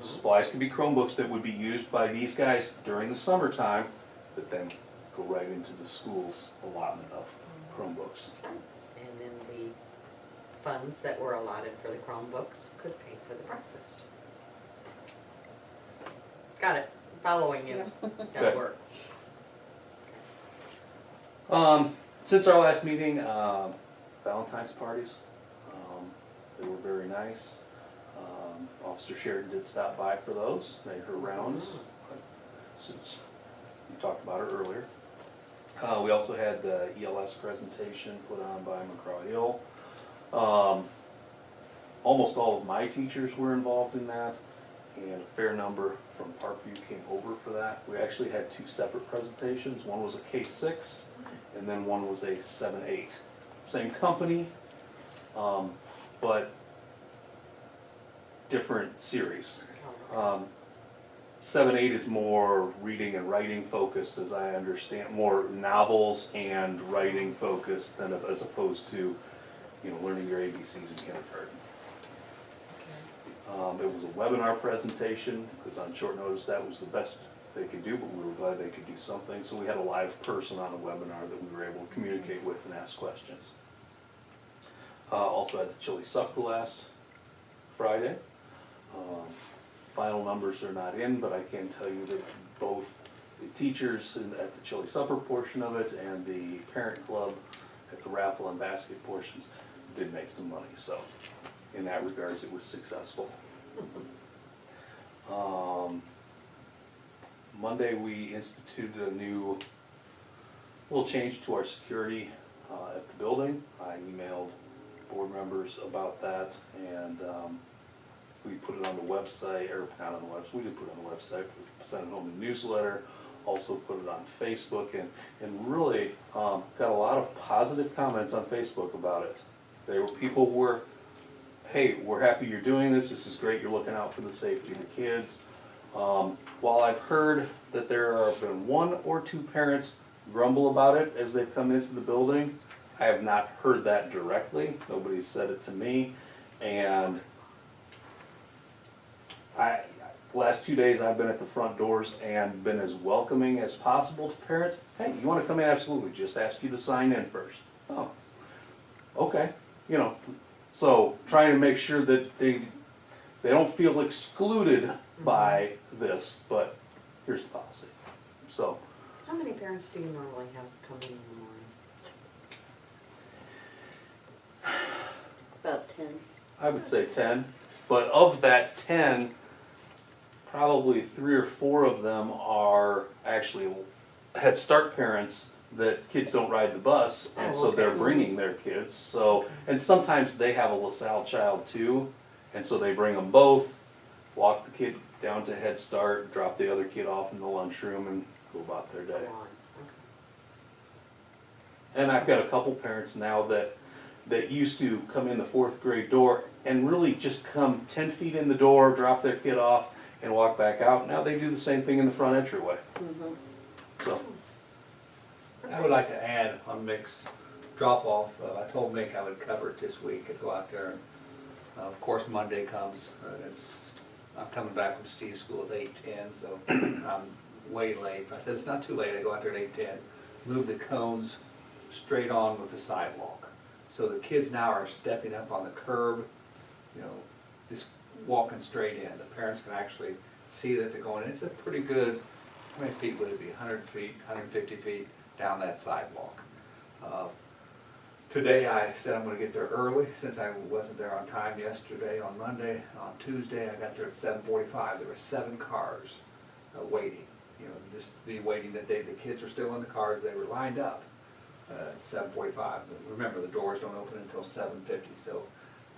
Supplies could be Chromebooks that would be used by these guys during the summertime, that then go right into the school's allotment of Chromebooks. and then the funds that were allotted for the Chromebooks could pay for the breakfast. Got it, following you, Okay. that'll work. Since our last meeting, Valentine's parties, they were very nice. Officer Sheridan did stop by for those, made her rounds, since you talked about her earlier. We also had the ELS presentation put on by McGraw-Hill. Almost all of my teachers were involved in that, and a fair number from Parkview came over for that. We actually had two separate presentations. One was a K-6, and then one was a 7-8. Same company, but different series. 7-8 is more reading and writing focused, as I understand, more novels and writing focused than as opposed to, learning your ABCs in kindergarten. It was a webinar presentation, because on short notice that was the best they could do, but we were glad they could do something. So we had a live person on a webinar that we were able to communicate with and ask questions. Also had the chili supper last Friday. Final numbers are not in, but I can tell you that both the teachers at the chili supper portion of it and the parent club at the raffle and basket portions did make some money. So in that regards, it was successful. Monday, we instituted a little change to our security at the building. I emailed board members about that, and we put it on the website, or not on the website, we did put it on the website, we sent it home in the newsletter, also put it on Facebook, and really got a lot of positive comments on Facebook about it. People were, hey, we're happy you're doing this is great, you're looking out for the safety of the kids. While I've heard that there have been 1 or 2 parents grumble about it as they've come into the building, I have not heard that directly, nobody's said it to me, and last 2 days I've been at the front doors and been as welcoming as possible to parents. Hey, you want to come in? Absolutely, just ask you to sign in first. Oh, okay, so trying to make sure that they don't feel excluded by this, but here's the policy. So, How many parents do you normally have come in the morning? About 10. I would say 10, but of that 10, probably 3 or 4 of them are actually Head Start parents that kids don't ride the bus, and so they're bringing their kids. So, and sometimes they have a LaSalle child too, and so they bring them both, walk the kid down to Head Start, drop the other kid off in the lunchroom, and go about their day. And I've got a couple parents now that used to come in the 4th grade door and really just come 10 feet in the door, drop their kid off, and walk back out. Now they do the same thing in the front entryway. So. I would like to add on Mick's drop-off, I told Mick I would cover it this week and go out there. And, of course, Monday comes, I'm coming back from Steve's school, it's 8:10, so I'm way late. I said, it's not too late, I go out there at 8:10, move the cones straight on with the sidewalk. So the kids now are stepping up on the curb, just walking straight in. The parents can actually see that they're going in. It's a pretty good, how many feet would it be, 100 feet, 150 feet down that sidewalk. Today I said I'm going to get there early since I wasn't there on time yesterday on Monday. On Tuesday I got there at 7:45. There were 7 cars waiting. Just the waiting that the kids were still in the cars. They were lined up at 7:45. Remember, the doors don't open until 7:50, so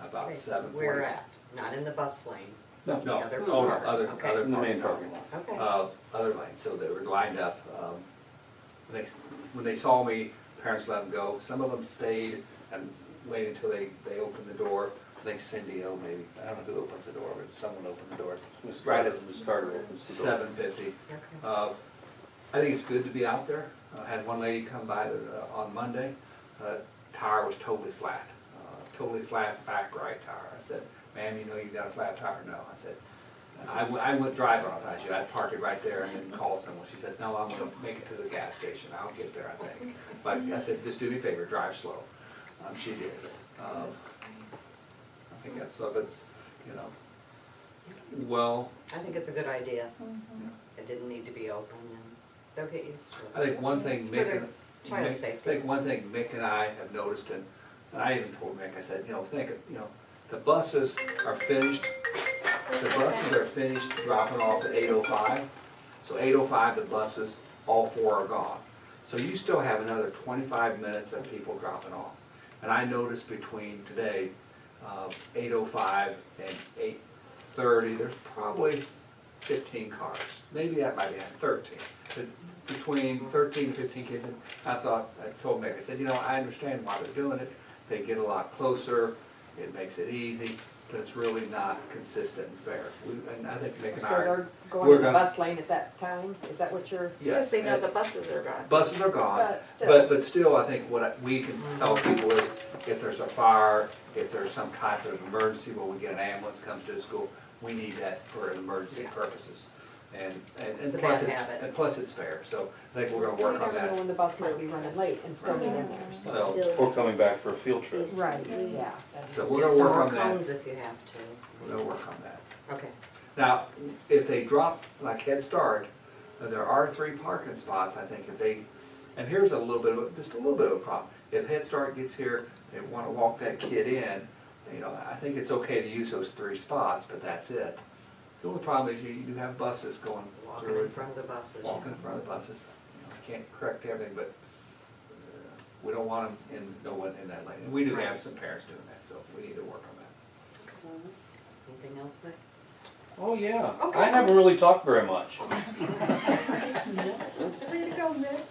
about 7:45. Where at? Not in the bus lane? No, The other Oh, part? other Okay. in the main parking lot. Okay. Other lane, so they were lined up. When they saw me, parents let them go. Some of them stayed and waited until they opened the door. I think Cindy, maybe, I don't know who opens the door, but someone opened the door. Right at Ms. Carter opens the door. 7:50. I think it's good to be out there. I had one lady come by on Monday. Tire was totally flat back right tire. I said, ma'am, you've got a flat tire? No. I said, I went drive off as you. I'd park it right there and then call someone. She says, no, I'm going to make it to the gas station. I'll get there, I think. But I said, just do me a favor, drive slow. She did. I think that's, so it's, well. I think it's a good idea. It didn't need to be open, and they'll get used to it. I think one thing It's for Mick their and child safety. I think one thing Mick and I have noticed, and I even told Mick, I said, The buses are finished, dropping off at 8:05. So 8:05, the buses, all 4 are gone. So you still have another 25 minutes of people dropping off. And I noticed between today, 8:05 and 8:30, there's probably 15 cars. Maybe that might be 13. But between 13 and 15 kids, and I told Meg, I said, you know, I understand why they're doing it. They get a lot closer, it makes it easy, but it's really not consistent and fair. And I think Meg and So I, they're going we're to the gonna- bus lane at that time? Is that what you're? yes. They know and the buses are gone. Buses are gone, But still. but still, I think what we can tell people is, if there's a fire, if there's some type of emergency where we get an ambulance comes to the school, we need that for emergency purposes. And It's a plus bad it's, habit. and plus it's fair, so I think we're gonna You work on never know that. when the bus might be running late and still get in there, so. So, Or coming back for a field trip. Right, yeah. so Use we're gonna some work more on that, cones if you have to. we're gonna work on that. Okay. Now, if they drop, like Head Start, there are 3 parking spots, I think if they, and here's a little bit of, just a little bit of a problem. If Head Start gets here, they wanna walk that kid in, you know, I think it's okay to use those 3 spots, but that's it. The only problem is you do have buses going Walking through in it, front of the buses. walking in front of the buses. You know, I can't correct everything, but we don't want them in, no one in that lane. And we do have some parents doing that, so we need to work on that. Anything else, Mike? Oh, yeah. I haven't really talked very much. Way to go, Nick.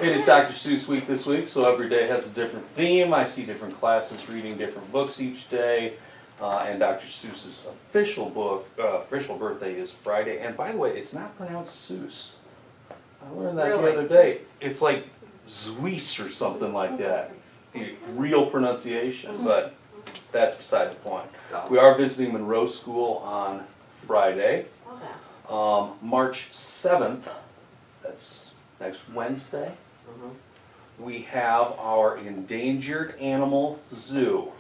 It is Dr. Seuss week this week, so every day has a different theme. I see different classes reading different books each day. And Dr. Seuss's official birthday is Friday. And by the way, it's not pronounced Seuss. I learned that Really? the other day. It's like Zwies or something like that. The real pronunciation, but that's beside the point. We are visiting Monroe School on Friday, Saw that. March 7th. That's next Wednesday. We have our endangered animal zoo.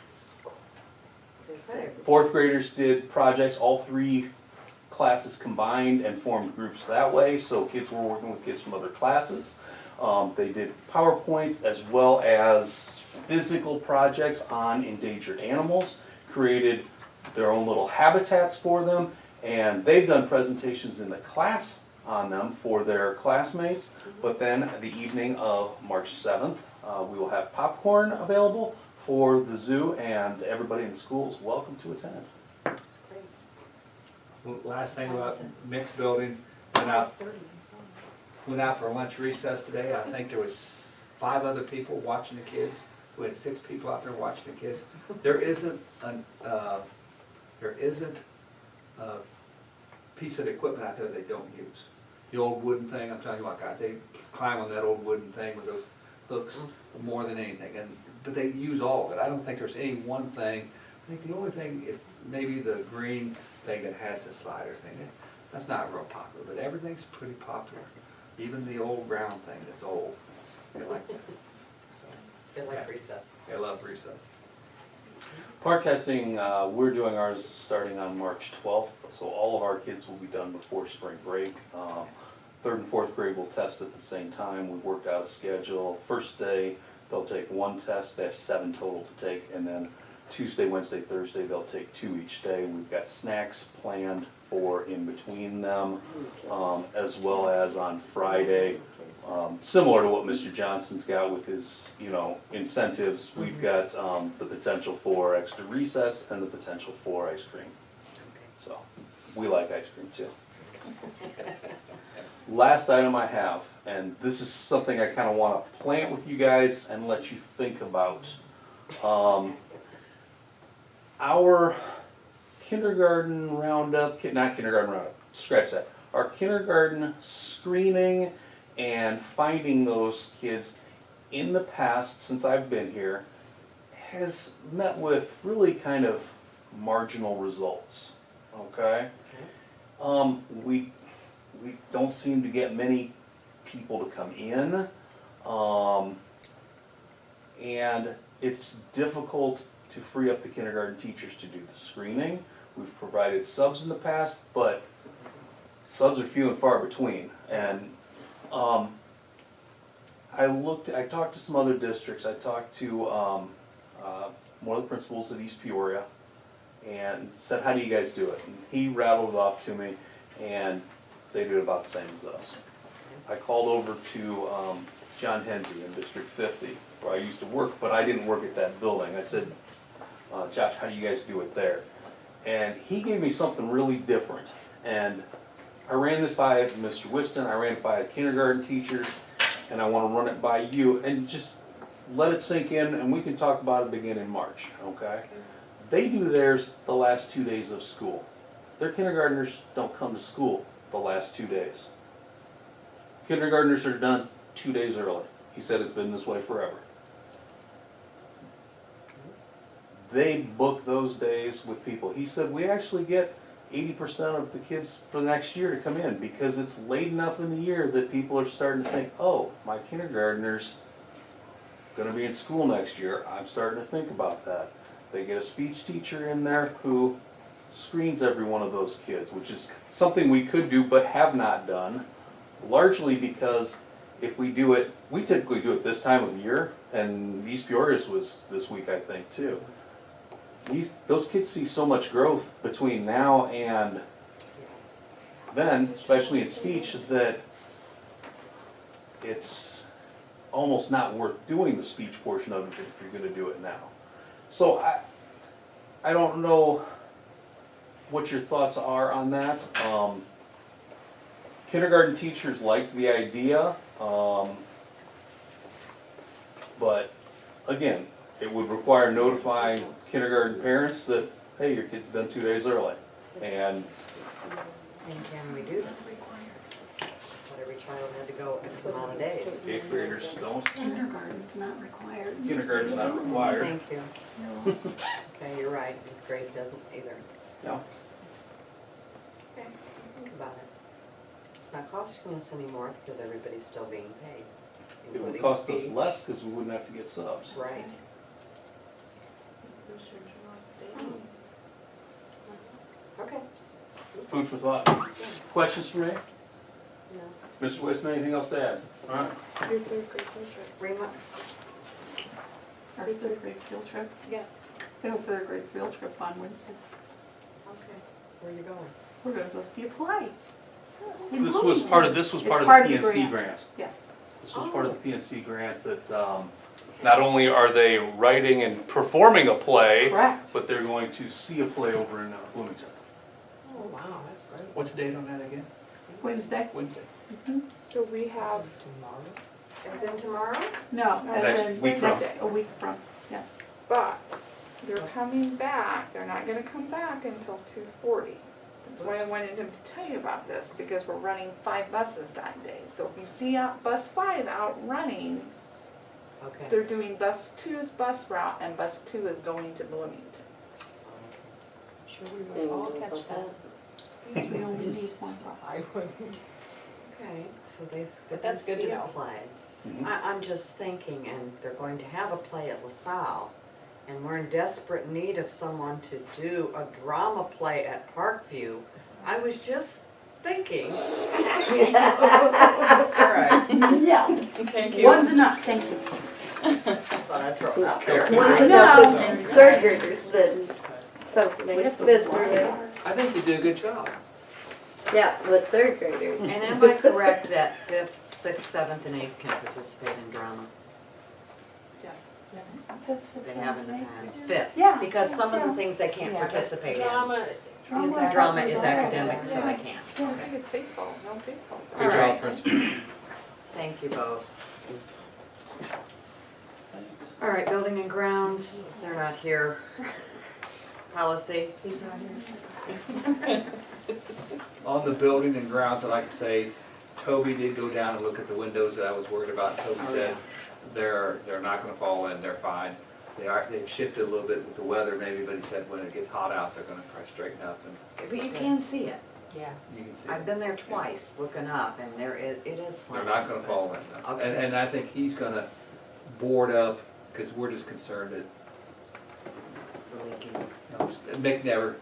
4th graders did projects, all 3 classes combined and formed groups that way, so kids were working with kids from other classes. They did PowerPoints as well as physical projects on endangered animals, created their own little habitats for them, and they've done presentations in the class on them for their classmates. But then the evening of March 7th, we will have popcorn available for the zoo, and everybody in the school is welcome to attend. Well, last thing about mixed building, went out for lunch recess today. I think there was 5 other people watching the kids. We had 6 people out there watching the kids. There isn't a piece of equipment out there they don't use. The old wooden thing, I'm telling you what, guys, they climb on that old wooden thing with those hooks more than anything. But they use all of it. I don't think there's any one thing. I think the only thing, if maybe the green thing that has the slider thing, that's not real popular, but everything's pretty popular. Even the old round thing that's old, they like it. They like recess. They love recess. Park testing, we're doing ours starting on March 12th, so all of our kids will be done before spring break. 3rd and 4th grade will test at the same time. We worked out a schedule. First day, they'll take 1 test. They have 7 total to take, and then Tuesday, Wednesday, Thursday, they'll take 2 each day. We've got snacks planned for in between them, as well as on Friday. Similar to what Mr. Johnson's got with his, incentives, we've got the potential for extra recess and the potential for ice cream. So, we like ice cream too. Last item I have, and this is something I kind of want to plant with you guys and let you think about. Our kindergarten roundup, not kindergarten roundup, scratch that. Our kindergarten screening and finding those kids in the past, since I've been here, has met with really kind of marginal results, okay? We don't seem to get many people to come in, and it's difficult to free up the kindergarten teachers to do the screening. We've provided subs in the past, but subs are few and far between. And I talked to some other districts. I talked to one of the principals at East Peoria, and said, how do you guys do it? And he rattled it off to me, and they do it about the same as us. I called over to John Henry in District 50, where I used to work, but I didn't work at that building. I said, Josh, how do you guys do it there? And he gave me something really different. And I ran this by Mr. Whiston, I ran it by kindergarten teachers, and I want to run it by you, and just let it sink in, and we can talk about it beginning in March, okay? They do theirs the last 2 days of school. Their kindergartners don't come to school the last 2 days. Kindergartners are done 2 days early. He said it's been this way forever. They book those days with people. He said we actually get 80% of the kids for the next year to come in because it's late enough in the year that people are starting to think, oh, my kindergartner's gonna be in school next year. I'm starting to think about that. They get a speech teacher in there who screens every one of those kids, which is something we could do but have not done, largely because if we do it, we typically do it this time of year, and East Peoria's was this week, I think, too. Those kids see so much growth between now and then, especially in speech, that it's almost not worth doing the speech portion of it if you're going to do it now. So I don't know what your thoughts are on that. Kindergarten teachers like the idea, but again, it would require notifying kindergarten parents that, hey, your kid's done 2 days early. And can we do that? But every child had to go X amount of days. 8th graders don't. Kindergarten's not required. Kindergarten's not required. Thank you. Okay, you're right, 5th grade doesn't either. No. Okay, think about it. It's not costing us anymore because everybody's still being paid. It would including cost us speech. less because we wouldn't have to get subs. Right. Okay. Food for thought. Questions for me? No. Mr. Weston, anything else to add? All right. Your third grade field trip. Rima? Our third grade field trip? Yes. We have a third grade field trip on Wednesday. Okay. Where are you going? We're gonna go see a play. This was part of the It's part of the PNC grant. Yes. This was part of the PNC grant that not only are they writing and performing a play, Correct. but they're going to see a play over in Bloomington. Oh, wow, that's great. What's the date on that again? Wednesday. Wednesday. So we have, Tomorrow? As in tomorrow? no, Next as in week from. Wednesday, a week from, yes. but they're coming back, they're not gonna come back until 2:40. That's why I wanted him to tell you about this, because we're running 5 buses that day. So if you see bus 5 out running, Okay. they're doing bus 2's bus route, and bus 2 is going to Bloomington. Sure we will all catch that. Because we only need one bus. I wouldn't. Okay, so they've. But that's good to see a know. play. Mhm. I'm just thinking, and they're going to have a play at LaSalle, and we're in desperate need of someone to do a drama play at Parkview. I was just thinking. All right. Yeah. Thank One's enough, thank you. Thought I'd throw it out there. One's I enough know. with third graders then, so fifth graders. I think you do a good job. Yeah, with third graders. And am I correct that 5th, 6th, 7th, and 8th can participate in drama? They have in the past. 5th, Yeah. because some of the Yeah. things they can't participate in. Drama. Drama is academic, so they can't. I think it's baseball, no baseball. All Good right. job, Principal. Thank you both. All right, building and grounds, they're not here. Policy, He's not here. On the building and grounds, I'd like to say, Toby did go down and look at the windows that I was worried about. Toby said they're not gonna fall in, they're fine. They've shifted a little bit with the weather maybe, but he said when it gets hot out, they're gonna try to straighten up and but you can see it. Yeah. you can see. I've been there twice looking up, and it is They're slanted. not gonna fall in. Okay. And I think he's gonna board up, because we're just concerned that, Leaking. Mick never,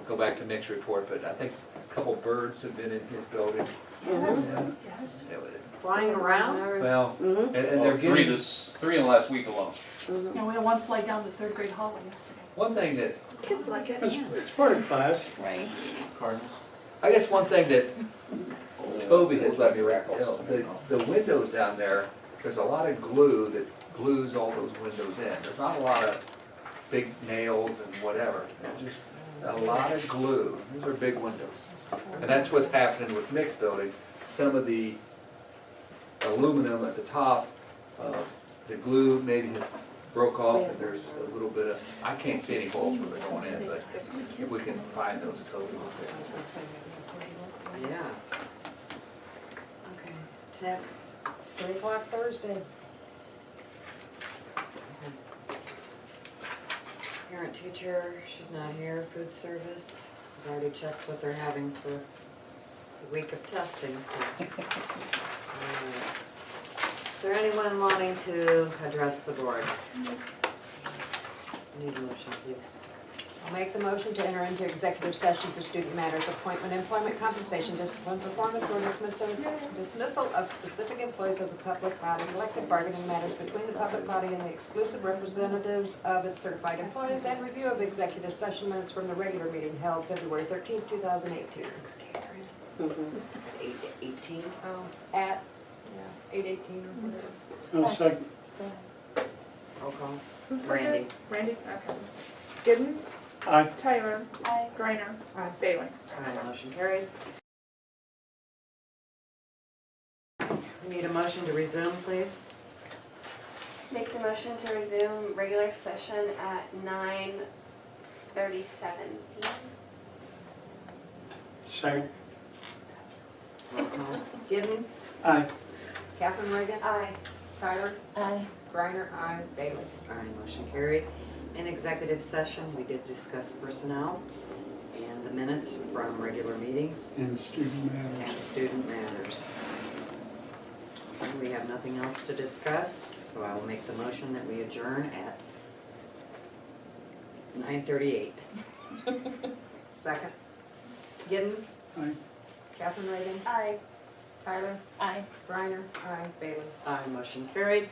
go back to Mick's report, but I think a couple birds have been in his building. Yeah. Flying around? Well, Mhm. and they're Three getting, three in the last week alone. And we had one flight down to third grade hallway yesterday. one thing that, Kids like it. It's part of class. Right. Cardinals? I guess one thing that Toby has let me know, the windows down there, there's a lot of glue that glues all those windows in. There's not a lot of big nails and whatever. There's just a lot of glue. Those are big windows. And that's what's happening with Mick's building. Some of the aluminum at the top, the glue maybe has broke off and there's a little bit of, I can't see any holes where they're going in, but if we can find those, Toby will fix it. Yeah. Okay, tech. 3 o'clock Thursday. Parent teacher, she's not here. Food service, I've already checked what they're having for the week of testing, so. Alright. Is there anyone wanting to address the board? Need a motion, please. I'll make the motion to enter into executive session for student matters, appointment, employment, compensation, discipline, performance, or dismissal of specific employees of the public body, collective bargaining matters between the public body and the exclusive representatives of its certified employees, and review of executive session minutes from the regular meeting held February 13th, 2018. It's 8:18. At, 8:18 or whatever. I'll second. Roll call. Who's Randy. Randy, okay. Giddens, Aye. Tyler, Griner, Bailey. Aye, motion carried. We need a motion to resume, please. Make the motion to resume regular session at 9:37 p.m. Second. Roll call. Giddens, Aye. Catherine Reagan, Aye. Tyler, Aye. Griner, aye, Bailey. Aye, motion carried. In executive session, we did discuss personnel and the minutes from regular meetings And student and matters. student matters. And we have nothing else to discuss, so I will make the motion that we adjourn at 9:38. Second. Giddens, Aye. Catherine Reagan, Aye. Tyler, Aye. Griner, aye, Bailey. Aye, motion carried.